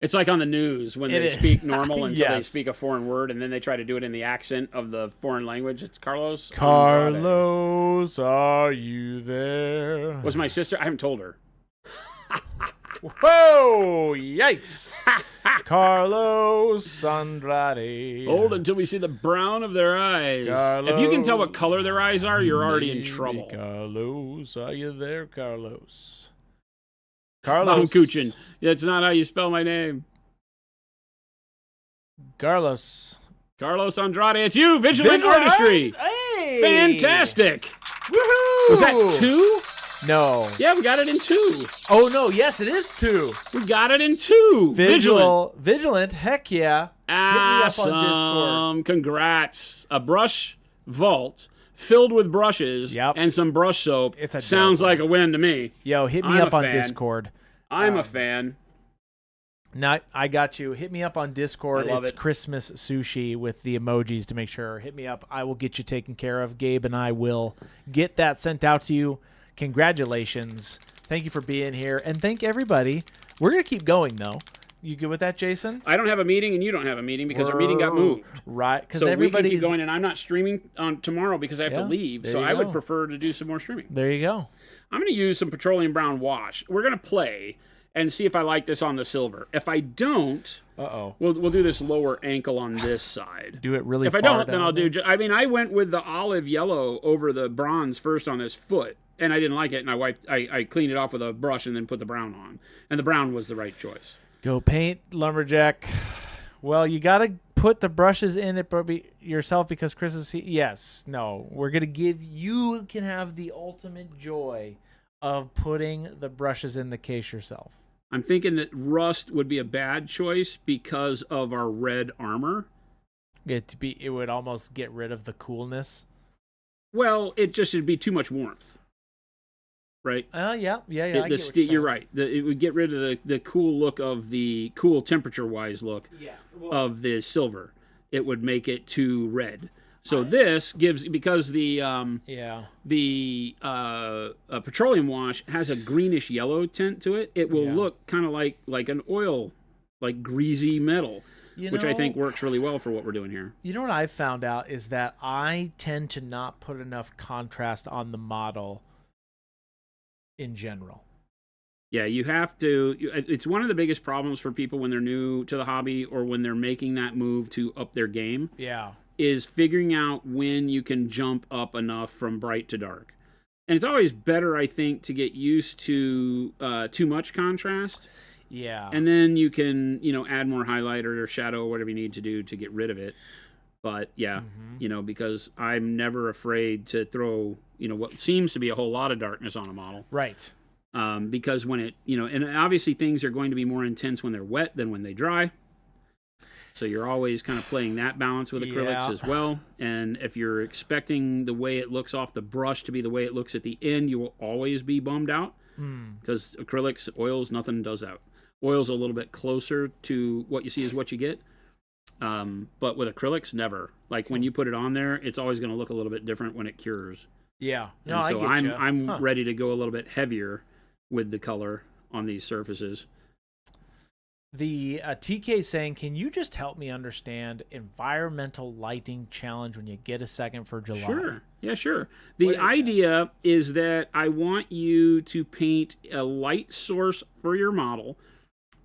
It's like on the news when they speak normal until they speak a foreign word, and then they try to do it in the accent of the foreign language. It's Carlos Andrade. Are you there? Was my sister? I haven't told her. Whoa! Yikes! Carlos Andrade. Hold until we see the brown of their eyes. If you can tell what color their eyes are, you're already in trouble. Carlos, are you there, Carlos? Kuchin. That's not how you spell my name. Carlos Andrade, it's you! Vigilant Artistry! Hey! Fantastic! Woohoo! Was that 2? No. Yeah, we got it in 2. Oh, no. Yes, it is 2. We got it in 2. Vigilant. Heck yeah. Awesome. Hit me up on Discord. Congrats. A brush vault filled with brushes and some brush soap. Sounds like a win to me. Yo, hit me up on Discord. I'm a fan. No, I got you. Hit me up on Discord. It's Christmas sushi with the emojis to make sure. Hit me up. I will get you taken care of. Gabe and I will get that sent out to you. Congratulations. Thank you for being here. And thank everybody. We're going to keep going, though. You good with that, Jason? I don't have a meeting, and you don't have a meeting because our meeting got moved. Right. So we can keep going, and I'm not streaming on tomorrow because I have to leave. So I would prefer to do some more streaming. There you go. I'm going to use some petroleum brown wash. We're going to play and see if I like this on the silver. If I don't, we'll do this lower ankle on this side. Do it really If I don't, then I'll do... I went with the olive yellow over the bronze first on this foot. And I didn't like it, and I cleaned it off with a brush and then put the brown on. And the brown was the right choice. Go paint, Lumberjack. Well, you got to put the brushes in it yourself because Chris is... Yes. No. We're going to give... You can have the ultimate joy of putting the brushes in the case yourself. I'm thinking that rust would be a bad choice because of our red armor. It would almost get rid of the coolness. Well, it just would be too much warmth, right? Yeah. I get what You're right. It would get rid of the cool look of the cool temperature-wise look of the silver. It would make it too red. So this gives, because the petroleum wash has a greenish yellow tint to it. It will look kind of like an oil, like greasy metal, which I think works really well for what we're doing here. You know what I've found out is that I tend to not put enough contrast on the model in general. Yeah, you have to. It's one of the biggest problems for people when they're new to the hobby or when they're making that move to up their game. Yeah. Is figuring out when you can jump up enough from bright to dark. And it's always better, I think, to get used to too much contrast. Yeah. And then you can, add more highlighter or shadow or whatever you need to do to get rid of it. But yeah, because I'm never afraid to throw, what seems to be a whole lot of darkness on a model. Right. Because when it, and obviously things are going to be more intense when they're wet than when they dry. So you're always kind of playing that balance with acrylics as well. And if you're expecting the way it looks off the brush to be the way it looks at the end, you will always be bummed out. Because acrylics, oils, nothing does that. Oil's a little bit closer to what you see is what you get. But with acrylics, never. Like when you put it on there, it's always going to look a little bit different when it cures. Yeah. No, so I get you. I'm ready to go a little bit heavier with the color on these surfaces. The TK saying, can you just help me understand environmental lighting challenge when you get a second for July? Sure. Yeah, sure. The idea is that I want you to paint a light source for your model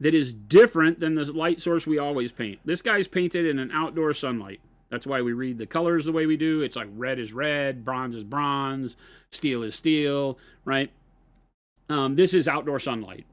that is different than the light source we always paint. This guy's painted in an outdoor sunlight. That's why we read the colors the way we do. It's like red is red, bronze is bronze, steel is steel, right? This is outdoor sunlight.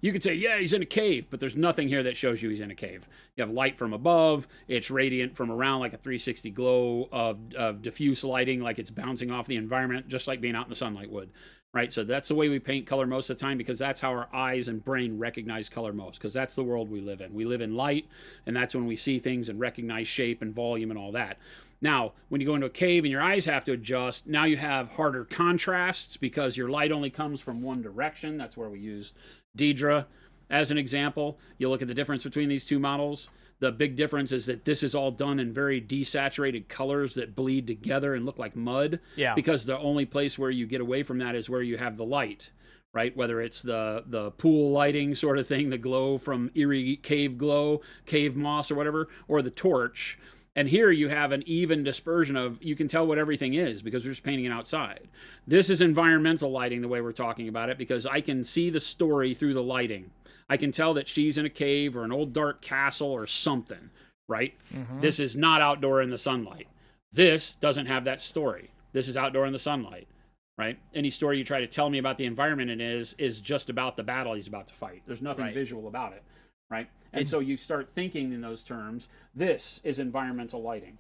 You could say, yeah, he's in a cave, but there's nothing here that shows you he's in a cave. You have light from above. It's radiant from around, like a 360 glow of diffuse lighting, like it's bouncing off the environment, just like being out in the sunlight would, right? So that's the way we paint color most of the time, because that's how our eyes and brain recognize color most, because that's the world we live in. We live in light, and that's when we see things and recognize shape and volume and all that. Now, when you go into a cave and your eyes have to adjust, now you have harder contrasts because your light only comes from one direction. That's where we use Deidre as an example. You look at the difference between these two models. The big difference is that this is all done in very desaturated colors that bleed together and look like mud. Yeah. Because the only place where you get away from that is where you have the light, right? Whether it's the pool lighting sort of thing, the glow from eerie cave glow, cave moss or whatever, or the torch. And here you have an even dispersion of, you can tell what everything is because we're just painting it outside. This is environmental lighting the way we're talking about it, because I can see the story through the lighting. I can tell that she's in a cave or an old dark castle or something, right? This is not outdoor in the sunlight. This doesn't have that story. This is outdoor in the sunlight, right? Any story you try to tell me about the environment it is just about the battle he's about to fight. There's nothing visual about it, right? And so you start thinking in those terms. This is environmental lighting.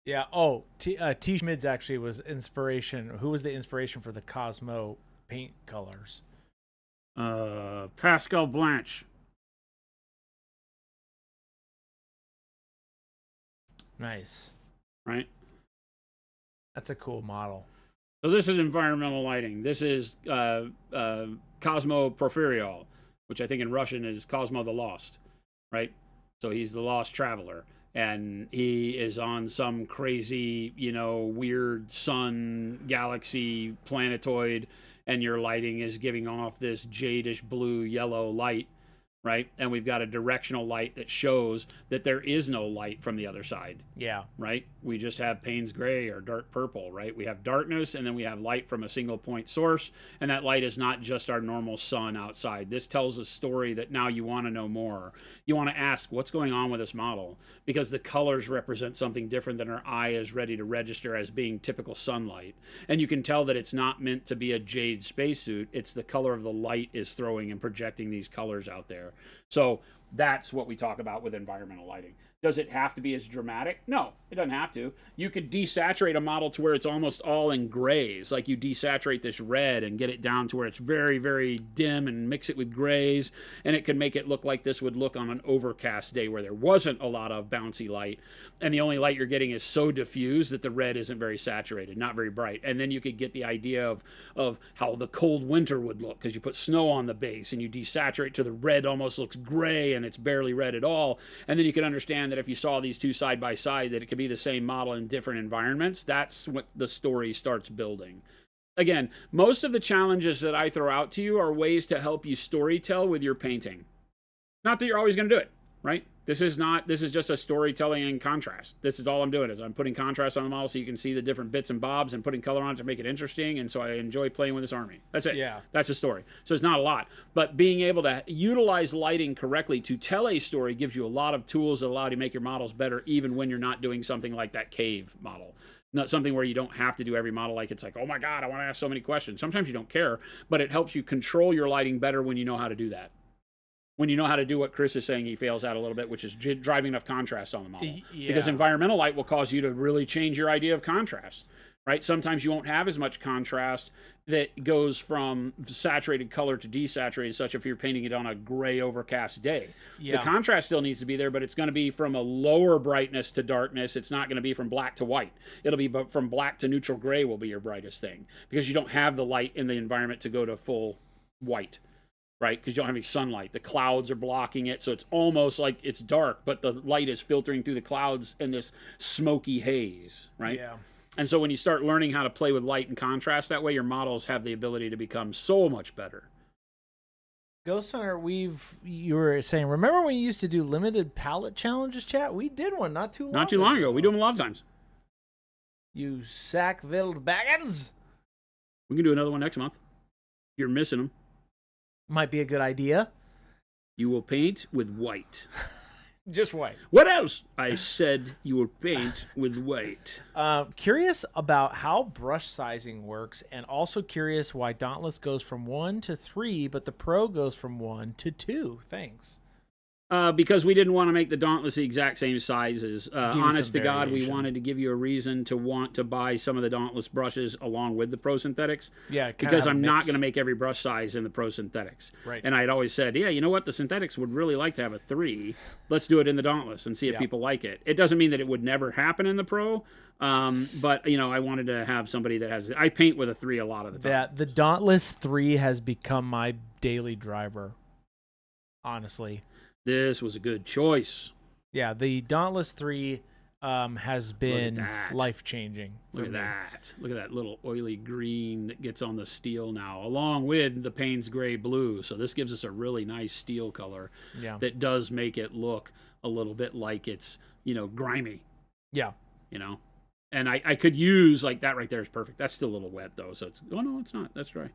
Yeah. Oh, T. Schmids actually was inspiration. Who was the inspiration for the Cosmo paint colors? Pascal Blanche. Nice. Right? That's a cool model. So this is environmental lighting. This is Cosmo Porfirial, which I think in Russian is Cosmo the Lost, right? So he's the lost traveler, and he is on some crazy, weird sun, galaxy, planetoid, and your lighting is giving off this jadish blue, yellow light, right? And we've got a directional light that shows that there is no light from the other side. Yeah. Right? We just have Payne's gray or dark purple, right? We have darkness, and then we have light from a single point source, and that light is not just our normal sun outside. This tells a story that now you want to know more. You want to ask, what's going on with this model? Because the colors represent something different than our eye is ready to register as being typical sunlight. And you can tell that it's not meant to be a jade spacesuit. It's the color of the light is throwing and projecting these colors out there. So that's what we talk about with environmental lighting. Does it have to be as dramatic? No, it doesn't have to. You could desaturate a model to where it's almost all in grays, like you desaturate this red and get it down to where it's very, very dim and mix it with grays, and it can make it look like this would look on an overcast day where there wasn't a lot of bouncy light, and the only light you're getting is so diffused that the red isn't very saturated, not very bright. And then you could get the idea of how the cold winter would look, because you put snow on the base and you desaturate to the red almost looks gray and it's barely red at all. And then you can understand that if you saw these two side by side, that it could be the same model in different environments. That's what the story starts building. Again, most of the challenges that I throw out to you are ways to help you storytell with your painting. Not that you're always going to do it, right? This is just a storytelling and contrast. This is all I'm doing, is I'm putting contrast on the model so you can see the different bits and bobs and putting color on it to make it interesting. And so I enjoy playing with this army. That's it. Yeah. That's the story. So it's not a lot. But being able to utilize lighting correctly to tell a story gives you a lot of tools that allow you to make your models better, even when you're not doing something like that cave model. Not something where you don't have to do every model like it's like, oh my God, I want to ask so many questions. Sometimes you don't care, but it helps you control your lighting better when you know how to do that. When you know how to do what Chris is saying he fails at a little bit, which is driving enough contrast on the model. Yeah. Because environmental light will cause you to really change your idea of contrast, right? Sometimes you won't have as much contrast that goes from saturated color to desaturated, such if you're painting it on a gray overcast day. Yeah. The contrast still needs to be there, but it's going to be from a lower brightness to darkness. It's not going to be from black to white. It'll be from black to neutral gray will be your brightest thing, because you don't have the light in the environment to go to full white. Right? Because you don't have any sunlight. The clouds are blocking it, so it's almost like it's dark, but the light is filtering through the clouds in this smoky haze, right? Yeah. And so when you start learning how to play with light and contrast that way, your models have the ability to become so much better. Ghost Hunter, you were saying, remember when you used to do limited palette challenges, chat? We did one not too long ago. We do them a lot of times. You Sackville Baggins. We can do another one next month. You're missing them. Might be a good idea. You will paint with white. Just white. What else? I said you will paint with white. Curious about how brush sizing works, and also curious why Dauntless goes from 1 to 3, but the Pro goes from 1 to 2. Thanks. Because we didn't want to make the Dauntless the exact same sizes. Honest to God, we variation. wanted to give you a reason to want to buy some of the Dauntless brushes along with the Pro Synthetics. Yeah, because I'm not going to make every brush size in the Pro Synthetics. Right. And I'd always said, yeah, you know what? The Synthetics would really like to have a 3. Let's do it in the Dauntless and see if people like it. It doesn't mean that it would never happen in the Pro, but, you know, I wanted to have somebody that has... I paint with a 3 a lot of the time. The Dauntless 3 has become my daily driver, honestly. This was a good choice. Yeah, the Dauntless 3 has been life-changing. Look at that. Look at that little oily green that gets on the steel now, along with the Payne's gray blue. So this gives us a really nice steel color that does make it look a little bit like it's, you know, grimy. Yeah. You know? And I could use, like, that right there is perfect. That's still a little wet, though. So it's, oh, no, it's not. That's dry.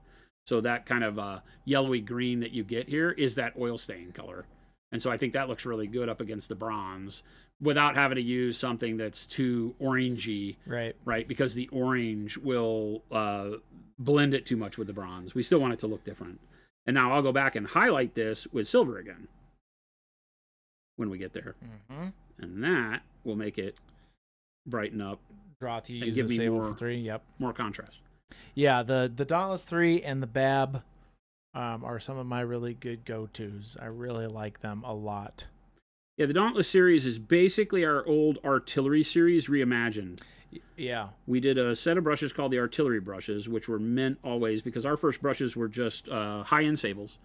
So that kind of yellowy green that you get here is that oil stain color. And so I think that looks really good up against the bronze without having to use something that's too orangey. Right? Because the orange will blend it too much with the bronze. We still want it to look different. And now I'll go back and highlight this with silver again when we get there. Mm-hmm. And that will make it brighten up. Droth, you and use give the me Sable more, for 3. Yep. More contrast. Yeah, the Dauntless 3 and the Bab are some of my really good go-tos. I really like them a lot. Yeah, the Dauntless series is basically our old artillery series reimagined. Yeah. We did a set of brushes called the artillery brushes, which were meant always, because our first brushes were just high-end sables.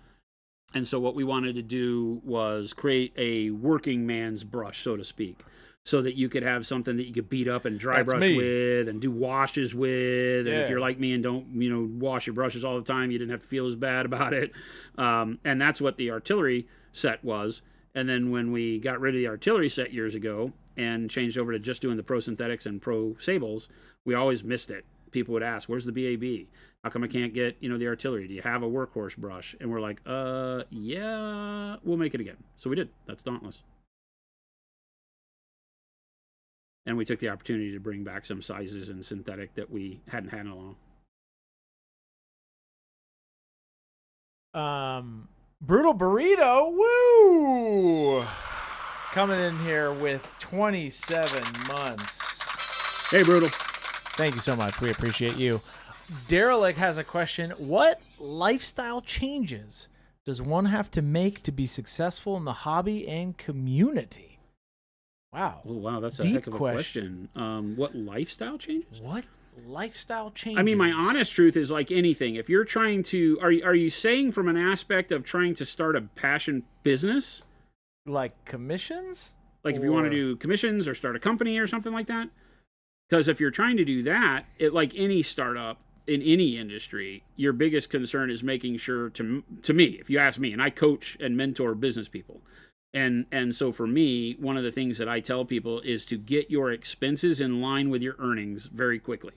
And so what we wanted to do was create a working man's brush, so to speak, so that you could have something that you could beat up and dry brush with and do washes with. And if you're like me and don't, you know, wash your brushes all the time, you didn't have to feel as bad about it. And that's what the artillery set was. And then when we got rid of the artillery set years ago and changed over to just doing the Pro Synthetics and Pro Sables, we always missed it. People would ask, where's the BAB? How come I can't get, you know, the artillery? Do you have a workhorse brush? And we're like, yeah, we'll make it again. So we did. That's Dauntless. And we took the opportunity to bring back some sizes in synthetic that we hadn't had in a long. Brutal Burrito, woo! coming in here with 27 months. Hey, Brutal. Thank you so much. We appreciate you. Derelict has a question. What lifestyle changes does one have to make to be successful in the hobby and community? Wow. Oh, wow. That's a Deep heck of a question. What lifestyle changes? What lifestyle changes? I mean, my honest truth is like anything. If you're trying to, are you saying from an aspect of trying to start a passion business? Like commissions? Like if you want to do commissions or start a company or something like that? Because if you're trying to do that, like any startup in any industry, your biggest concern is making sure to me, if you ask me, and I coach and mentor business people. And so for me, one of the things that I tell people is to get your expenses in line with your earnings very quickly.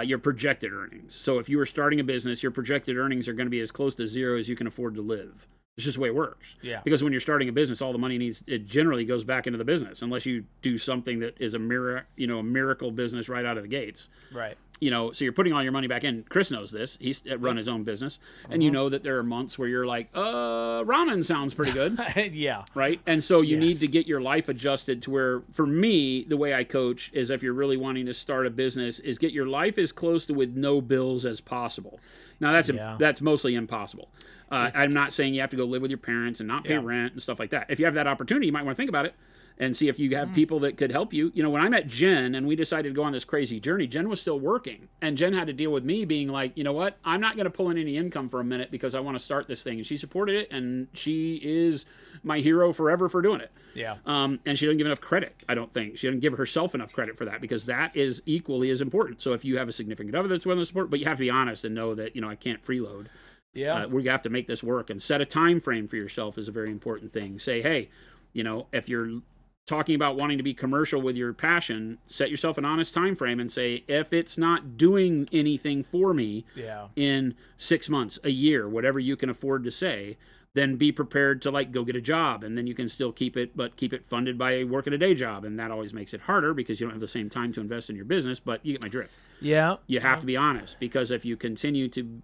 Your projected earnings. So if you are starting a business, your projected earnings are going to be as close to zero as you can afford to live. It's just the way it works. Yeah. Because when you're starting a business, all the money it generally goes back into the business, unless you do something that is a miracle business right out of the gates. Right. So you're putting all your money back in. Chris knows this. He's run his own business. And you know that there are months where you're like, ramen sounds pretty good. Yeah. Right? And so you need to get your life adjusted to where, for me, the way I coach is if you're really wanting to start a business, is get your life as close to with no bills as possible. Now, that's mostly impossible. I'm not saying you have to go live with your parents and not pay rent and stuff like that. If you have that opportunity, you might want to think about it and see if you have people that could help you. When I met Jen and we decided to go on this crazy journey, Jen was still working. And Jen had to deal with me being like, you know what? I'm not going to pull in any income for a minute because I want to start this thing. And she supported it, and she is my hero forever for doing it. Yeah. And she didn't give enough credit, I don't think. She didn't give herself enough credit for that, because that is equally as important. So if you have a significant other that's willing to support, but you have to be honest and know that, I can't freeload. Yeah. We have to make this work, and set a time frame for yourself is a very important thing. Say, hey, if you're talking about wanting to be commercial with your passion, set yourself an honest time frame and say, if it's not doing anything for me in 6 months, a year, whatever you can afford to say, then be prepared to go get a job, and then you can still keep it funded by working a day job. And that always makes it harder because you don't have the same time to invest in your business, but you get my drift. Yeah. You have to be honest, because if you continue to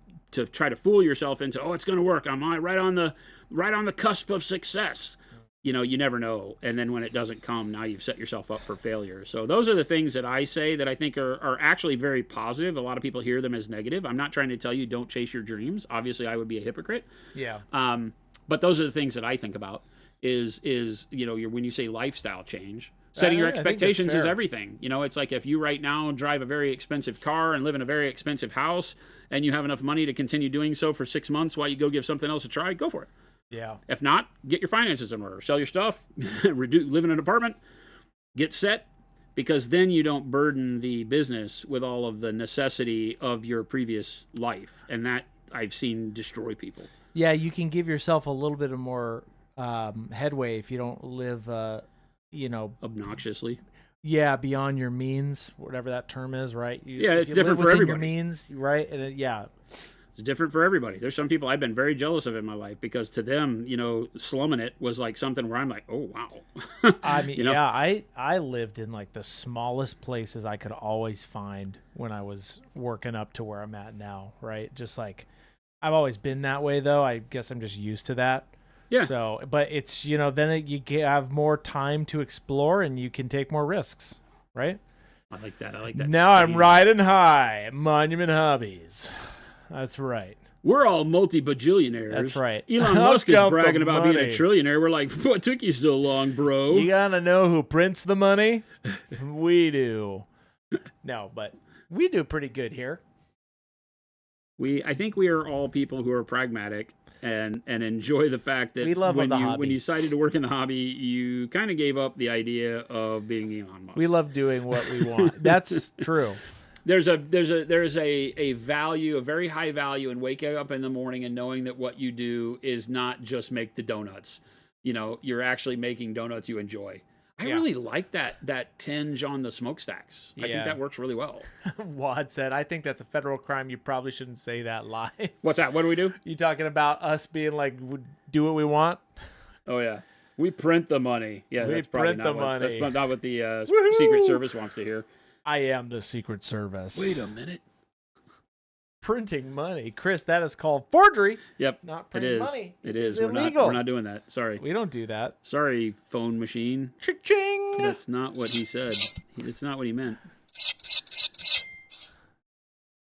try to fool yourself into, it's going to work, I'm right on the cusp of success, you never know. And then when it doesn't come, now you've set yourself up for failure. So those are the things that I say that I think are actually very positive. A lot of people hear them as negative. I'm not trying to tell you don't chase your dreams. Obviously, I would be a hypocrite. Yeah. But those are the things that I think about is when you say lifestyle change, setting your expectations is everything. It's like if you right now drive a very expensive car and live in a very expensive house and you have enough money to continue doing so for 6 months while you go give something else a try, go for it. Yeah. If not, get your finances in order. Sell your stuff, live in an apartment, get set, because then you don't burden the business with all of the necessity of your previous life. And that I've seen destroy people. Yeah, you can give yourself a little bit of more headway if you don't live, obnoxiously. Yeah, beyond your means, whatever that term is, right? It's different for everybody. Your means, right? And it's different for everybody. There's some people I've been very jealous of in my life, because to them, slumming it was like something where I'm like, oh, wow. I mean, I lived in the smallest places I could always find when I was working up to where I'm at now, right? Just I've always been that way, though. I guess I'm just used to that. Yeah. So, but it's, then you have more time to explore and you can take more risks, right? I like that. Now I'm riding high at Monument Hobbies. That's right. We're all multi-bajillionaires. That's right. Elon Musk is bragging about being a trillionaire. We're like, what took you so long, bro? You gotta know who prints the money? We do. No, but we do pretty good here. I think we are all people who are pragmatic and enjoy the fact that when you decided to work in the hobby, you kind of gave up the idea of being Elon Musk. We love doing what we want. That's true. There's a value, a very high value in waking up in the morning and knowing that what you do is not just make the donuts. You're actually making donuts you enjoy. I really like that tinge on the smokestacks. I think that works really well. Wad said, I think that's a federal crime. You probably shouldn't say that live. What's that? What do we do? You talking about us being do what we want? Oh, yeah. We print the money. Yeah, that's probably that's not what the Secret Service wants to hear. I am the Secret Service. Wait a minute. Printing money. Chris, that is called forgery. Yep. Not printing money. It is. It's illegal. We're not doing that. Sorry. We don't do that. Sorry, phone machine. Cha-ching! That's not what he said. It's not what he meant.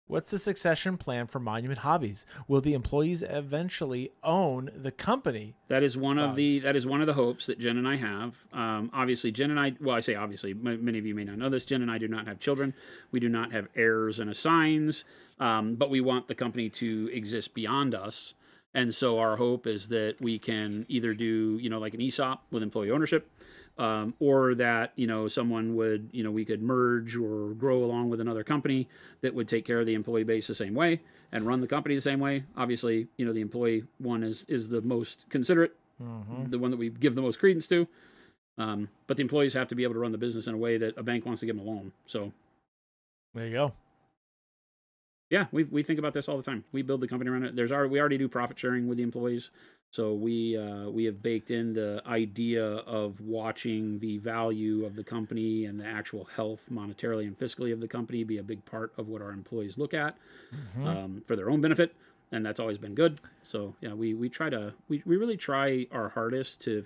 What's the succession plan for Monument Hobbies? Will the employees eventually own the company? That is one of the hopes that Jen and I have. Obviously, Jen and I. Well, I say obviously. Many of you may not know this. Jen and I do not have children. We do not have heirs and assigns. But we want the company to exist beyond us. And so our hope is that we can either do, like an ESOP with employee ownership, or that, someone would, we could merge or grow along with another company that would take care of the employee base the same way and run the company the same way. Obviously, the employee one is the most considerate, the one that we give the most credence to. But the employees have to be able to run the business in a way that a bank wants to give them a loan. So there you go. Yeah, we think about this all the time. We build the company around it. We already do profit sharing with the employees, so we have baked in the idea of watching the value of the company and the actual health monetarily and fiscally of the company be a big part of what our employees look at for their own benefit, and that's always been good. So yeah, we really try our hardest to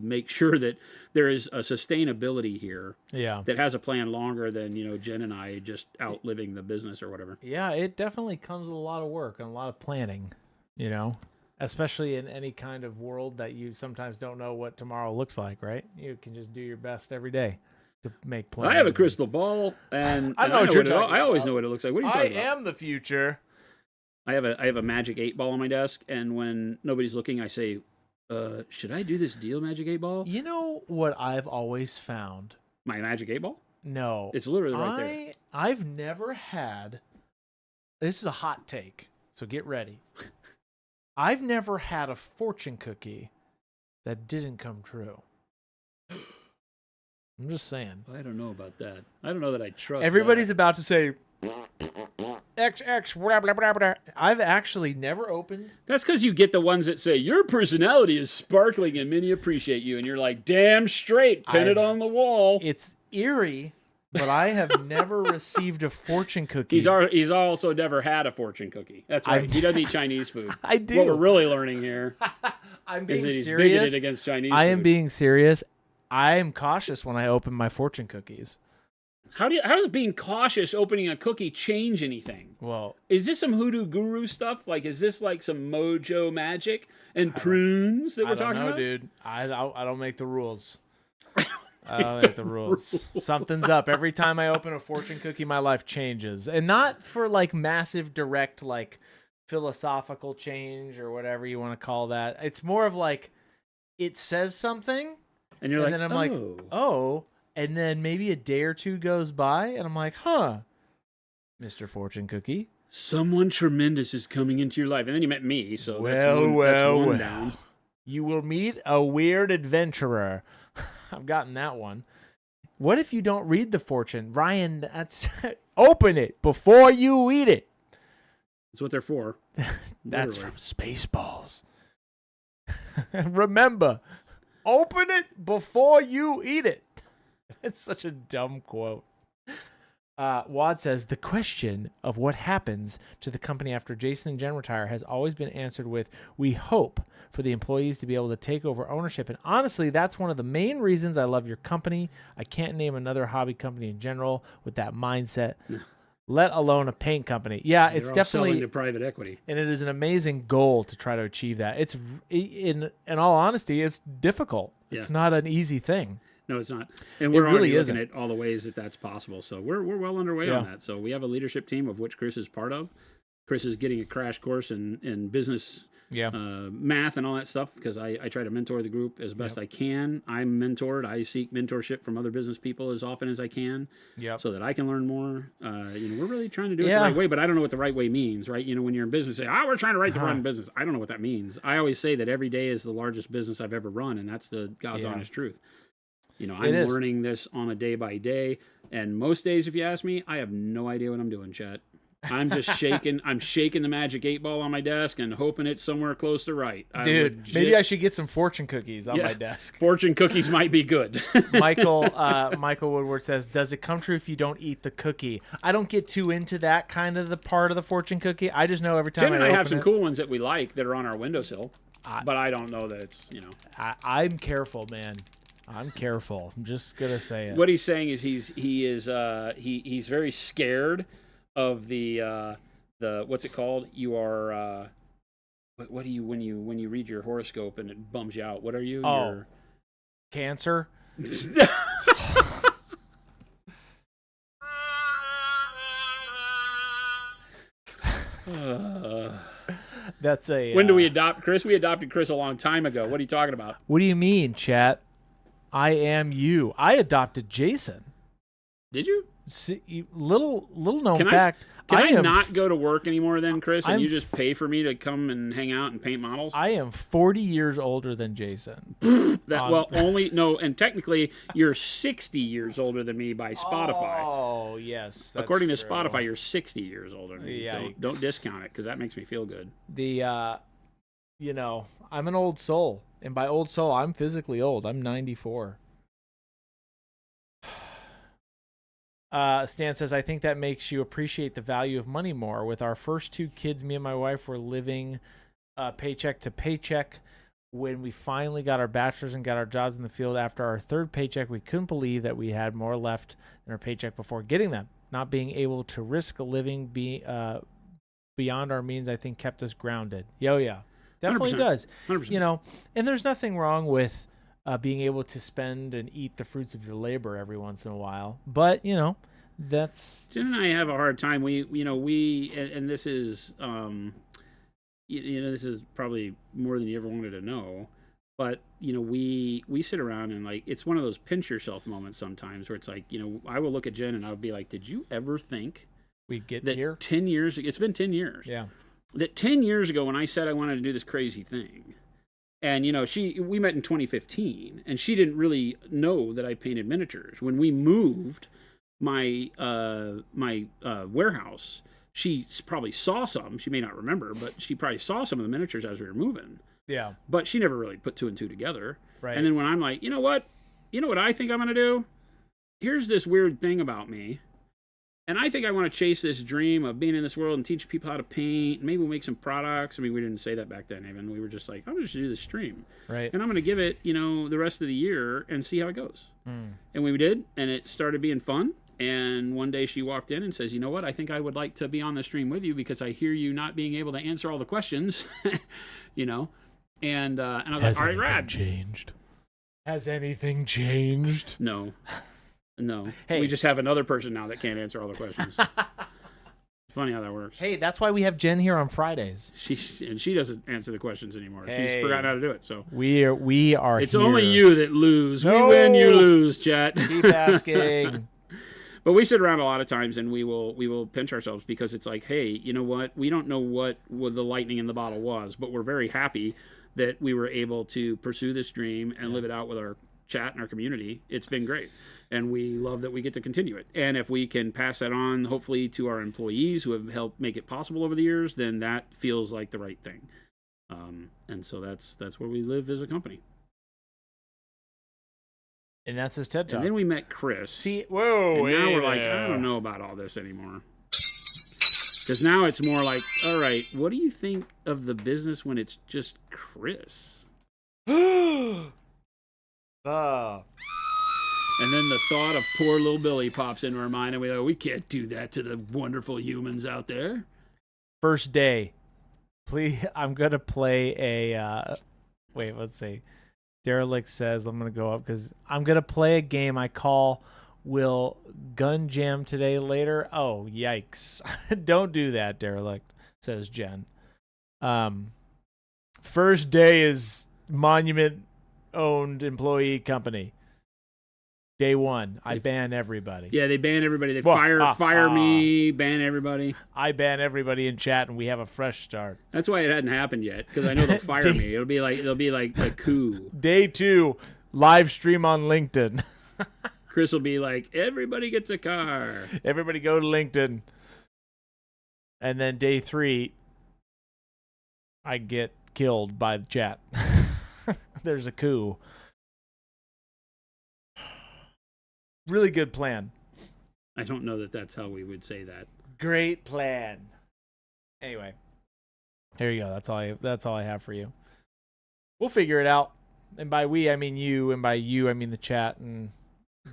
make sure that there is a sustainability here that has a plan longer than, Jen and I just outliving the business or whatever. Yeah, it definitely comes with a lot of work and a lot of planning, especially in any kind of world that you sometimes don't know what tomorrow looks like, right? You can just do your best every day to make plans. I have a crystal ball, and I know what you're talking about. I always know what it looks like. What are you talking about? I am the future. I have a magic 8-ball on my desk, and when nobody's looking, I say, should I do this deal, Magic 8-Ball? You know what I've always found? My Magic 8-Ball? No. It's literally right there. I've never had... This is a hot take, so get ready. I've never had a fortune cookie that didn't come true. I'm just saying. I don't know about that. I don't know that I trust Everybody's about to say... XX, blah, blah, blah, blah. I've actually never opened. That's because you get the ones that say, your personality is sparkling and many appreciate you. And you're like, damn straight, pin it on the wall. It's eerie, but I have never received a fortune cookie. He's also never had a fortune cookie. That's right. He doesn't eat Chinese food. I do. What we're really learning here I'm being is that he's serious. bigoted against Chinese food. I am being serious. I am cautious when I open my fortune cookies. How does being cautious opening a cookie change anything? Well, is this some hoodoo guru stuff? Like, is this like some mojo magic and prunes that we're talking about? Dude. I don't make the rules. I don't make the rules. Something's up. Every time I open a fortune cookie, my life changes. And not for like massive, direct, like philosophical change or whatever you want to call that. It's more of like, it says something. And you're like, then I'm like, oh. And then maybe a day or two goes by, and I'm like, huh, Mr. Fortune Cookie. Someone tremendous is coming into your life. And then you met me, so that's one down. You will meet a weird adventurer. I've gotten that one. What if you don't read the fortune? Ryan, that's open it before you eat it. That's what they're for. That's from Spaceballs. Remember, open it before you eat it. It's such a dumb quote. Wad says, the question of what happens to the company after Jason and Jen retire has always been answered with, we hope for the employees to be able to take over ownership. And honestly, that's one of the main reasons I love your company. I can't name another hobby company in general with that mindset, let alone a paint company. Yeah, it's definitely selling to private equity. And it is an amazing goal to try to achieve that. It's, in all honesty, it's difficult. Yeah. It's not an easy thing. No, it's not. And we're really looking at all the ways that that's possible. So we're well underway on that. So we have a leadership team of which Chris is part of. Chris is getting a crash course in business math and all that stuff because I try to mentor the group as best I can. I'm mentored. I seek mentorship from other business people as often as I can so that I can learn more. We're really trying to do it the right way, but I don't know what the right way means, right? When you're in business, say, we're trying to write the run business. I don't know what that means. I always say that every day is the largest business I've ever run, and that's the God's honest truth. I'm learning this on a day by day, and most days, if you ask me, I have no idea what I'm doing, chat. I'm just shaking. I'm shaking the magic 8-ball on my desk and hoping it's somewhere close to right. Dude, maybe I should get some fortune cookies on my desk. Fortune cookies might be good. Michael Woodward says, "Does it come true if you don't eat the cookie?" I don't get too into that kind of the part of the fortune cookie. I just know every time Jen and I have some cool ones that we like that are on our windowsill, but I don't know that it's I'm careful, man. I'm careful. I'm just gonna say it. What he's saying is he's very scared of the what's it called? You are what do you when you read your horoscope and it bums you out? What are you? Oh, You're... Cancer. That's a. When do we adopt Chris? We adopted Chris a long time ago. What are you talking about? What do you mean, chat? I am you. I adopted Jason. Did you? See, little known fact. Can I not go to work anymore then, Chris, and you just pay for me to come and hang out and paint models? I am 40 years older than Jason. And technically you're 60 years older than me by Spotify. Oh, yes. According to Spotify, you're 60 years older than me. Don't discount it because that makes me feel good. I'm an old soul. And by old soul, I'm physically old. I'm 94. Stan says, I think that makes you appreciate the value of money more. With our first 2 kids, me and my wife were living paycheck to paycheck. When we finally got our bachelor's and got our jobs in the field after our 3rd paycheck, we couldn't believe that we had more left than our paycheck before getting them. Not being able to risk a living beyond our means, I think, kept us grounded. Yeah. Definitely 100%. does. 100%. And there's nothing wrong with being able to spend and eat the fruits of your labor every once in a while. But, that's... Jen and I have a hard time. And this is, this is probably more than you ever wanted to know. But, we sit around and, like, it's one of those pinch yourself moments sometimes where it's like, I will look at Jen and I would be like, did you ever think we'd get that here? 10 years, it's been 10 years. Yeah. That 10 years ago when I said I wanted to do this crazy thing, and, we met in 2015, and she didn't really know that I painted miniatures. When we moved my warehouse, she probably saw some. She may not remember, but she probably saw some of the miniatures as we were moving. Yeah. But she never really put 2 and 2 together. Right. And then when I'm like, you know what I think I'm going to do? Here's this weird thing about me. And I think I want to chase this dream of being in this world and teach people how to paint. Maybe we'll make some products. I mean, we didn't say that back then, even. We were just like, I'm going to do this stream. Right. And I'm going to give it, the rest of the year and see how it goes. And we did, and it started being fun. And one day she walked in and says, you know what? I think I would like to be on the stream with you because I hear you not being able to answer all the questions, And I was like, all right, rad. Has anything changed? No. Hey. We just have another person now that can't answer all the questions. It's funny how that works. Hey, that's why we have Jen here on Fridays. She doesn't answer the questions anymore. Hey. She's forgotten how to do it. So we are. It's here. only you that lose. No. We win, you lose, chat. Keep asking. But we sit around a lot of times and we will pinch ourselves because it's like, hey, you know what? We don't know what the lightning in the bottle was, but we're very happy that we were able to pursue this dream and live it out with our chat and our community. It's been great. And we love that we get to continue it. And if we can pass that on, hopefully, to our employees who have helped make it possible over the years, then that feels like the right thing. And so that's where we live as a company. And that's his TED Talk. And then we met Chris. See, and now we're like, I don't know about all this anymore. Because now it's more like, all right, what do you think of the business when it's just Chris? And then the thought of poor little Billy pops into our mind, and we go, we can't do that to the wonderful humans out there. First day. Please, I'm going to play a... wait, let's see. Derelict says, I'm going to go up because I'm going to play a game I call Will Gun Jam Today Later. Oh, yikes. Don't do that, Derelict, says Jen. First day is Monument-owned employee company. Day one, I ban everybody. Yeah, they ban everybody. They fire me, ban everybody. I ban everybody in chat, and we have a fresh start. That's why it hadn't happened yet, because I know they'll fire me. It'll be like a coup. Day two, live stream on LinkedIn. Chris will be like, everybody gets a car. Everybody go to LinkedIn. And then day 3, I get killed by the chat. There's a coup. Really good plan. I don't know that that's how we would say that. Great plan. Anyway, here you go. That's all I have for you. We'll figure it out. And by we, I mean you, and by you, I mean the chat, and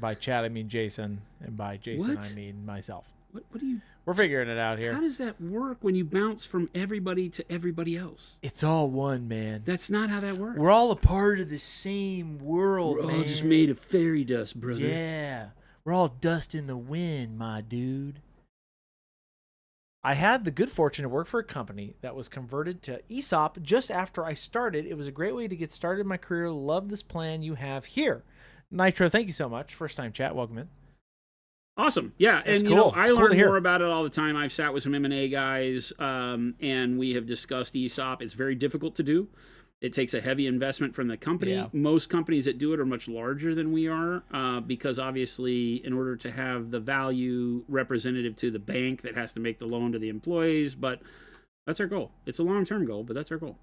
by chat, I mean Jason, and by Jason, What? I mean myself. What do you? We're figuring it out here. How does that work when you bounce from everybody to everybody else? It's all one, man. That's not how that works. We're all a part of the same world, We're man. all just made of fairy dust, brother. Yeah. We're all dust in the wind, my dude. I had the good fortune to work for a company that was converted to ESOP just after I started. It was a great way to get started in my career. Love this plan you have here. Nitro, thank you so much. First time chat. Welcome in. Awesome. Yeah. That's and, cool. you know, I It's cool to learn hear. more about it all the time. I've sat with some M&A guys, and we have discussed ESOP. It's very difficult to do. It takes a heavy investment from the company. Yeah. Most companies that do it are much larger than we are, because obviously in order to have the value representative to the bank that has to make the loan to the employees, but that's our goal. It's a long-term goal, but that's our goal.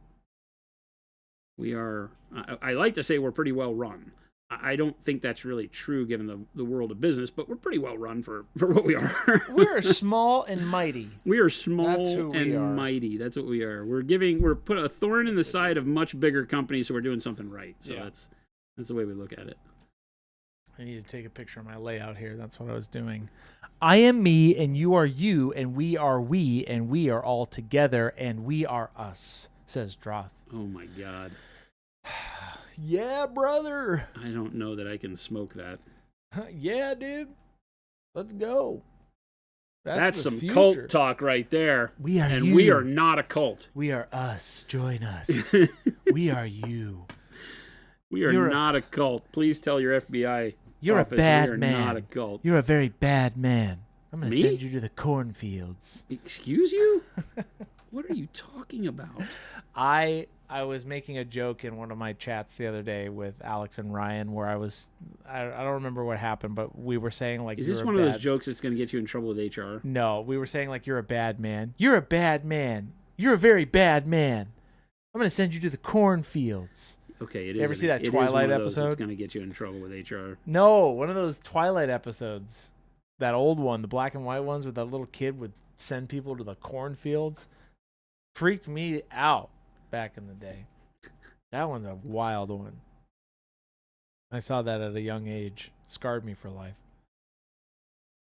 We are, I like to say we're pretty well run. I don't think that's really true given the world of business, but we're pretty well run for what we are. We're small and mighty. We are small That's who we and are. mighty. That's what we are. We're put a thorn in the side of much bigger companies, so we're doing something right. So Yeah. that's the way we look at it. I need to take a picture of my layout here. That's what I was doing. I am me, and you are you, and we are we, and we are all together, and we are us, says Droth. Oh my God. Yeah, brother. I don't know that I can smoke that. Yeah, dude. Let's go. That's the some future. cult talk right there. We are and you. we are not a cult. We are us. Join us. We are you. We are You're not a cult. Please tell your FBI You're office a bad we are man. not a cult. You're a very bad man. I'm going to Me? send you to the cornfields. Excuse you? What are you talking about? I was making a joke in one of my chats the other day with Alex and Ryan where I don't remember what happened, but we were saying like Is this one of those jokes that's going to get you in trouble with HR? No, we were saying like you're a bad man. You're a bad man. You're a very bad man. I'm going to send you to the cornfields. Okay, it is. You ever see that it is Twilight one of those episode? that's going to get you in trouble with HR. No, one of those Twilight episodes. That old one, the black and white ones where that little kid would send people to the cornfields. Freaked me out back in the day. That one's a wild one. I saw that at a young age. Scarred me for life.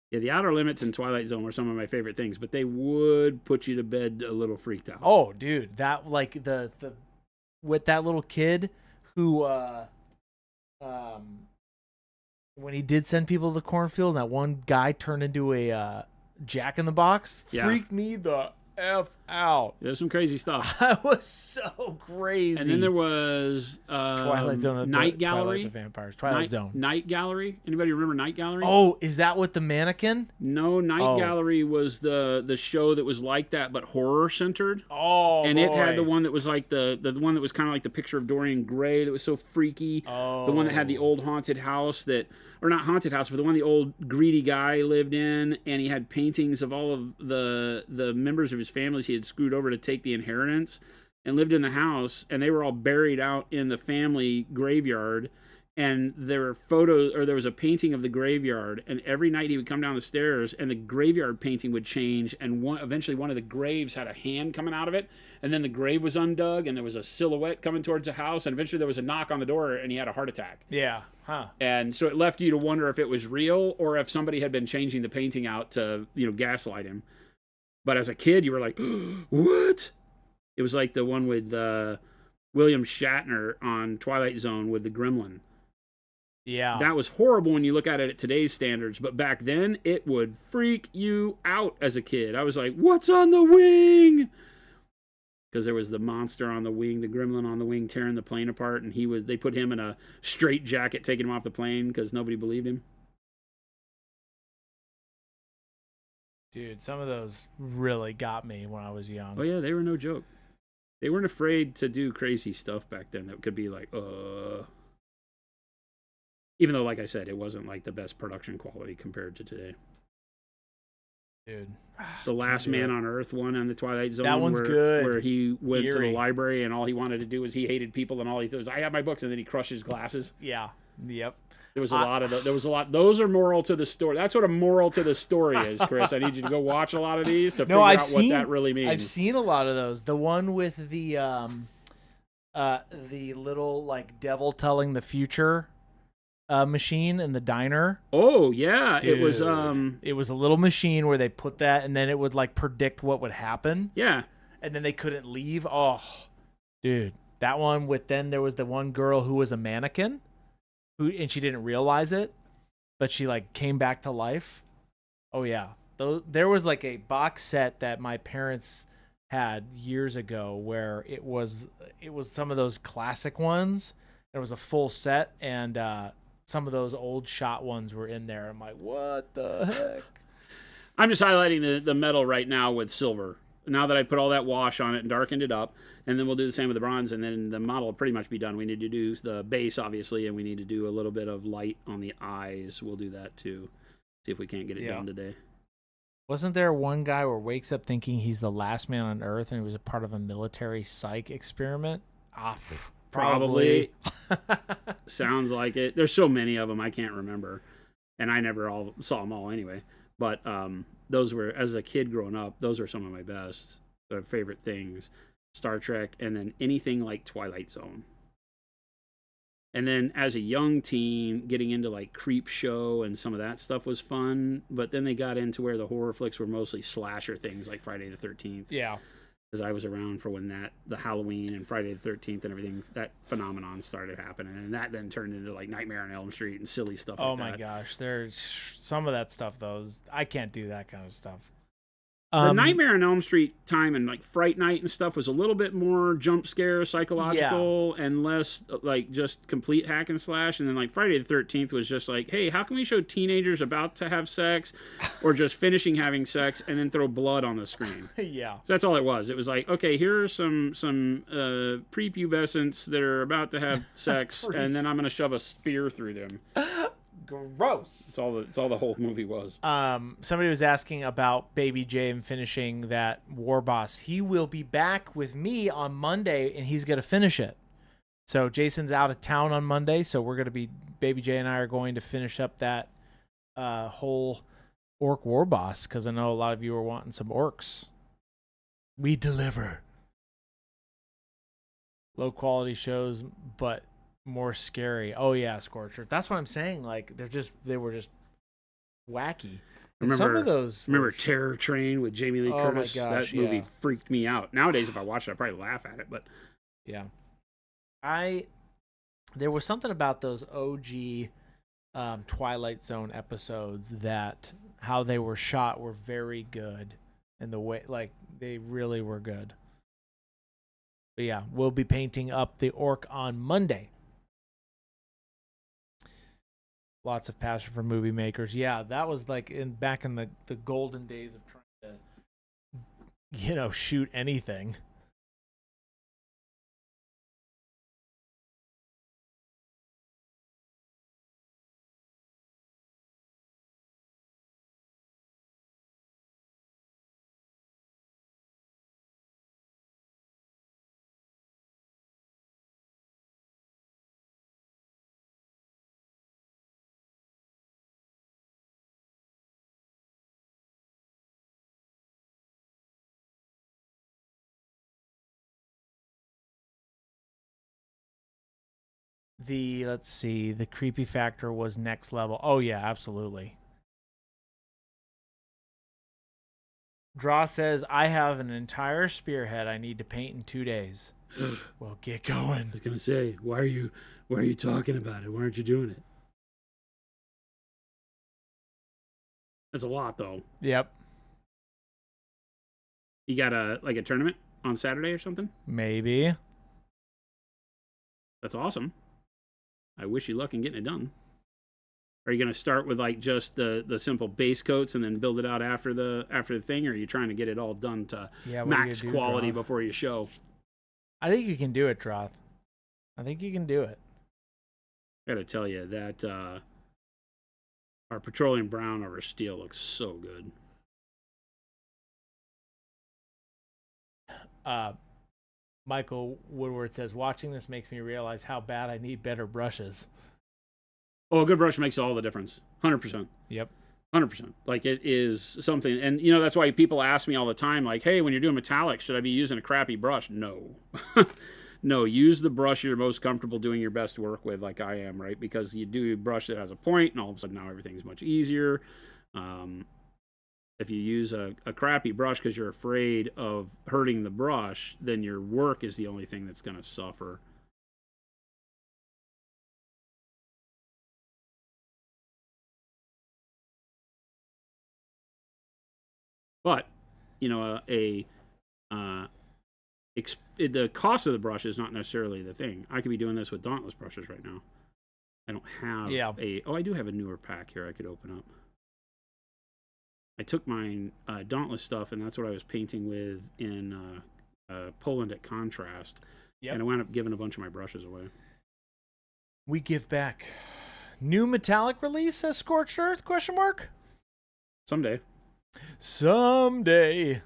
Yeah, the Outer Limits and Twilight Zone were some of my favorite things, but they would put you to bed a little freaked out. Oh, dude, that like the with that little kid who when he did send people to the cornfield, and that one guy turned into a Jack in the Box, Yeah. freaked me the F out. There's some crazy stuff. I was so crazy. And then there was Twilight Zone, Night Twilight Gallery. the Vampires, Twilight Zone. Night Gallery. Anybody remember Night Gallery? Oh, is that with the mannequin? No, Night Oh. Gallery was the show that was like that, but horror centered. Oh, And boy. it had the one that was like the one that was kind of like the picture of Dorian Gray that was so freaky. Oh. The one that had the old haunted house that, or not haunted house, but the one the old greedy guy lived in, and he had paintings of all of the members of his families he had screwed over to take the inheritance, and lived in the house, and they were all buried out in the family graveyard. And there were photos, or there was a painting of the graveyard, and every night he would come down the stairs, and the graveyard painting would change, and eventually one of the graves had a hand coming out of it, and then the grave was undug, and there was a silhouette coming towards the house, and eventually there was a knock on the door, and he had a heart attack. Yeah, huh. And so it left you to wonder if it was real, or if somebody had been changing the painting out to, gaslight him. But as a kid, you were like, what? It was like the one with William Shatner on Twilight Zone with the gremlin. Yeah. That was horrible when you look at it at today's standards, but back then it would freak you out as a kid. I was like, what's on the wing? Because there was the monster on the wing, the gremlin on the wing tearing the plane apart, and they put him in a straight jacket taking him off the plane because nobody believed him. Dude, some of those really got me when I was young. Oh yeah, they were no joke. They weren't afraid to do crazy stuff back then that could be like, Even though, like I said, it wasn't like the best production quality compared to today. Dude. The Last Man on Earth one on the Twilight Zone. That one's good. Where he went to the Eerie. library and all he wanted to do was he hated people and all he thought was, I have my books, and then he crushed his glasses. Yeah. Yep. There was a lot of there was a lot. Those are moral to the story. That's what a moral to the story is, Chris. I need you to go watch a lot of these to figure out what that really means. I've seen a lot of those. The one with the little like devil telling the future machine in the diner. Oh yeah, Dude, it was a little machine where they put that and then it would like predict what would happen. Yeah. And then they couldn't leave. Oh, dude, that one with then there was the one girl who was a mannequin, and she didn't realize it, but she like came back to life. Oh yeah, there was like a box set that my parents had years ago where it was some of those classic ones. It was a full set, and some of those old shot ones were in there. I'm like, what the heck? I'm just highlighting the metal right now with silver. Now that I put all that wash on it and darkened it up, and then we'll do the same with the bronze, and then the model will pretty much be done. We need to do the base, obviously, and we need to do a little bit of light on the eyes. We'll do that, too. See if we can't get it done today. Wasn't there one guy where wakes up thinking he's the last man on Earth, and he was a part of a military psych experiment? Probably. Sounds like it. There's so many of them, I can't remember. And I never saw them all anyway. But those were, as a kid growing up, those were some of my best favorite things. Star Trek, and then anything like Twilight Zone. And then as a young teen, getting into like Creep Show and some of that stuff was fun. But then they got into where the horror flicks were mostly slasher things like Friday the 13th. Yeah. Because I was around for when the Halloween and Friday the 13th and everything, that phenomenon started happening. And that then turned into like Nightmare on Elm Street and silly stuff like that. Oh my gosh. There's some of that stuff, though. I can't do that kind of stuff. The Nightmare on Elm Street time and like Fright Night and stuff was a little bit more jump scare, psychological, and less like just complete hack and slash. And then like Friday the 13th was just like, hey, how can we show teenagers about to have sex or just finishing having sex and then throw blood on the screen? Yeah. So that's all it was. It was like, okay, here are some prepubescents that are about to have sex, and then I'm going to shove a spear through them. Gross. It's all the whole movie was. Somebody was asking about Baby J and finishing that War Boss. He will be back with me on Monday, and he's going to finish it. So Jason's out of town on Monday, so we're going to be, Baby J and I are going to finish up that whole Orc War Boss, because I know a lot of you are wanting some orcs. We deliver. Low quality shows, but more scary. Oh yeah, Scorcher. That's what I'm saying. Like they were just wacky. Some of those. Remember Terror Train with Jamie Lee Curtis? Oh my gosh, that movie freaked me out. Nowadays, if I watch it, I'd probably laugh at it. But yeah, there was something about those OG Twilight Zone episodes that how they were shot were very good, and the way like they really were good. But yeah, we'll be painting up the orc on Monday. Lots of passion for movie makers. Yeah, that was like back in the golden days of trying to, shoot anything. Let's see, the creepy factor was next level. Oh yeah, absolutely. Draw says, I have an entire spearhead I need to paint in 2 days. Well, get going. I was gonna say, why are you talking about it? Why aren't you doing it? That's a lot, though. Yep. You got a tournament on Saturday or something? Maybe. That's awesome. I wish you luck in getting it done. Are you going to start with like just the simple base coats and then build it out after the thing, or are you trying to get it all done to max quality before you show? I think you can do it, Droth. I think you can do it. I got to tell you that our petroleum brown over steel looks so good. Uh, Michael Woodward says, watching this makes me realize how bad I need better brushes. Oh, a good brush makes all the difference. 100%. Yep. 100%. Like, it is something. And, that's why people ask me all the time, like, hey, when you're doing metallics, should I be using a crappy brush? No. No, use the brush you're most comfortable doing your best work with, like I am, right? Because you do a brush that has a point, and all of a sudden now everything's much easier. If you use a crappy brush because you're afraid of hurting the brush, then your work is the only thing that's going to suffer. But, the cost of the brush is not necessarily the thing. I could be doing this with Dauntless brushes right now. I don't have I do have a newer pack here I could open up. I took my Dauntless stuff, and that's what I was painting with in Poland at Contrast. Yep. And I wound up giving a bunch of my brushes away. We give back. New metallic release, says Scorched Earth, ? Someday.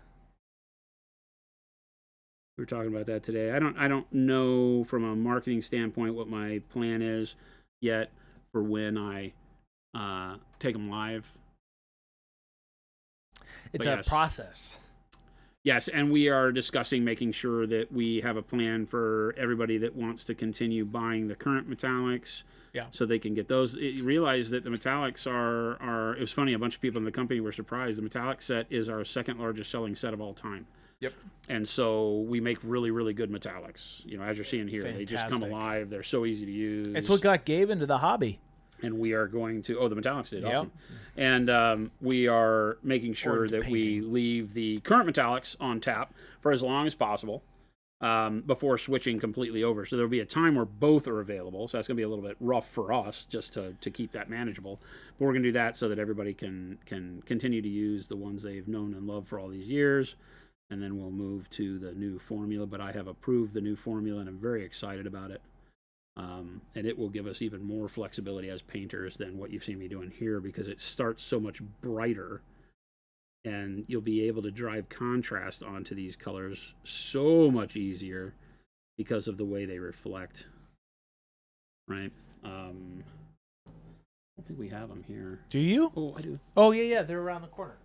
We were talking about that today. I don't know from a marketing standpoint what my plan is yet for when I take them live. It's a process. Yes, and we are discussing making sure that we have a plan for everybody that wants to continue buying the current metallics. Yeah. So they can get those. Realize that the metallics are. It was funny. A bunch of people in the company were surprised. The metallic set is our second largest selling set of all time. Yep. And so we make really, really good metallics. As you're seeing here, Fantastic. They just come alive. They're so easy to use. It's what got Gabe into the hobby. And we are going to. Oh, the metallics did. Yep. Awesome. And we are making sure that we leave the current metallics on tap for as long as possible. Before switching completely over. So there'll be a time where both are available. So that's going to be a little bit rough for us just to keep that manageable. But we're going to do that so that everybody can continue to use the ones they've known and loved for all these years. And then we'll move to the new formula. But I have approved the new formula, and I'm very excited about it. And it will give us even more flexibility as painters than what you've seen me doing here, because it starts so much brighter. And you'll be able to drive contrast onto these colors so much easier because of the way they reflect. Right? I don't think we have them here. Do you? Oh, I do. Oh, yeah. They're around the corner.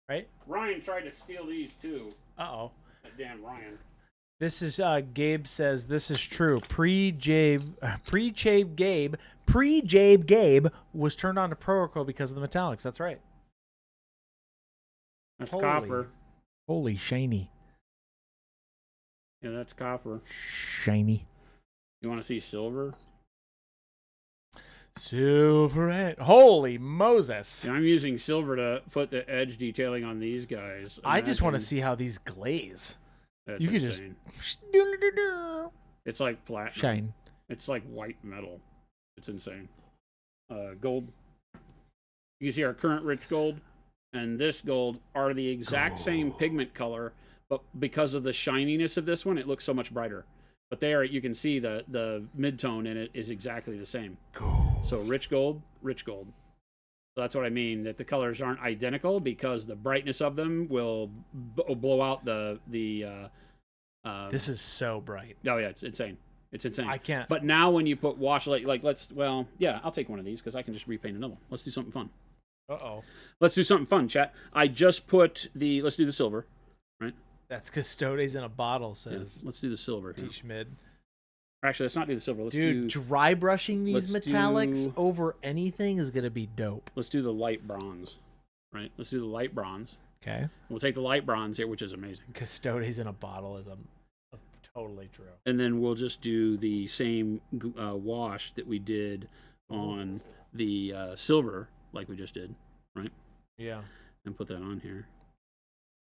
Right? Ryan tried to steal these too. Uh-oh. That damn Ryan. This is, Gabe says, this is true. Pre-Jabe Gabe was turned on to Protocol because of the metallics. That's right. That's copper. Holy shiny. Yeah, that's copper. Shiny. You want to see silver? Silver. Holy Moses. And I'm using silver to put the edge detailing on these guys. I just want to see how these glaze. That's you could insane. Just... It's like platinum. Shine. It's like white metal. It's insane. Gold. You can see our current rich gold and this gold are the exact same pigment color, but because of the shininess of this one, it looks so much brighter. But there, you can see the mid-tone in it is exactly the same. So rich gold. So that's what I mean, that the colors aren't identical because the brightness of them will blow out the this is so bright. Oh, yeah, it's insane. It's insane. I can't. But now when you put wash, I'll take one of these because I can just repaint another one. Let's do something fun. Uh-oh. Let's do something fun, chat. I just put let's do the silver, right? That's Custodes in a bottle, says. Yeah, let's do the silver. T. Schmid. Actually, let's not do the silver. Let's dry brushing these metallics over anything is going to be dope. Let's do the light bronze, right? Let's do the light bronze. Okay. We'll take the light bronze here, which is amazing. Custodes in a bottle is totally true. And then we'll just do the same wash that we did on the silver, like we just did, right? Yeah. And put that on here.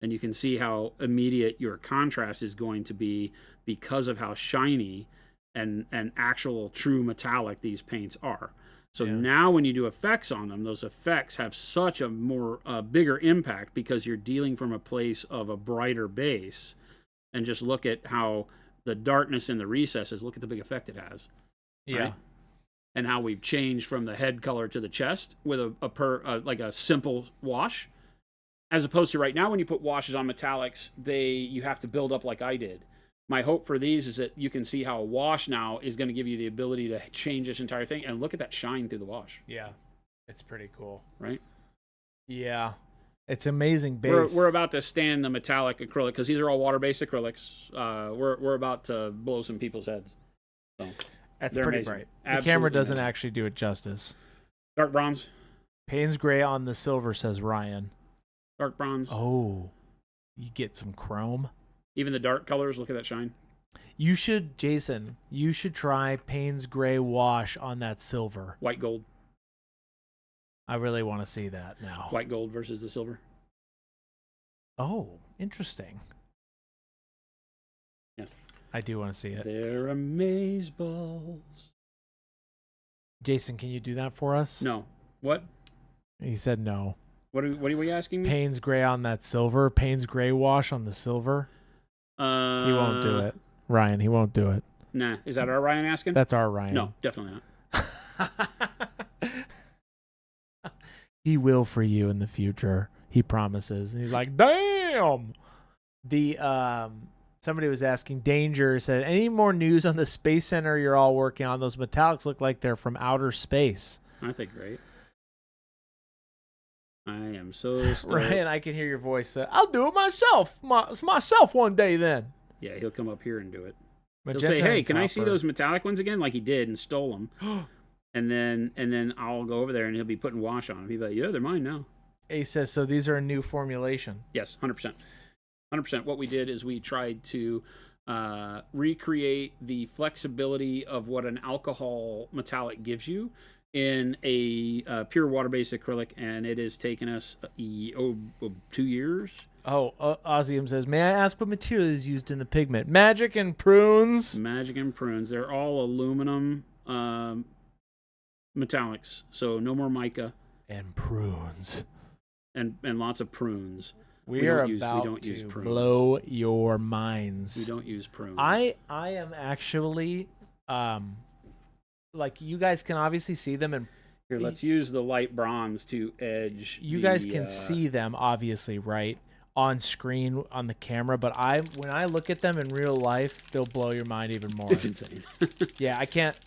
And you can see how immediate your contrast is going to be because of how shiny and actual true metallic these paints are. So now when you do effects on them, those effects have such a bigger impact because you're dealing from a place of a brighter base. And just look at how the darkness in the recesses, look at the big effect it has. Yeah. Right? And how we've changed from the head color to the chest with a simple wash. As opposed to right now, when you put washes on metallics, you have to build up like I did. My hope for these is that you can see how a wash now is going to give you the ability to change this entire thing. And look at that shine through the wash. Yeah, it's pretty cool. Right? Yeah. It's amazing base. We're about to stand the metallic acrylic because these are all water-based acrylics. We're about to blow some people's heads. So, that's pretty amazing. bright. Absolutely the camera doesn't amazing. actually do it justice. Dark bronze. Payne's gray on the silver, says Ryan. Dark bronze. Oh, you get some chrome. Even the dark colors, look at that shine. You should, Jason, you should try Payne's gray wash on that silver. White gold. I really want to see that now. White gold versus the silver. Oh, interesting. Yes. I do want to see it. They're amazeballs. Jason, can you do that for us? No. What? He said no. What are you asking me? Payne's gray on that silver. Payne's gray wash on the silver. He won't do it. Ryan, he won't do it. Nah. Is that our Ryan asking? That's our Ryan. No, definitely not. He will for you in the future. He promises. And he's like, damn. The somebody was asking, Danger said, any more news on the space center you're all working on? Those metallics look like they're from outer space. Aren't they great? I am so stoked. Ryan, I can hear your voice. I'll do it myself. Myself one day then. Yeah, he'll come up here and do it. Magenta He'll say, hey, and can I see copper. those metallic ones again? Like he did and stole them. and then I'll go over there and he'll be putting wash on them. He'll be like, yeah, they're mine now. Ace says, so these are a new formulation. Yes, 100%. 100%. What we did is we tried to recreate the flexibility of what an alcohol metallic gives you in a pure water-based acrylic, and it has taken us 2 years. Oh, Ozium says, may I ask what material is used in the pigment? Magic and prunes? Magic and prunes. They're all aluminum metallics, so no more mica. And prunes. And lots of prunes. We are about to blow your minds. We don't use prunes. I am actually, like, you guys can obviously see them, and here, let's use the light bronze to edge. You guys can see them, obviously, right, on screen on the camera. But when I look at them in real life, they'll blow your mind even more. It's insane. Yeah, I can't.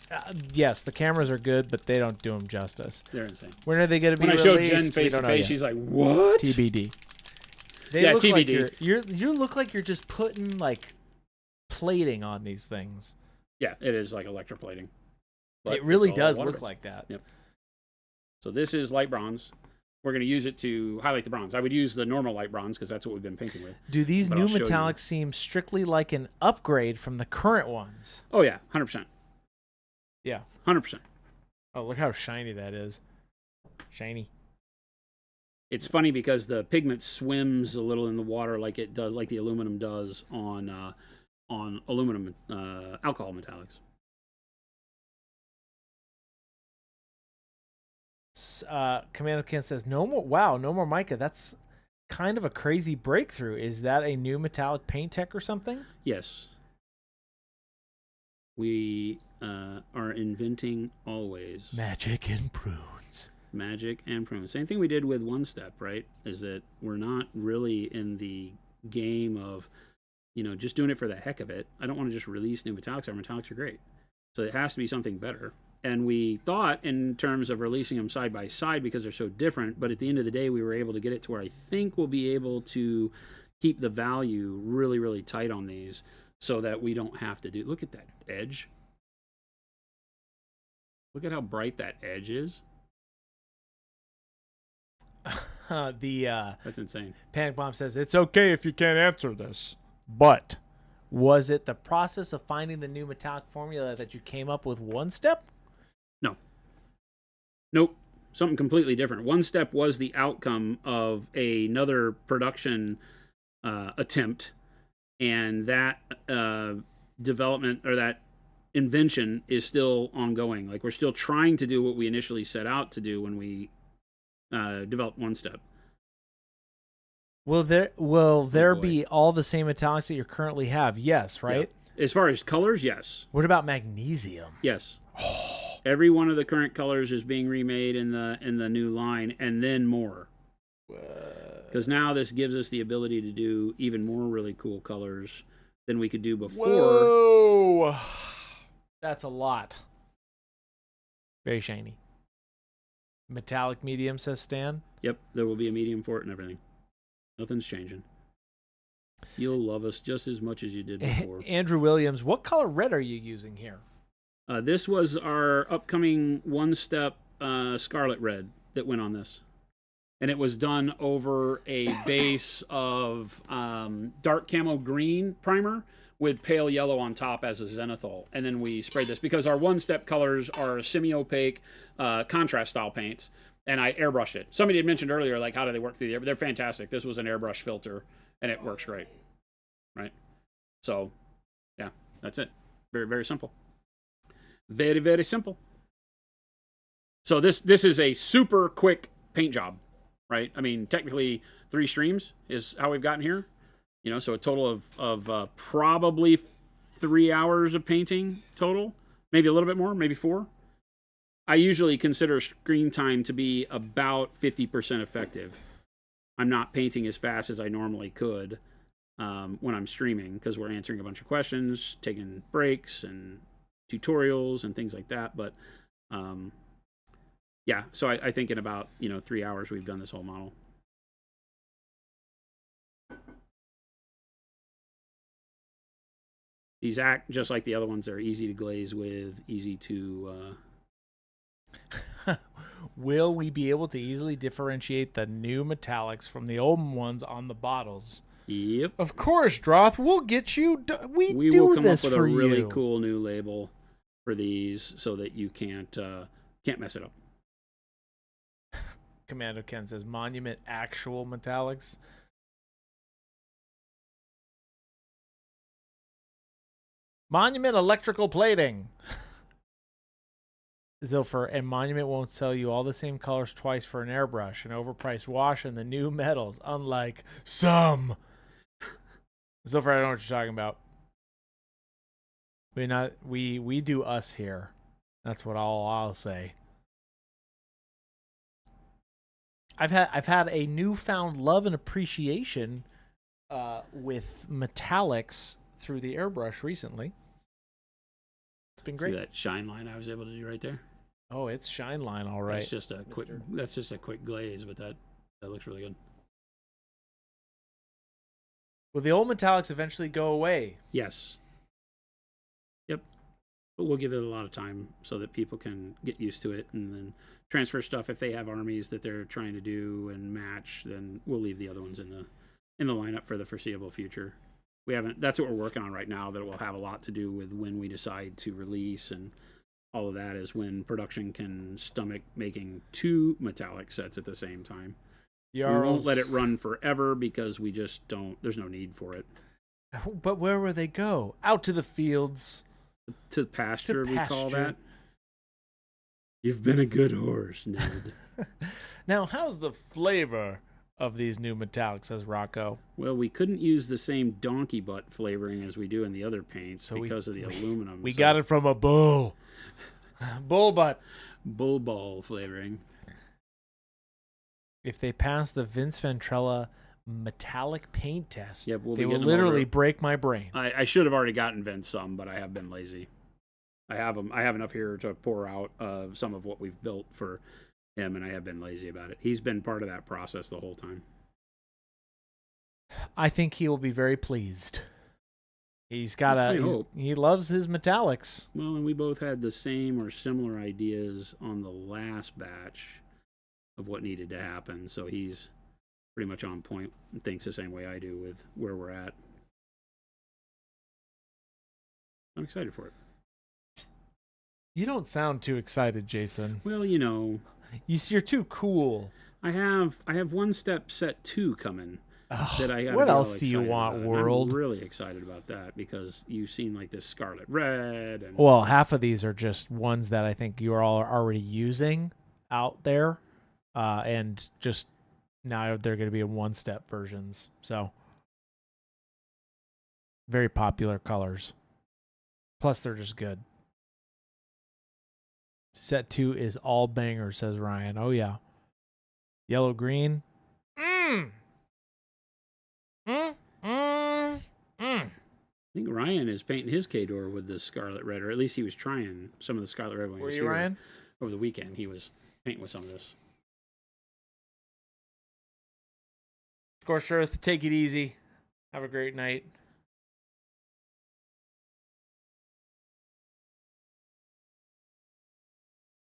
Yes, the cameras are good, but they don't do them justice. They're insane. When are they going to be released? released? When I showed Jen face to face, she's like, "What?" TBD. They look TBD. Like you look like you're just putting like plating on these things. Yeah, it is like electroplating. It really does look like that. Yep. So this is light bronze. We're going to use it to highlight the bronze. I would use the normal light bronze because that's what we've been painting with. Do these new metallics seem strictly like an upgrade from the current ones? Oh, yeah. 100%. Yeah. 100%. Oh, look how shiny that is. Shiny. It's funny because the pigment swims a little in the water like it does, like the aluminum does on aluminum alcohol metallics. Commander Ken says, no more mica. That's kind of a crazy breakthrough. Is that a new metallic paint tech or something? Yes. We are inventing always. Magic and prunes. Magic and prunes. Same thing we did with One Step, right? Is that we're not really in the game of, just doing it for the heck of it. I don't want to just release new metallics. Our metallics are great. So it has to be something better. And we thought in terms of releasing them side by side because they're so different, but at the end of the day, we were able to get it to where I think we'll be able to keep the value really, really tight on these so that we don't have to look at that edge. Look at how bright that edge is. That's insane. Panic Bomb says, it's okay if you can't answer this, but was it the process of finding the new metallic formula that you came up with One Step? No. Nope. Something completely different. One Step was the outcome of another production attempt, and that development or that invention is still ongoing. Like, we're still trying to do what we initially set out to do when we developed One Step. Will there be all the same metallics that you currently have? Yes, right? Yeah. As far as colors, yes. What about magnesium? Yes. Every one of the current colors is being remade in the new line, and then more. Because now this gives us the ability to do even more really cool colors than we could do before. Whoa! That's a lot. Very shiny. Metallic medium, says Stan. Yep, there will be a medium for it and everything. Nothing's changing. You'll love us just as much as you did before. Andrew Williams, what color red are you using here? This was our upcoming one-step Scarlet Red that went on this. And it was done over a base of dark camo green primer with pale yellow on top as a zenithal. And then we sprayed this because our one-step colors are semi-opaque contrast style paints. And I airbrushed it. Somebody had mentioned earlier, like, how do they work through the air? But they're fantastic. This was an airbrush filter, and it works great. Right? So, yeah, that's it. Very, very simple. Very, very simple. So this is a super quick paint job, right? I mean, technically 3 streams is how we've gotten here. You know, so a total of probably 3 hours of painting total. Maybe a little bit more, maybe 4. I usually consider screen time to be about 50% effective. I'm not painting as fast as I normally could when I'm streaming because we're answering a bunch of questions, taking breaks and tutorials and things like that. But yeah, so I think in about 3 hours we've done this whole model. These act just like the other ones. They're easy to glaze with, easy to... Will we be able to easily differentiate the new metallics from the old ones on the bottles? Yep. Of course, Droth. We'll get you... We will come this up with a really you. cool new label for these so that you can't mess it up. Commando Ken says, Monument actual metallics. Monument electrical plating. Zilfer, and Monument won't sell you all the same colors twice for an airbrush, an overpriced wash, and the new metals, unlike some. Zilfer, I don't know what you're talking about. We do us here. That's what I'll say. I've had a newfound love and appreciation with metallics through the airbrush recently. It's been great. See that shine line I was able to do right there? Oh, it's shine line, all right. That's just a quick. That's just a quick glaze, but that looks really good. Will the old metallics eventually go away? Yes. Yep. But we'll give it a lot of time so that people can get used to it and then transfer stuff. If they have armies that they're trying to do and match, then we'll leave the other ones in the lineup for the foreseeable future. We haven't. That's what we're working on right now. That will have a lot to do with when we decide to release, and all of that is when production can stomach making 2 metallic sets at the same time. We won't let it run forever because we just don't. There's no need for it. But where will they go? Out to the fields. To pasture, we call that. You've been a good horse, Ned. Now, how's the flavor of these new metallics, says Rocco? Well, we couldn't use the same donkey butt flavoring as we do in the other paints because of the aluminum. We got it from a bull. Bull butt. Bull ball flavoring. If they pass the Vince Ventrella metallic paint test, yep, they will literally break my brain. I should have already gotten Vince some, but I have been lazy. I have enough here to pour out some of what we've built for him, and I have been lazy about it. He's been part of that process the whole time. I think he will be very pleased. He loves his metallics. Well, and we both had the same or similar ideas on the last batch of what needed to happen, so he's pretty much on point and thinks the same way I do with where we're at. I'm excited for it. You don't sound too excited, Jason. Well, you're too cool. I have one step set 2 coming. What else do you want, world? I'm really excited about that because you've seen like this Scarlet Red. And well, half of these are just ones that I think you are all already using out there, and just now they're going to be in one-step versions. So very popular colors. Plus, they're just good. Set 2 is all bangers, says Ryan. Oh, yeah. Yellow, green. I think Ryan is painting his K-Door with the Scarlet Red, or at least he was trying some of the Scarlet Red when he Were was you, here. Ryan? Over the weekend, he was painting with some of this. Scorched Earth, take it easy. Have a great night.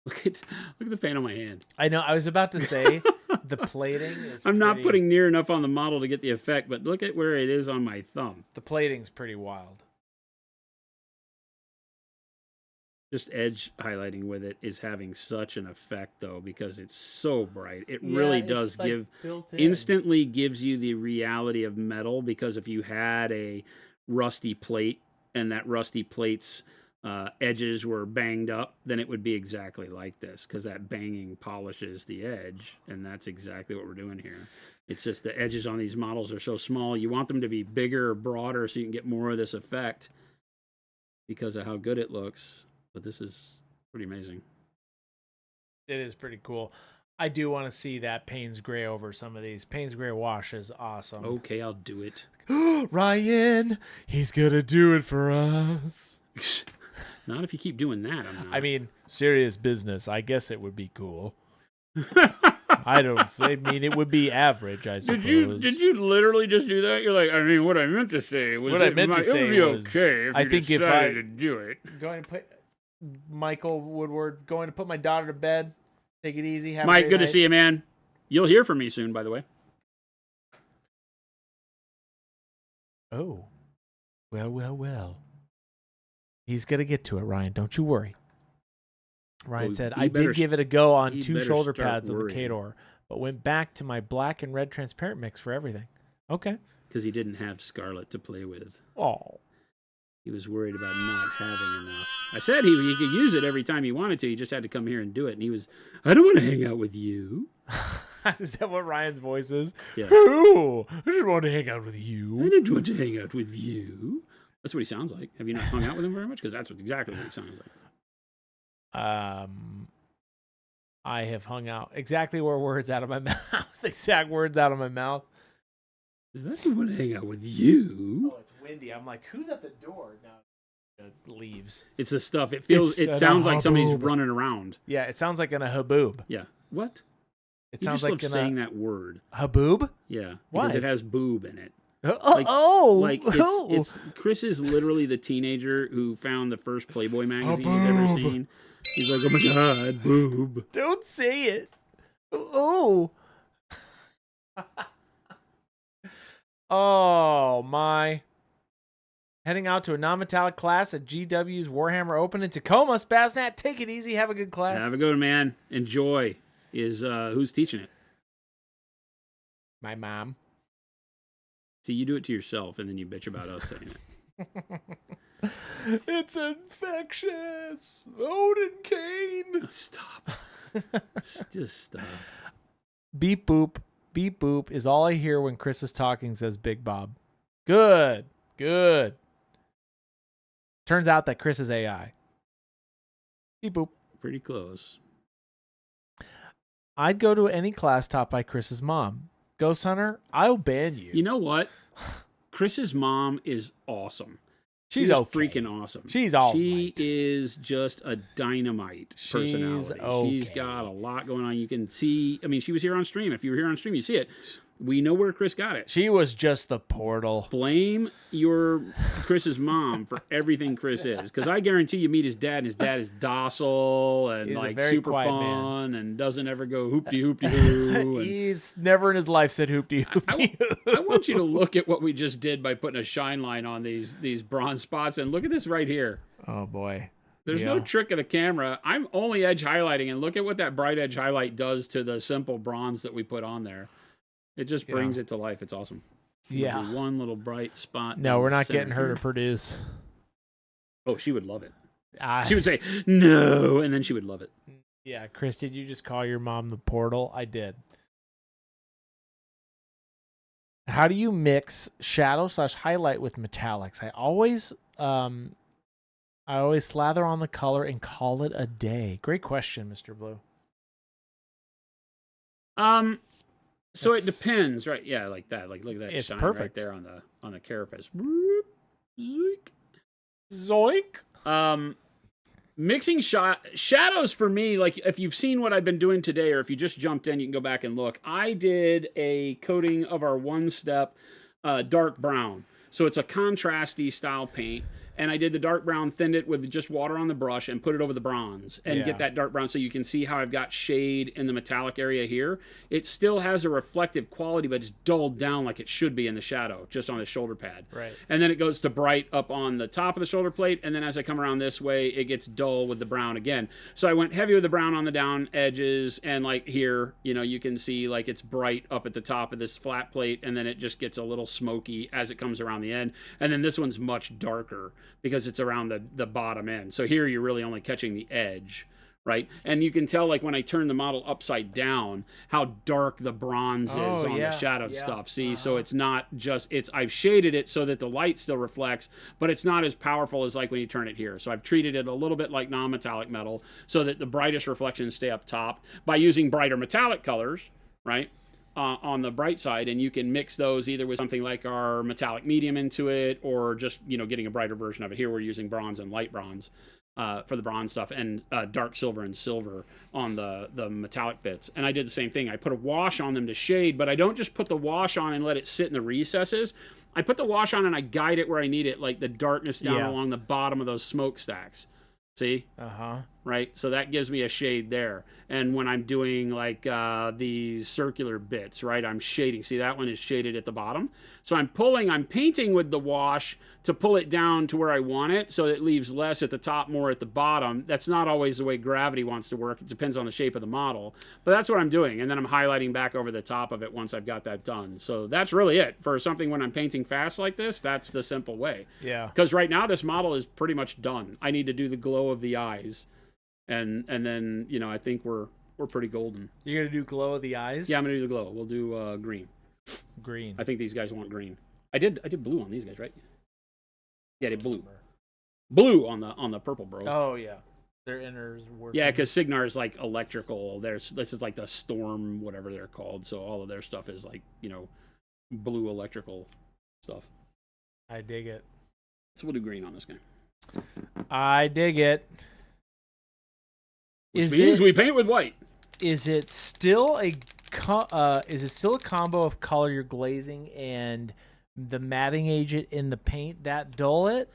Look at the paint on my hand. I know. I was about to say the plating is. I'm not putting near enough on the model to get the effect, but look at where it is on my thumb. The plating's pretty wild. Just edge highlighting with it is having such an effect, though, because it's so bright. It really does give instantly gives you the reality of metal. Because if you had a rusty plate and that rusty plate's edges were banged up, then it would be exactly like this, because that banging polishes the edge, and that's exactly what we're doing here. It's just the edges on these models are so small. You want them to be bigger or broader so you can get more of this effect because of how good it looks. But this is pretty amazing. It is pretty cool. I do want to see that Payne's Gray over some of these. Payne's Gray wash is awesome. Okay, I'll do it. Ryan, he's going to do it for us. Not if you keep doing that. I mean, serious business. I guess it would be cool. I mean, it would be average, I suppose. Did you literally just do that? You're like, I mean, what I meant to say was what I meant to say it would was, be okay if I you think if decided I to do it. Going to put Michael Woodward, going to put my daughter to bed. Take it easy. Have Mike, a good night. to see you, man. You'll hear from me soon, by the way. Oh, well. He's gonna get to it, Ryan. Don't you worry. Ryan said, I did give it a go on 2 shoulder pads of the K-Door, but went back to my black and red transparent mix for everything. Okay. Because he didn't have Scarlet to play with. Oh. He was worried about not having enough. I said he could use it every time he wanted to. He just had to come here and do it. And he was, I don't want to hang out with you. Is that what Ryan's voice is? Yeah. Oh, I just want to hang out with you. I didn't want to hang out with you. That's what he sounds like. Have you not hung out with him very much? Because that's exactly what he sounds like. I have hung out exactly where words out of my mouth. Exact words out of my mouth. I don't want to hang out with you. Oh, it's windy. I'm like, who's at the door now? It leaves. It's the stuff. It sounds like somebody's running around. Yeah, it sounds like in a haboob. Yeah. What? It sounds like in saying that word. Haboob? Yeah. Why? Because it has boob in it. It's Chris is literally the teenager who found the first Playboy magazine he's ever seen. He's like, oh my god, boob. Don't say it. Oh. Oh my. Heading out to a non-metallic class at GW's Warhammer Open in Tacoma. Spaznet, take it easy. Have a good class. Have a good one, man. Enjoy. Who's teaching it? My mom. See, you do it to yourself, and then you bitch about us saying it. It's infectious. Odin Kane. Stop. Just stop. Beep boop. Beep boop is all I hear when Chris is talking, says Big Bob. Good. Turns out that Chris is AI. Beep boop. Pretty close. I'd go to any class taught by Chris's mom. Ghost Hunter, I'll ban you. You know what? Chris's mom is awesome. She's freaking awesome. She's all She right. is just a dynamite personality. She's got a lot going on. You can see, I mean, she was here on stream. If you were here on stream, you see it. We know where Chris got it. She was just the portal. Blame Chris's mom for everything Chris is. Because I guarantee you meet his dad, and his dad is docile and like super fun and doesn't ever go hoopty-hoopty-hoo. He's never in his life said hoopty-hoopty-hoo. I want you to look at what we just did by putting a shine line on these bronze spots. And look at this right here. Oh, boy. There's no trick of the camera. I'm only edge highlighting. And look at what that bright edge highlight does to the simple bronze that we put on there. It just brings it to life. It's awesome. Yeah. One little bright spot. No, we're not getting her to produce. Oh, she would love it. She would say, no, and then she would love it. Yeah, Chris, did you just call your mom the portal? I did. How do you mix shadow/highlight with metallics? I always slather on the color and call it a day. Great question, Mr. Blue. So it depends, right? Yeah, like that. Like look at that It's shine perfect. right there on the carapace. Whoop, Zoink. Mixing shadows for me, like if you've seen what I've been doing today, or if you just jumped in, you can go back and look. I did a coating of our one step dark brown. So it's a contrasty style paint. And I did the dark brown, thinned it with just water on the brush and put it over the bronze and get that dark brown so you can see how I've got shade in the metallic area here. It still has a reflective quality, but it's dulled down like it should be in the shadow, just on the shoulder pad. Right. And then it goes to bright up on the top of the shoulder plate. And then as I come around this way, it gets dull with the brown again. So I went heavy with the brown on the down edges. And like here, you know, you can see like it's bright up at the top of this flat plate. And then it just gets a little smoky as it comes around the end. And then this one's much darker because it's around the bottom end. So here you're really only catching the edge, right? And you can tell like when I turn the model upside down how dark the bronze is on the shadowed stuff. See, so it's not just, I've shaded it so that the light still reflects, but it's not as powerful as like when you turn it here. So I've treated it a little bit like non-metallic metal so that the brightest reflections stay up top by using brighter metallic colors, right? On the bright side, and you can mix those either with something like our metallic medium into it, or just, you know, getting a brighter version of it. Here we're using bronze and light bronze for the bronze stuff, and dark silver and silver on the metallic bits. And I did the same thing. I put a wash on them to shade, but I don't just put the wash on and let it sit in the recesses. I put the wash on and I guide it where I need it, like the darkness down along the bottom of those smokestacks. See? Right? So that gives me a shade there. And when I'm doing like these circular bits, right, I'm shading. See, that one is shaded at the bottom. So I'm painting with the wash to pull it down to where I want it, so it leaves less at the top, more at the bottom. That's not always the way gravity wants to work. It depends on the shape of the model. But that's what I'm doing. And then I'm highlighting back over the top of it once I've got that done. So that's really it. For something when I'm painting fast like this, that's the simple way. Yeah. Because right now this model is pretty much done. I need to do the glow of the eyes. And then, you know, I think we're pretty golden. You're gonna do glow of the eyes? Yeah, I'm gonna do the glow. We'll do green. Green. I think these guys want green. I did blue on these guys, right? Yeah, they blue. Blue on the purple, bro. Oh yeah. Their inners working. Yeah, because Signar is like electrical. This is like the Storm, whatever they're called. So all of their stuff is like, you know, blue electrical stuff. I dig it. So we'll do green on this guy. I dig it. Which means we paint with white. Is it still a combo of color you're glazing and the matting agent in the paint that dull it?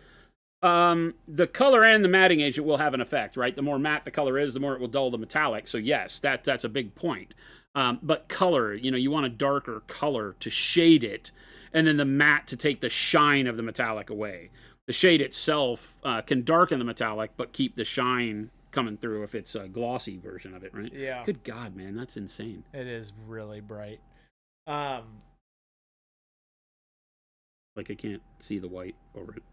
The color and the matting agent will have an effect, right? The more matte the color is, the more it will dull the metallic. So yes, that's a big point. But color, you know, you want a darker color to shade it, and then the matte to take the shine of the metallic away. The shade itself can darken the metallic, but keep the shine coming through if it's a glossy version of it, right? Yeah. Good God, man, that's insane. It is really bright. Like I can't see the white over it.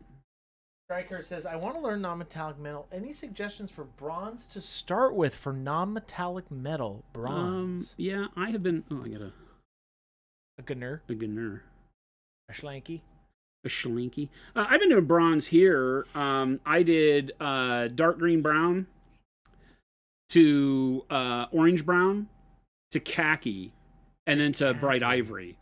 Striker says, I want to learn non-metallic metal. Any suggestions for bronze to start with for non-metallic metal? Bronze. Yeah, I have been. Oh, I got a Gunner. A Gunner. A Schlanky. A Schlinky. I've been doing bronze here. I did dark green brown to orange brown to khaki, and then to bright ivory,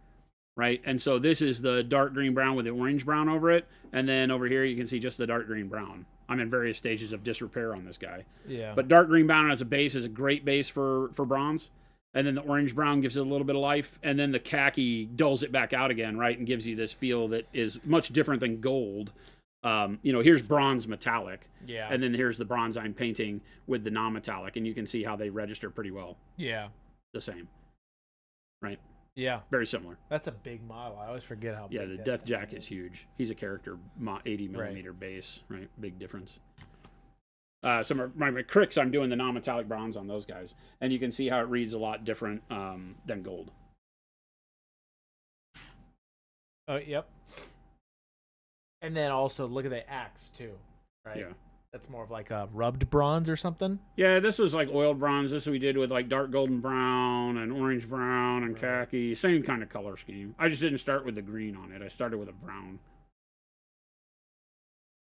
right? And so this is the dark green brown with the orange brown over it, and then over here you can see just the dark green brown. I'm in various stages of disrepair on this guy. Yeah. But dark green brown as a base is a great base for bronze. And then the orange brown gives it a little bit of life, and then the khaki dulls it back out again, right, and gives you this feel that is much different than gold. You know, here's bronze metallic, and then here's the bronze I'm painting with the non-metallic, and you can see how they register pretty well. Yeah, the same, right? Yeah, very similar. That's a big model. I always forget how. Yeah, big the Death Jack is huge. He's a character 80 millimeter base, right? Big difference. So my cricks, I'm doing the non-metallic bronze on those guys, and you can see how it reads a lot different than gold. Oh, yep. And then also look at the axe too, right? Yeah. That's more of like a rubbed bronze or something. Yeah, this was like oiled bronze. This we did with like dark golden brown and orange brown and khaki. Same kind of color scheme. I just didn't start with the green on it. I started with a brown.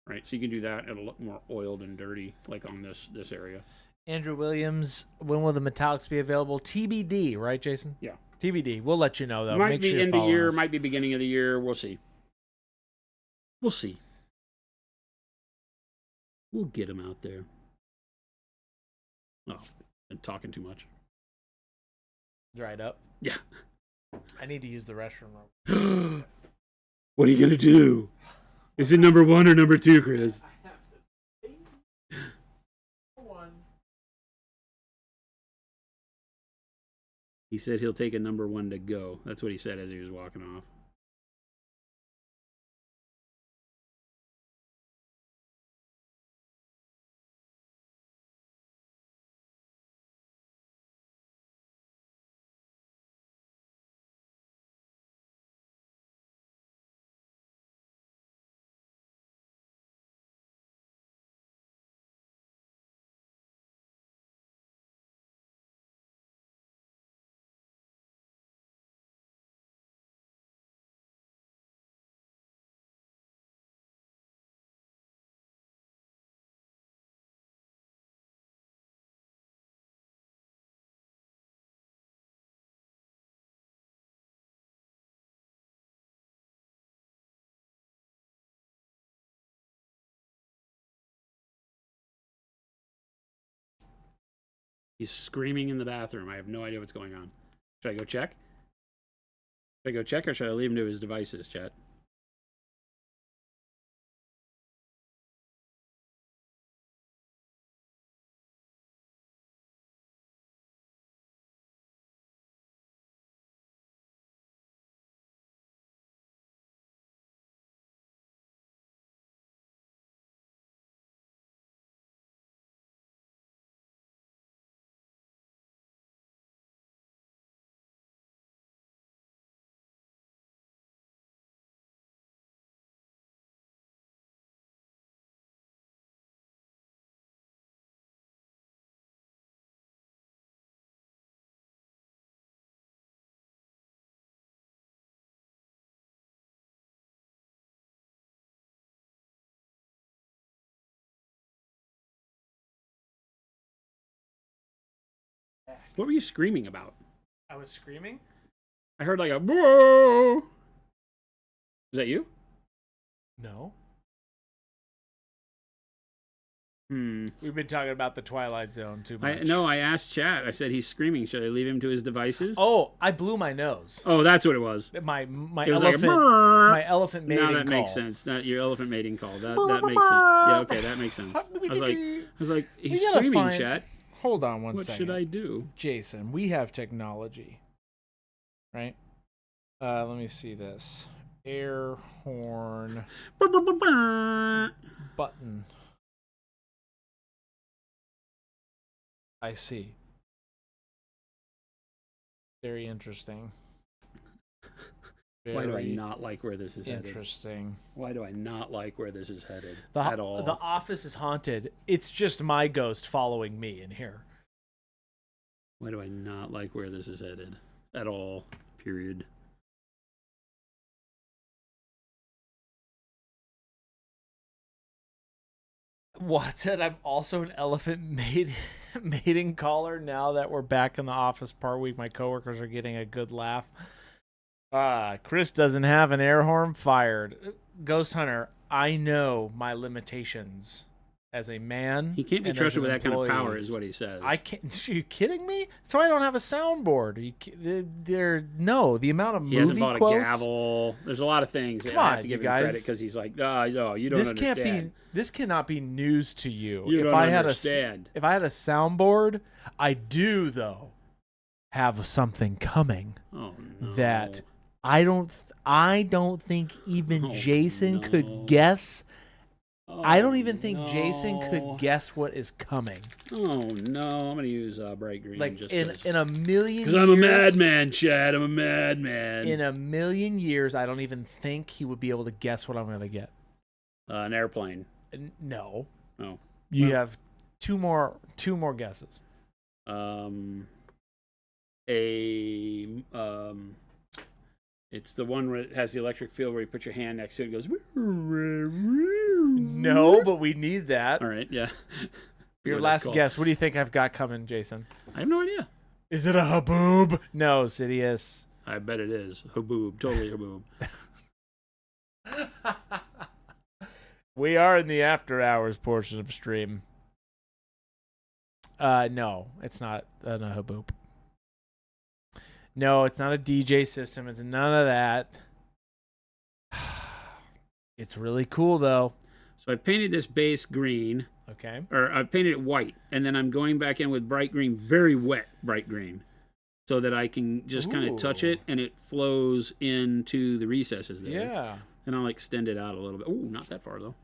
Right, so you can do that. It'll look more oiled and dirty, like on this area. Andrew Williams, when will the metallics be available? TBD, right, Jason? Yeah. TBD. We'll let you know, though. Might Make be sure end of you year, us. might be beginning of the year. We'll see. We'll see. We'll get him out there. Oh, been talking too much. Dried up. Yeah. I need to use the restroom. What are you gonna do? Is it number 1 or number 2, Chris? I have to one. He said he'll take a number 1 to go. That's what he said as he was walking off. He's screaming in the bathroom. I have no idea what's going on. Should I go check? Should I go check or should I leave him to his devices, chat? What were you screaming about? I was screaming? I heard like a whoa. Was that you? No. We've been talking about the Twilight Zone too much. I asked chat. I said he's screaming. Should I leave him to his devices? Oh, I blew my nose. Oh, that's what it was. My It was elephant. like a My elephant mating No, that call. makes sense. Not your elephant mating call. That makes sense. Yeah, okay, that makes sense. I was like, he's screaming, chat. Hold on one What second. should I do? Jason, we have technology, right? Let me see this. Air horn button. I see. Very interesting. Why do I not like where this is headed? Interesting. Why do I not like where this is headed at all? The office is haunted. It's just my ghost following me in here. Why do I not like where this is headed at all? Period. Watson, I'm also an elephant mating caller now that we're back in the office part week. My coworkers are getting a good laugh. Chris doesn't have an air horn fired. Ghost Hunter, I know my limitations as a man. He can't be trusted with that kind of power, is what he says. I can't. Are you kidding me? That's why I don't have a soundboard. The amount of movie he hasn't bought quotes. A gavel. There's a lot of things. Come I on, have to give you him guys. credit because he's like, no, you don't understand. This cannot be news to you. You don't understand. If I had a soundboard, I do though have something coming. Oh no. That I don't think even Jason could guess. I don't even think Jason could guess what is coming. Oh no! I'm gonna use bright green. Like just in a million. Because I'm a madman, Chad. I'm a madman. In a million years, I don't even think he would be able to guess what I'm gonna get. An airplane. No. Oh. You have two more guesses. It's the one where it has the electric field where you put your hand next to it and it goes. No, but we need that. All right, yeah. Your what that's last called. guess. What do you think I've got coming, Jason? I have no idea. Is it a haboob? No, Sidious. I bet it is. Haboob. Totally haboob. We are in the after hours portion of stream. No, it's not a haboob. No, it's not a DJ system. It's none of that. It's really cool though. So I painted this base green. Okay. Or I've painted it white, and then I'm going back in with bright green, very wet bright green, so that I can just kind of touch it, and it flows into the recesses there. Yeah. And I'll extend it out a little bit. Ooh, not that far, though.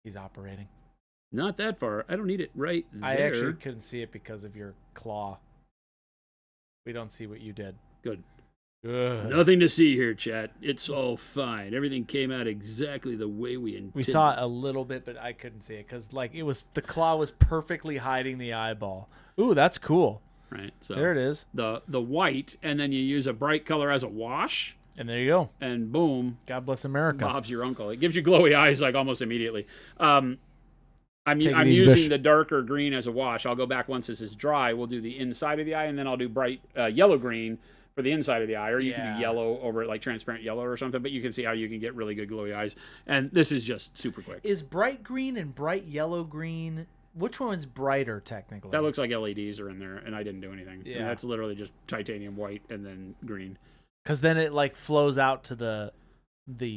He's operating. Not that far. I don't need it right there. I actually couldn't see it because of your claw. We don't see what you did. Good. Good. Nothing to see here, chat. It's all fine. Everything came out exactly the way we intended. We saw it a little bit, but I couldn't see it because, like, the claw was perfectly hiding the eyeball. Ooh, that's cool. Right. So there it is. The white, and then you use a bright color as a wash. And there you go. And boom. God bless America. Bob's your uncle. It gives you glowy eyes like almost immediately. I'm using the darker green as a wash. I'll go back once this is dry. We'll do the inside of the eye, and then I'll do bright yellow green for the inside of the eye, or you can do yellow over it, like transparent yellow or something, but you can see how you can get really good glowy eyes. And this is just super quick. Is bright green and bright yellow green, which one's brighter technically? That looks like LEDs are in there, and I didn't do anything. Yeah. And that's literally just titanium white and then green. Because then it like flows out to the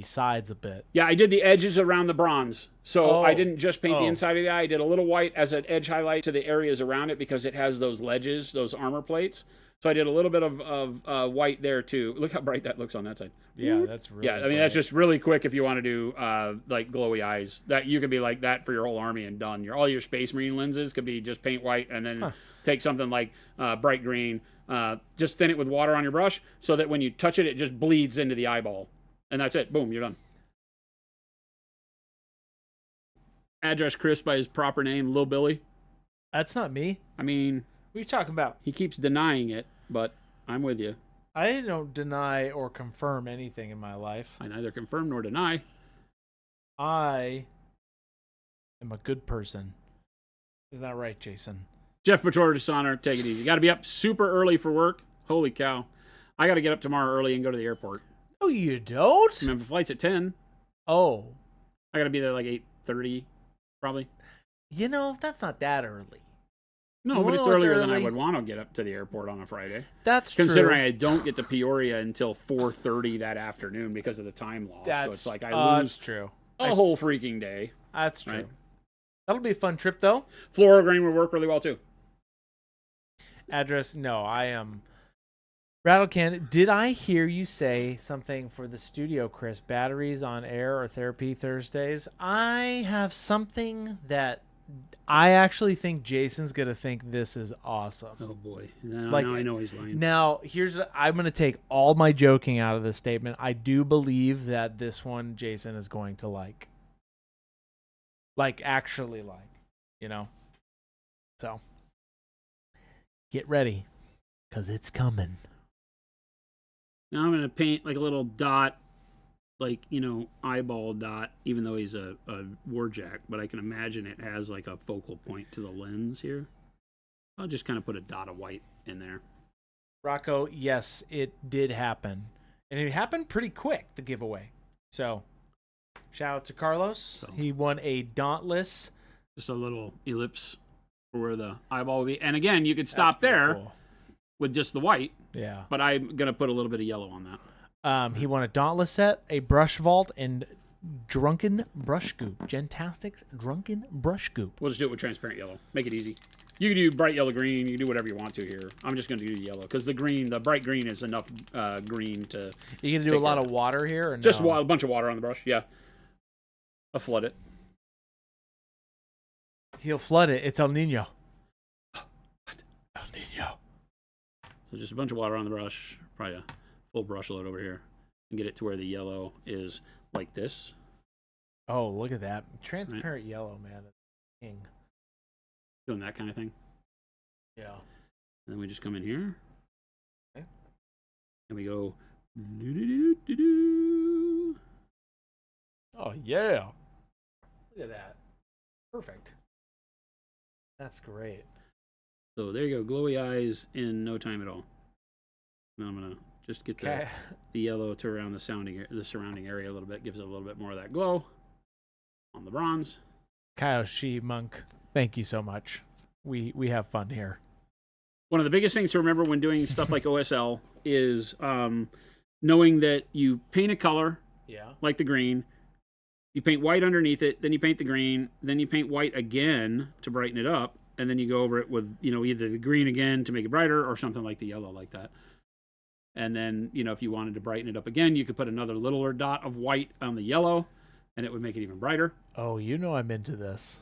sides a bit. Yeah, I did the edges around the bronze. So I didn't just paint the inside of the eye. I did a little white as an edge highlight to the areas around it because it has those ledges, those armor plates. So I did a little bit of white there too. Look how bright that looks on that side. Yeah, that's really I mean, that's just really quick if you want to do like glowy eyes. That you can be like that for your whole army and done. All your Space Marine lenses could be just paint white and then take something like bright green, just thin it with water on your brush so that when you touch it, it just bleeds into the eyeball. And that's it. Boom, you're done. Address Chris by his proper name, Lil Billy. That's not me. I mean... What are you talking about? He keeps denying it, but I'm with you. I don't deny or confirm anything in my life. I neither confirm nor deny. I am a good person. Isn't that right, Jason? Jeff Pator Dishonor, take it easy. Got to be up super early for work. Holy cow. I got to get up tomorrow early and go to the airport. No, you don't? Remember, flight's at 10. Oh. I got to be there like 8:30, probably. You know, that's not that early. No, but it's earlier than I would want to get up to the airport on a Friday. That's true. Considering I don't get to Peoria until 4:30 that afternoon because of the time loss. So it's like I lose a whole freaking day. That's true. Right? That'll be a fun trip, though. Floral green would work really well, too. Address, no, I am... Rattlecan, did I hear you say something for the studio, Chris? Batteries on air or therapy Thursdays? I have something that... I actually think Jason's going to think this is awesome. Oh, boy. Now I know he's lying. Now, I'm going to take all my joking out of this statement. I do believe that this one Jason is going to like. Like, actually like. You know? So, get ready. Because it's coming. Now I'm going to paint like a little dot. Like, eyeball dot, even though he's a warjack, but I can imagine it has like a focal point to the lens here. I'll just kind of put a dot of white in there. Rocco, yes, it did happen. And it happened pretty quick, the giveaway. So, shout out to Carlos. He won a Dauntless. Just a little ellipse for where the eyeball would be. And again, you could stop there with just the white. Yeah. But I'm going to put a little bit of yellow on that. He won a Dauntless set, a Brush Vault, and Drunken Brush Goop. Gentastic's Drunken Brush Goop. We'll just do it with transparent yellow. Make it easy. You can do bright yellow green. You can do whatever you want to here. I'm just going to do yellow because the bright green is enough green to... You going to do a lot of water here? Or just no? a bunch of water on the brush, yeah. I'll flood it. He'll flood it. It's El Nino. El Nino. So just a bunch of water on the brush. Probably a full brush load over here. And get it to where the yellow is like this. Oh, look at that. Transparent yellow, man. King. Doing that kind of thing. Yeah. And then we just come in here. Okay. And we go... Oh, yeah. Look at that. Perfect. That's great. So there you go, glowy eyes in no time at all. Now I'm gonna just get the yellow to around the surrounding area a little bit, gives it a little bit more of that glow on the bronze. Kyle She Monk, thank you so much. We have fun here. One of the biggest things to remember when doing stuff like OSL is knowing that you paint a color, like the green, you paint white underneath it, then you paint the green, then you paint white again to brighten it up, and then you go over it with, either the green again to make it brighter or something like the yellow like that. And then, if you wanted to brighten it up again, you could put another littler dot of white on the yellow, and it would make it even brighter. Oh, I'm into this.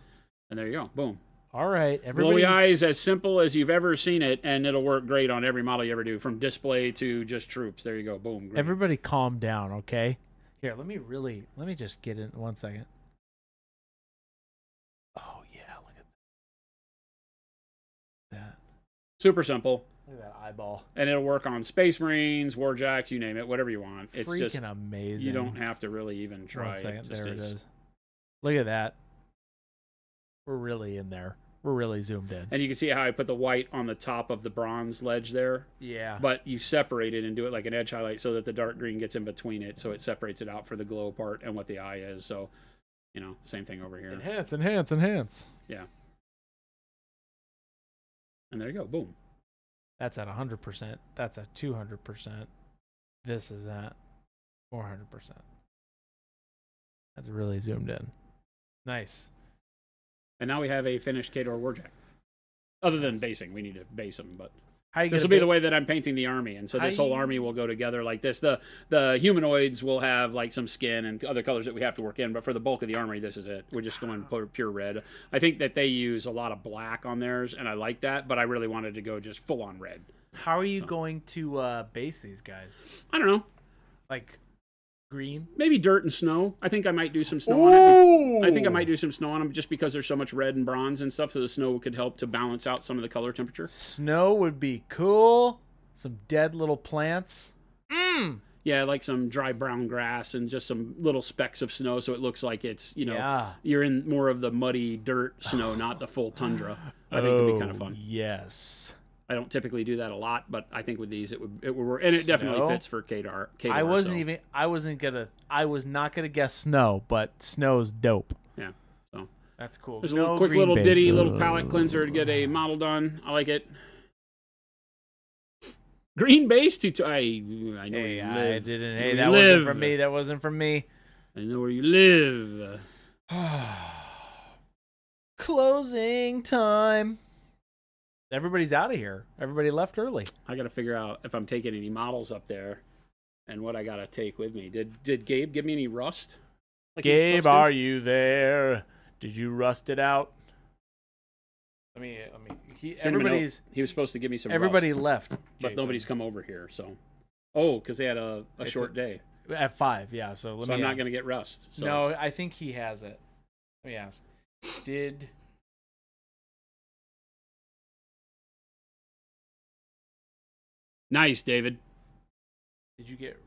And there you go. Boom. All right. Everybody... Glowy eyes, as simple as you've ever seen it, and it'll work great on every model you ever do, from display to just troops. There you go. Boom. Great. Everybody calm down, okay? Here, let me just get in 1 second. Oh, yeah. Look at that. Super simple. Look at that eyeball. And it'll work on Space Marines, Warjacks, you name it, whatever you want. It's freaking just amazing. You don't have to really even try. 1 second. There it is. Look at that. We're really in there. We're really zoomed in. And you can see how I put the white on the top of the bronze ledge there. Yeah. But you separate it and do it like an edge highlight so that the dark green gets in between it, so it separates it out for the glow part and what the eye is. So, same thing over here. Enhance, enhance, enhance. Yeah. And there you go. Boom. That's at 100%. That's at 200%. This is at 400%. That's really zoomed in. Nice. And now we have a finished Khador Warjack. Other than basing, we need to base them, but this will be the way that I'm painting the army, and so this whole army will go together like this. The humanoids will have like some skin and other colors that we have to work in, but for the bulk of the army, this is it. We're just going pure red. I think that they use a lot of black on theirs, and I like that, but I really wanted to go just full on red. How are you going to base these guys? I don't know. Like green? Maybe dirt and snow. I think I might do some snow on it. I think I might do some snow on them just because there's so much red and bronze and stuff, so the snow could help to balance out some of the color temperature. Snow would be cool. Some dead little plants. Yeah, like some dry brown grass and just some little specks of snow so it looks like it's, you're in more of the muddy dirt snow, not the full tundra. I think it'd be kind of fun. Yes. I don't typically do that a lot, but I think with these it would work, and it definitely fits for Khador. I was not gonna guess snow, but snow's dope. Yeah, so that's cool. There's a quick little ditty, little palette cleanser to get a model done. I like it. Green base I know where you live. That wasn't from me. That wasn't from me. I know where you live. Closing time. Everybody's out of here. Everybody left early. I got to figure out if I'm taking any models up there and what I got to take with me. Did Gabe give me any rust? Like Gabe, are you there? Did you rust it out? He was supposed to give me some Everybody rust, left. but Jason. Nobody's come over here, so. Oh, because they had a short day. At 5, yeah. So I'm not going to get rust. So. No, I think he has it. Let me ask. Nice, David. Did you get...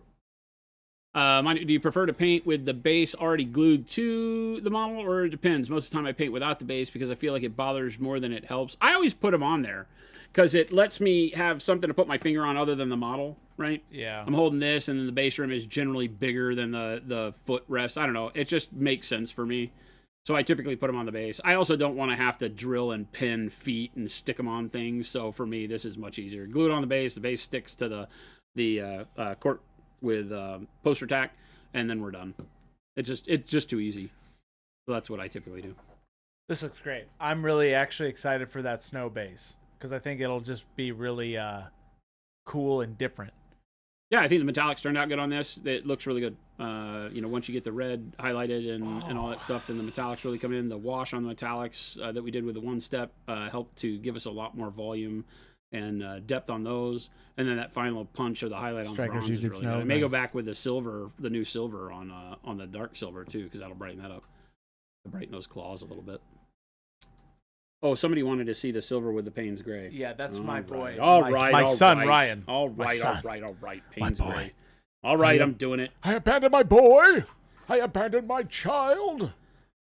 do you prefer to paint with the base already glued to the model, or it depends? Most of the time I paint without the base because I feel like it bothers more than it helps. I always put them on there because it lets me have something to put my finger on other than the model, right? Yeah. I'm holding this, and then the base rim is generally bigger than the footrest. I don't know. It just makes sense for me. So I typically put them on the base. I also don't want to have to drill and pin feet and stick them on things. So for me, this is much easier. Glue it on the base. The base sticks to the court with poster tack, and then we're done. It's just too easy. So that's what I typically do. This looks great. I'm really actually excited for that snow base because I think it'll just be really cool and different. Yeah, I think the metallics turned out good on this. It looks really good. Once you get the red highlighted and all that stuff, then the metallics really come in. The wash on the metallics that we did with the one step helped to give us a lot more volume and depth on those. And then that final punch of the highlight on the bronze is really good. I may go back with the silver, the new silver on the dark silver too, because that'll brighten that up. Brighten those claws a little bit. Oh, somebody wanted to see the silver with the Payne's Gray. Yeah, that's my boy. My son, Ryan. All right. Payne's Gray. All right, I'm doing it. I abandoned my boy. I abandoned my child.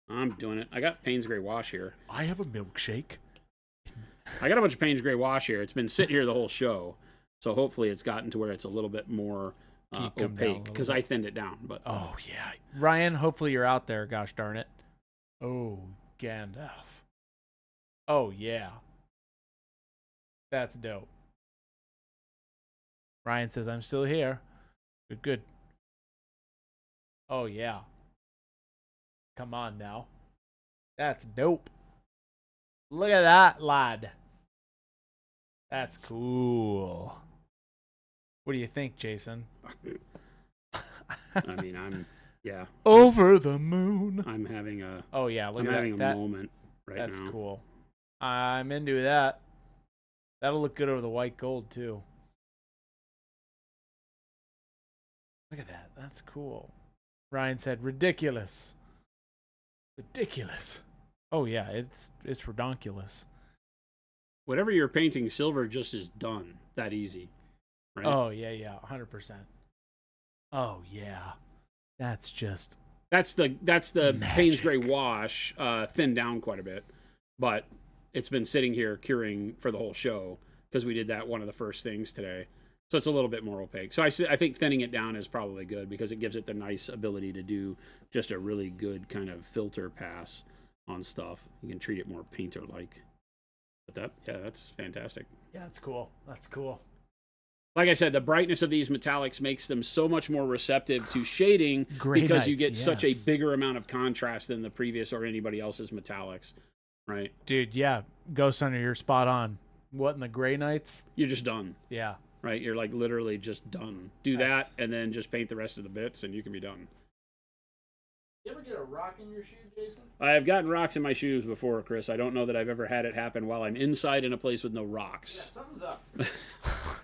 I'm doing it. I got Payne's Gray Wash here. I have a milkshake. I got a bunch of Payne's Gray Wash here. It's been sitting here the whole show, so hopefully it's gotten to where it's a little bit more opaque because I thinned it down. But oh yeah, Ryan, hopefully you're out there. Gosh darn it. Oh, Gandalf. Oh yeah, that's dope. Ryan says I'm still here. Good, good. Oh yeah. Come on now. That's dope. Look at that, lad. That's cool. What do you think, Jason? I mean, yeah. Over the moon. I'm having a. Oh yeah, look I'm at having that. a moment right now. That's cool. I'm into that. That'll look good over the white gold too. Look at that. That's cool. Ryan said, "Ridiculous, ridiculous." Oh yeah, it's redonkulous. Whatever you're painting silver just is done. That easy. Right? Oh yeah, 100%. Oh yeah, that's just. That's the magic. Payne's Gray Wash thinned down quite a bit, but it's been sitting here curing for the whole show because we did that one of the first things today. So it's a little bit more opaque. So I think thinning it down is probably good because it gives it the nice ability to do just a really good kind of filter pass on stuff. You can treat it more painter-like. But that's fantastic. Yeah, that's cool. That's cool. Like I said, the brightness of these metallics makes them so much more receptive to shading because you get such a bigger amount of contrast than the previous or anybody else's metallics, right? Dude, yeah. Ghost Hunter, you're spot on. What in the Gray Knights? You're just done. Yeah. Right? You're like literally just done. Do that and then just paint the rest of the bits and you can be done. You ever get a rock in your shoe, Jason? I have gotten rocks in my shoes before, Chris. I don't know that I've ever had it happen while I'm inside in a place with no rocks. Yeah, something's up.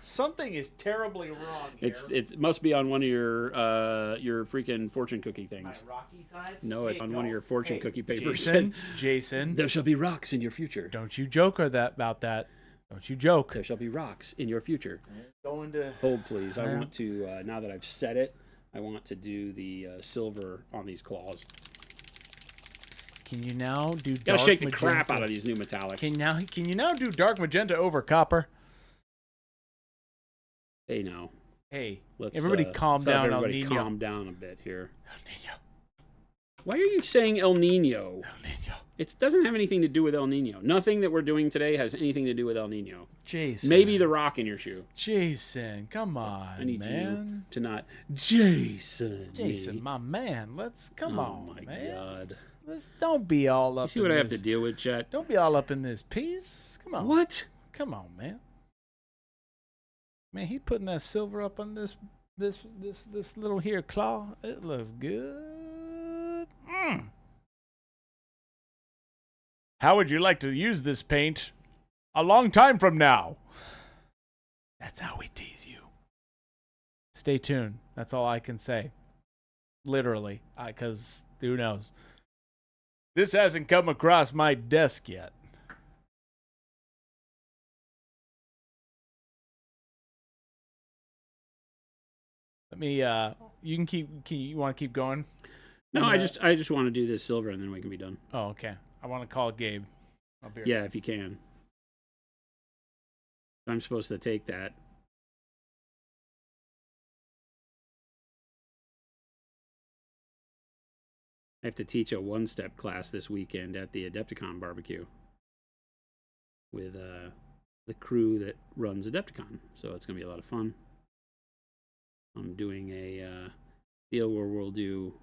Something is terribly wrong here. It must be on one of your freaking fortune cookie things. My rocky sides? No, it's on one of your fortune cookie papers. Jason. There shall be rocks in your future. Don't you joke about that. Don't you joke. There shall be rocks in your future. Going to hold, please. I want to now that I've set it, I want to do the silver on these claws. Can you now do dark Gotta shake the magenta? crap out of these new metallics. Can you now do dark magenta over copper? Hey now. Hey, let's everybody calm down. Everybody El Nino. Calm down a bit here. El Nino. Why are you saying El Nino? El Nino. It doesn't have anything to do with El Nino. Nothing that we're doing today has anything to do with El Nino. Jason. Maybe the rock in your shoe. Jason, come on, I need man. you to not. Jason, my man. Let's come on, my man. God. Let's don't be all up. You see what I have to deal with, Chet? Don't be all up in this piece. Come on. What? Come on, man. Man, he putting that silver up on this little here claw. It looks good. How would you like to use this paint a long time from now? That's how we tease you. Stay tuned. That's all I can say. Literally, because who knows? This hasn't come across my desk yet. Let me. You can keep. You want to keep going? No, I just want to do this silver and then we can be done. Oh, okay. I want to call Gabe. I'll be right yeah, if you can. I'm supposed to take that. I have to teach a one-step class this weekend at the Adepticon barbecue with the crew that runs Adepticon. So it's going to be a lot of fun. I'm doing a deal where we'll do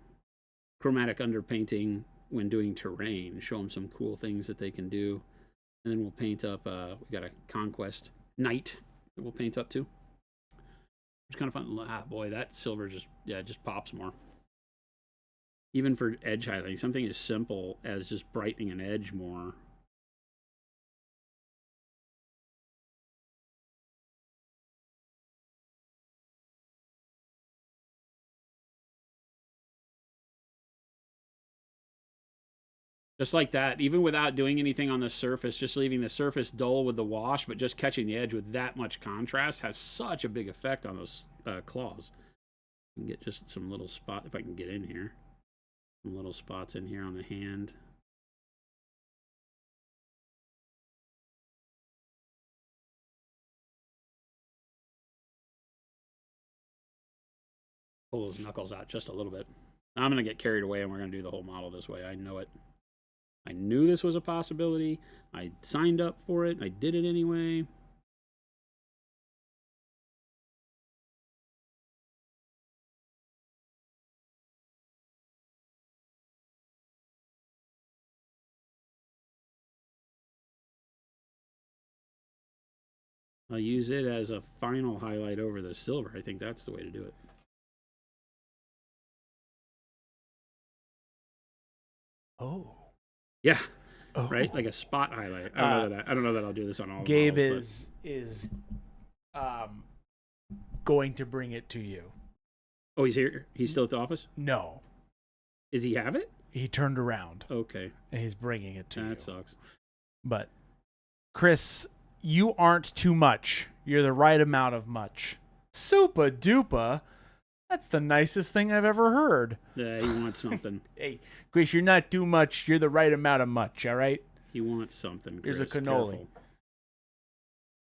chromatic underpainting when doing terrain, show them some cool things that they can do. And then we'll paint up, we got a Conquest Knight that we'll paint up too. It's kind of fun. Ah, boy, that silver just pops more. Even for edge highlighting, something as simple as just brightening an edge more. Just like that, even without doing anything on the surface, just leaving the surface dull with the wash, but just catching the edge with that much contrast has such a big effect on those claws. You can get just some little spot, if I can get in here. Some little spots in here on the hand. Pull those knuckles out just a little bit. I'm going to get carried away and we're going to do the whole model this way. I know it. I knew this was a possibility. I signed up for it. I did it anyway. I'll use it as a final highlight over the silver. I think that's the way to do it. Oh. Yeah. Oh. Right? Like a spot highlight. I don't know that I'll do this on all Gabe the models, is going to bring it to you. Oh, he's here? He's still at the office? No. Does he have it? He turned around. Okay. And he's bringing it to you. That sucks. But, Chris, you aren't too much. You're the right amount of much. Super duper. That's the nicest thing I've ever heard. Yeah, he wants something. Hey, Chris, you're not too much. You're the right amount of much, all right? He wants something, Chris. Here's a cannoli. Careful.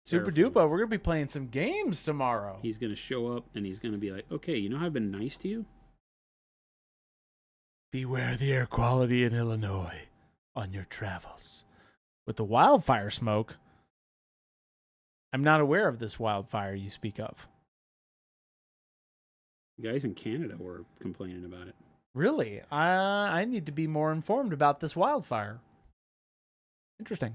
Super duper. We're going to be playing some games tomorrow. He's going to show up and he's going to be like, okay, you know how I've been nice to you? Beware the air quality in Illinois on your travels. With the wildfire smoke, I'm not aware of this wildfire you speak of. Guys in Canada were complaining about it. Really? I need to be more informed about this wildfire. Interesting.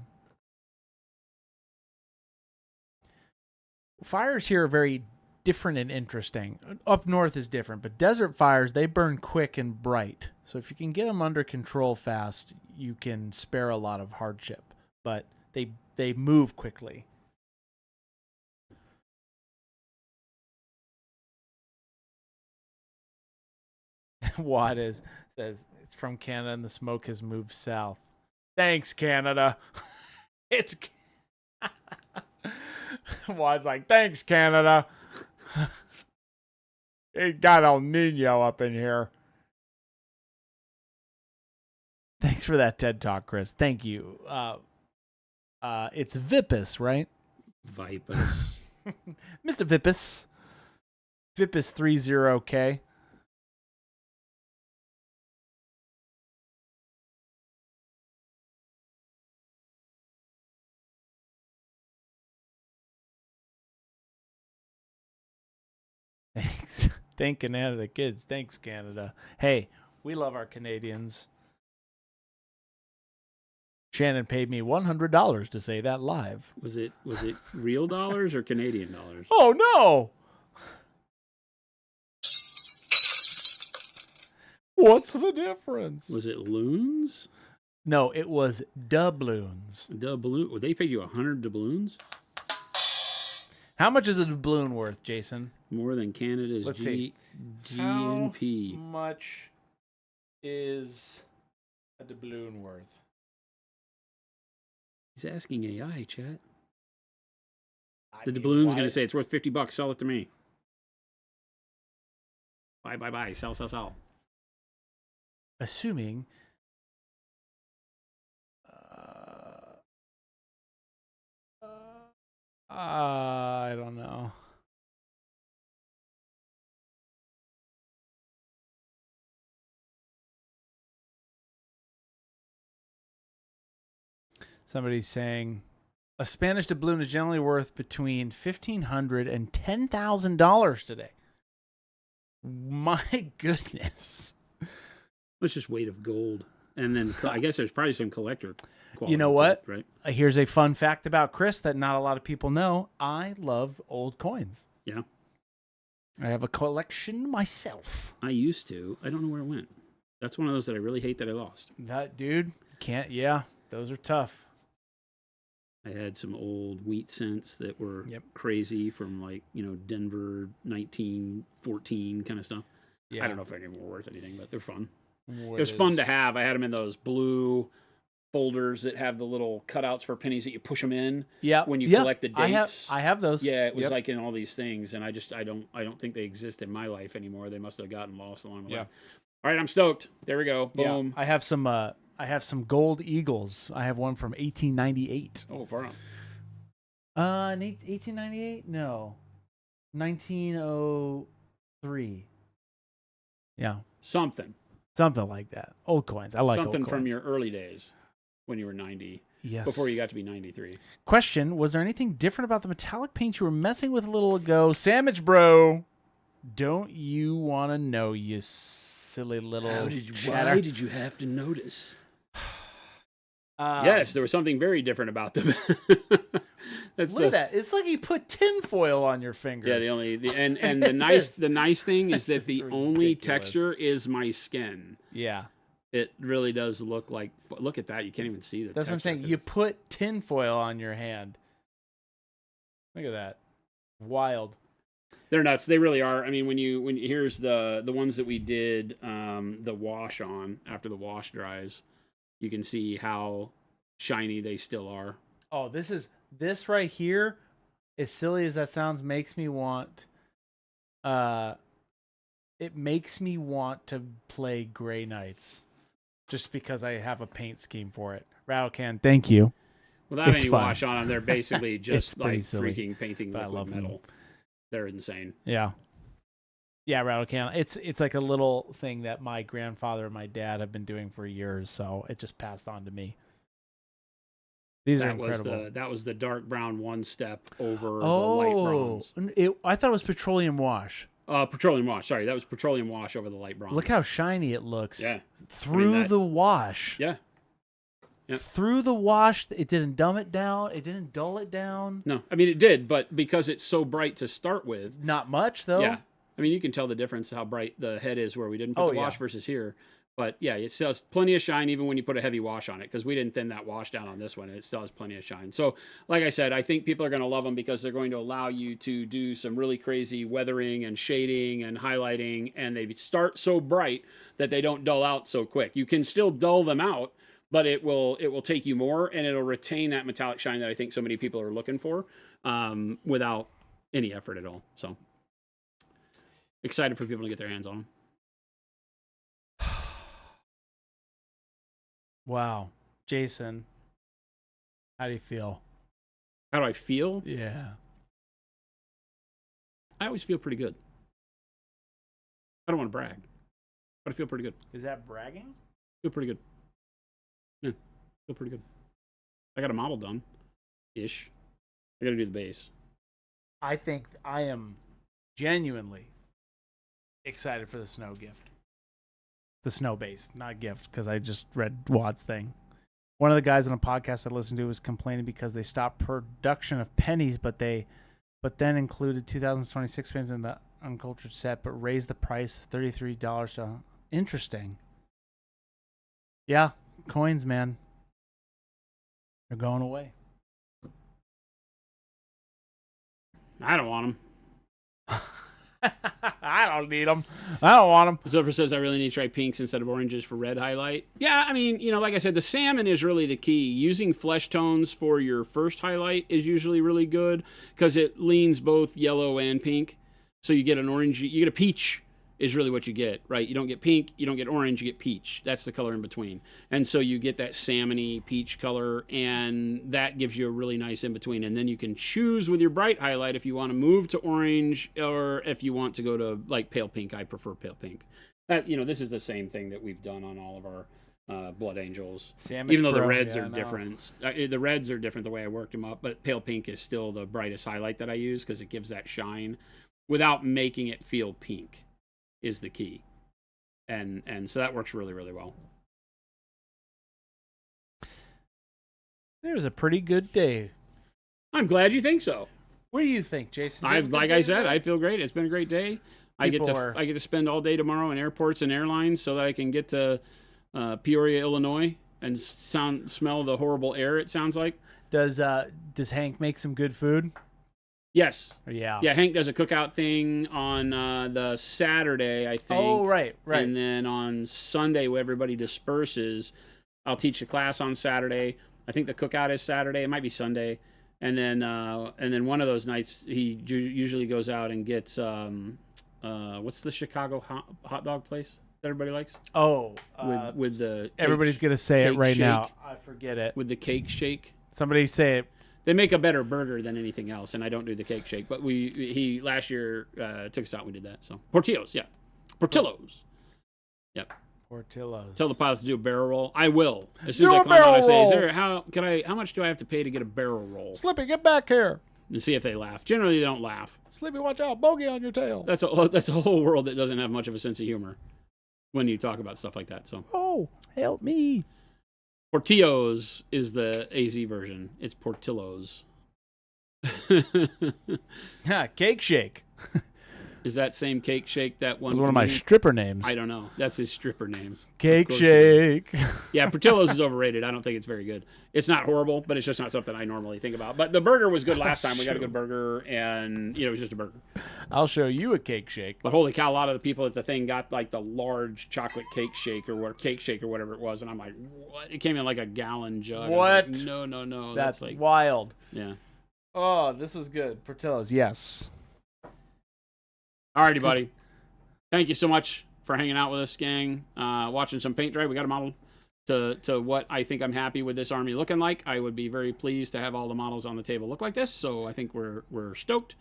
Fires here are very different and interesting. Up north is different, but desert fires, they burn quick and bright. So if you can get them under control fast, you can spare a lot of hardship. But they move quickly. Watt says it's from Canada and the smoke has moved south. Thanks, Canada. It's Watt's like, thanks, Canada. It got El Nino up in here. Thanks for that TED Talk, Chris. Thank you. It's Vipus, right? Vipus. Mr. Vipus. Vipus 30K. Thanks. Thank Canada kids. Thanks, Canada. Hey, we love our Canadians. Shannon paid me $100 to say that live. Was it real dollars or Canadian dollars? Oh, no. What's the difference? Was it loons? No, it was doubloons. Doubloon. They paid you 100 doubloons? How much is a doubloon worth, Jason? More than Canada's Let's see. GNP. How much is a doubloon worth? He's asking AI, chat. The doubloon's going to say it's worth $50. Sell it to me. Buy. Sell. Assuming I don't know. Somebody's saying a Spanish doubloon is generally worth between $1,500 and $10,000 today. My goodness. It's just weight of gold. And then I guess there's probably some collector quality. You know what? Right? Here's a fun fact about Chris that not a lot of people know. I love old coins. Yeah. I have a collection myself. I used to. I don't know where it went. That's one of those that I really hate that I lost. That dude can't. Yeah, those are tough. I had some old wheat cents that were crazy from Denver 1914 kind of stuff. Yeah. I don't know if any of them were worth anything, but they're fun. It was fun to have. I had them in those blue folders that have the little cutouts for pennies that you push them in. Yeah. When you collect the dates. I have those. Yeah, it was like in all these things, and I don't think they exist in my life anymore. They must have gotten lost along the way. All right, I'm stoked. There we go. Boom. Yeah, I have some gold eagles. I have one from 1898. Oh, far out. 1898? No. 1903. Yeah. Something Like that. Old coins. I like something old coins. from your early days when you were 90. Yes. Before you got to be 93. Question: was there anything different about the metallic paint you were messing with a little ago? Sandwich bro, don't you want to know, you silly little Why did you have to notice? Yes, there was something very different about them. Look at that. It's like you put tinfoil on your finger. Yeah, and the nice thing is that the only texture is my skin. Yeah. It really does look like. Look at that! You can't even see the. That's what I'm saying. You put tinfoil on your hand. Look at that. Wild. They're nuts. They really are. I mean, when here's the ones that we did the wash on after the wash dries, you can see how shiny they still are. Oh, this right here, as silly as that sounds, makes me want. It makes me want to play Gray Knights. Just because I have a paint scheme for it. Rattlecan, thank you. Without any wash on them, they're basically just like silly, freaking painting liquid metal. Them. They're insane. Yeah. Yeah, Rattlecan. It's like a little thing that my grandfather and my dad have been doing for years, so it just passed on to me. These are incredible. That was the dark brown one step over the light bronze. I thought it was petroleum wash. Petroleum wash. Sorry, that was petroleum wash over the light bronze. Look how shiny it looks. Yeah. Through the wash. Yeah. Yep. Through the wash, it didn't dumb it down. It didn't dull it down. No, I mean it did, but because it's so bright to start with. Not much though. Yeah. I mean you can tell the difference how bright the head is where we didn't put the wash versus here. But yeah, it still has plenty of shine even when you put a heavy wash on it because we didn't thin that wash down on this one. It still has plenty of shine. So like I said, I think people are going to love them because they're going to allow you to do some really crazy weathering and shading and highlighting. And they start so bright that they don't dull out so quick. You can still dull them out, but it will take you more and it'll retain that metallic shine that I think so many people are looking for without any effort at all. So excited for people to get their hands on them. Wow. Jason, how do you feel? How do I feel? Yeah. I always feel pretty good. I don't want to brag, but I feel pretty good. Is that bragging? Feel pretty good. Yeah, feel pretty good. I got a model done. Ish. I got to do the base. I think I am genuinely excited for the snow gift. The snow base, not gift, because I just read Wad's thing. One of the guys on a podcast I listened to was complaining because they stopped production of pennies, but then included 2026 pennies in the uncultured set, but raised the price $33. So interesting. Yeah, coins, man. They're going away. I don't want them. I don't need them. I don't want them. Zephyr says I really need to try pinks instead of oranges for red highlight. Yeah, I mean, like I said, the salmon is really the key. Using flesh tones for your first highlight is usually really good because it leans both yellow and pink. So you get an orange, you get a peach is really what you get, right? You don't get pink, you don't get orange, you get peach. That's the color in between. And so you get that salmony peach color, and that gives you a really nice in between. And then you can choose with your bright highlight if you want to move to orange or if you want to go to like pale pink. I prefer pale pink. This is the same thing that we've done on all of our Blood Angels. Even though the reds are different. The reds are different the way I worked them up, but pale pink is still the brightest highlight that I use because it gives that shine without making it feel pink. Is the key, and so that works really, really well. There's a pretty good day. I'm glad you think so. What do you think, Jason? I feel great. It's been a great day. I get to spend all day tomorrow in airports and airlines so that I can get to Peoria, Illinois, and smell the horrible air. It sounds like. Does Hank make some good food? Yes. Yeah. Yeah, Hank does a cookout thing on the Saturday, I think. Oh, right. And then on Sunday, when everybody disperses, I'll teach the class on Saturday. I think the cookout is Saturday. It might be Sunday. And then one of those nights, he usually goes out and gets, what's the Chicago hot dog place? that everybody likes? Oh, With the everybody's gonna say it cake right shake. now. I forget it. With the cake shake. Somebody say it. They make a better burger than anything else, and I don't do the cake shake. But he last year took us out and we did that. So Portillo's, yeah. Portillo's. Yep. Portillo's. Tell the pilots to do a barrel roll. I will. As soon as Do I a come out, I barrel say, roll. how much do I have to pay to get a barrel roll? Slippy, get back here. And see if they laugh. Generally, they don't laugh. Sleepy, watch out. Bogey on your tail. That's a whole world that doesn't have much of a sense of humor when you talk about stuff like that. So Oh, help me. Portillo's is the AZ version. It's Portillo's. Yeah, Cake Shake. Is that same cake shake that one? That's one of my stripper names. I don't know. That's his stripper name. Cake Shake. Yeah, Portillo's is overrated. I don't think it's very good. It's not horrible, but it's just not something I normally think about. But the burger was good last time. We got a good burger, and it was just a burger. I'll show you a Cake Shake. But holy cow, a lot of the people at the thing got like the large chocolate cake shake or whatever it was, and I'm like, what? It came in like a gallon jug. What? Like, no. That's like wild. Yeah. Oh, this was good. Portillo's, yes. Alrighty, buddy. Thank you so much for hanging out with us, gang. Watching some paint dry. We got a model to what I think I'm happy with this army looking like. I would be very pleased to have all the models on the table look like this. So I think we're stoked.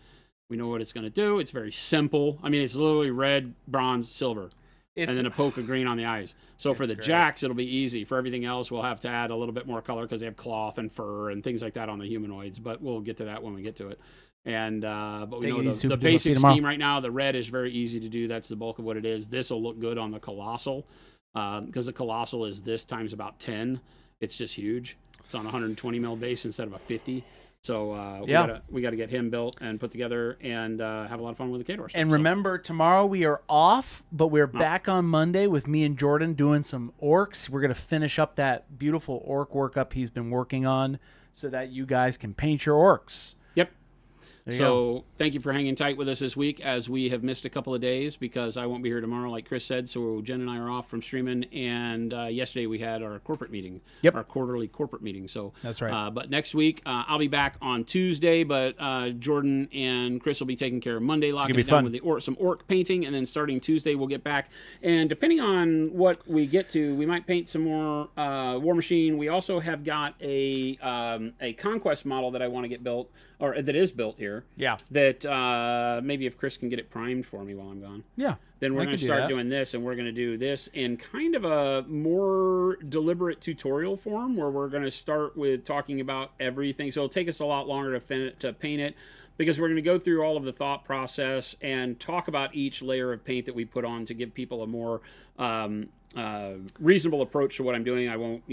We know what it's going to do. It's very simple. I mean, it's literally red, bronze, silver, and then a poke of green on the eyes. So for the jacks, it'll be easy. For everything else, we'll have to add a little bit more color because they have cloth and fur and things like that on the humanoids. But we'll get to that when we get to it. And but we know the basic scheme right now, the red is very easy to do. That's the bulk of what it is. This will look good on the Colossal because the Colossal is this times about 10. It's just huge. It's on a 120 mil base instead of a 50. So we got to get him built and put together and have a lot of fun with the Khador stuff. And remember, tomorrow we are off, but we're back on Monday with me and Jordan doing some orcs. We're going to finish up that beautiful orc workup he's been working on so that you guys can paint your orcs. Yep. So thank you for hanging tight with us this week as we have missed a couple of days because I won't be here tomorrow like Chris said. So Jen and I are off from streaming. And yesterday we had our corporate meeting, our quarterly corporate meeting. So that's right. But next week I'll be back on Tuesday. But Jordan and Chris will be taking care of Monday, locking it down with some orc painting. And then starting Tuesday we'll get back. And depending on what we get to, we might paint some more War Machine. We also have got a Conquest model that I want to get built, or that is built here. Yeah. That maybe if Chris can get it primed for me while I'm gone. Yeah. Then we're going to start doing this, and we're going to do this in kind of a more deliberate tutorial form where we're going to start with talking about everything. So it'll take us a lot longer to paint it because we're going to go through all of the thought process and talk about each layer of paint that we put on to give people a more reasonable approach to what I'm doing. I won't,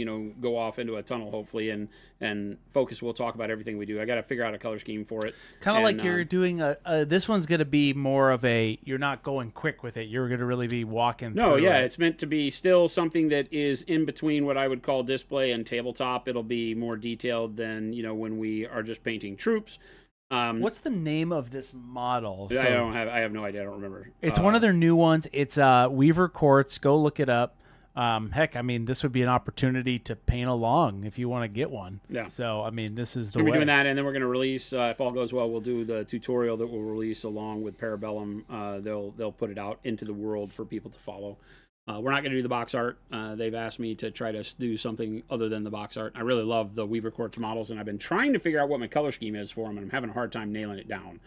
go off into a tunnel, hopefully, and focus. We'll talk about everything we do. I got to figure out a color scheme for it. Kind of like you're doing this one's going to be more of you're not going quick with it. You're going to really be walking through. No, yeah, it's meant to be still something that is in between what I would call display and tabletop. It'll be more detailed than, when we are just painting troops. What's the name of this model? I have no idea. I don't remember. It's one of their new ones. It's Weaver Quartz. Go look it up. Heck, I mean, this would be an opportunity to paint along if you want to get one. Yeah. So, I mean, this is the way. We're doing that, and then we're going to release, if all goes well, we'll do the tutorial that we'll release along with Parabellum. They'll put it out into the world for people to follow. We're not going to do the box art. They've asked me to try to do something other than the box art. I really love the Weaver Quartz models, and I've been trying to figure out what my color scheme is for them, and I'm having a hard time nailing it down.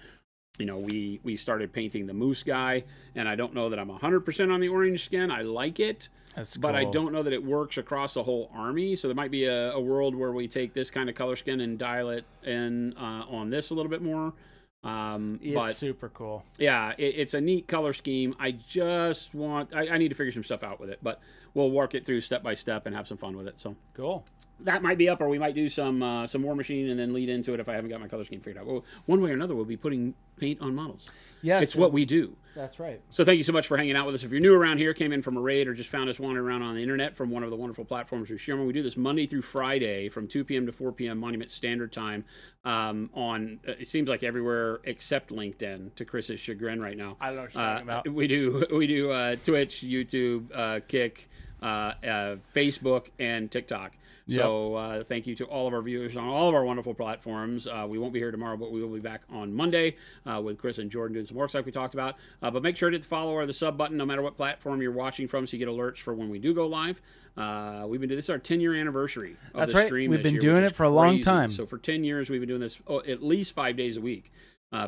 We started painting the moose guy, and I don't know that I'm 100% on the orange skin. I like it, but I don't know that it works across the whole army. So there might be a world where we take this kind of color skin and dial it in on this a little bit more. It's super cool. Yeah, it's a neat color scheme. I just want I need to figure some stuff out with it, but we'll work it through step by step and have some fun with it. So cool. That might be up, or we might do some War Machine and then lead into it if I haven't got my color scheme figured out. Well, one way or another, we'll be putting paint on models. Yes, it's what we do. That's right. So thank you so much for hanging out with us. If you're new around here, came in from a raid, or just found us wandering around on the internet from one of the wonderful platforms we share, we do this Monday through Friday from 2 p.m. to 4 p.m. Monument Standard Time on, it seems like everywhere except LinkedIn, to Chris's chagrin right now. I don't know what you're talking about. We do Twitch, YouTube, Kick, Facebook, and TikTok. So thank you to all of our viewers on all of our wonderful platforms. We won't be here tomorrow, but we will be back on Monday with Chris and Jordan doing some works like we talked about. But make sure to hit the follow or the sub button no matter what platform you're watching from so you get alerts for when we do go live. We've been doing this is our 10-year anniversary of That's the right. stream. We've this been year, doing which it is for a long crazy. time. So for 10 years, we've been doing this at least 5 days a week.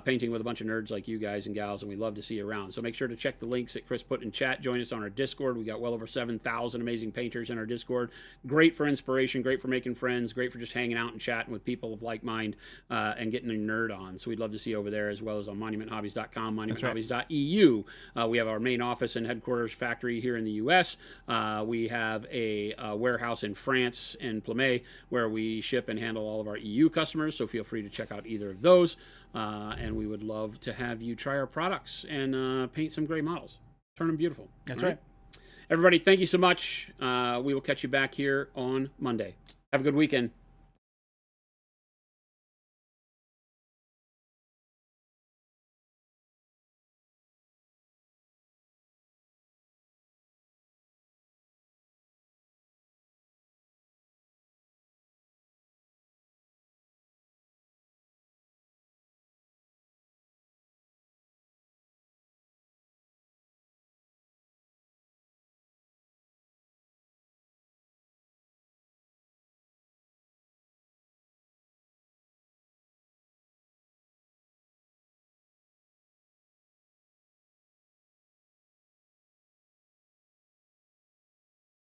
Painting with a bunch of nerds like you guys and gals, and we love to see you around. So make sure to check the links that Chris put in chat. Join us on our Discord. We got well over 7,000 amazing painters in our Discord. Great for inspiration, great for making friends, great for just hanging out and chatting with people of like mind and getting a nerd on. So we'd love to see you over there, as well as on monumenthobbies.com, monumenthobbies.eu. We have our main office and headquarters factory here in the U.S. We have a warehouse in France, in Plumé, where we ship and handle all of our EU customers. So feel free to check out either of those. And we would love to have you try our products and paint some gray models. Turn them beautiful. That's right. Everybody, thank you so much. We will catch you back here on Monday. Have a good weekend.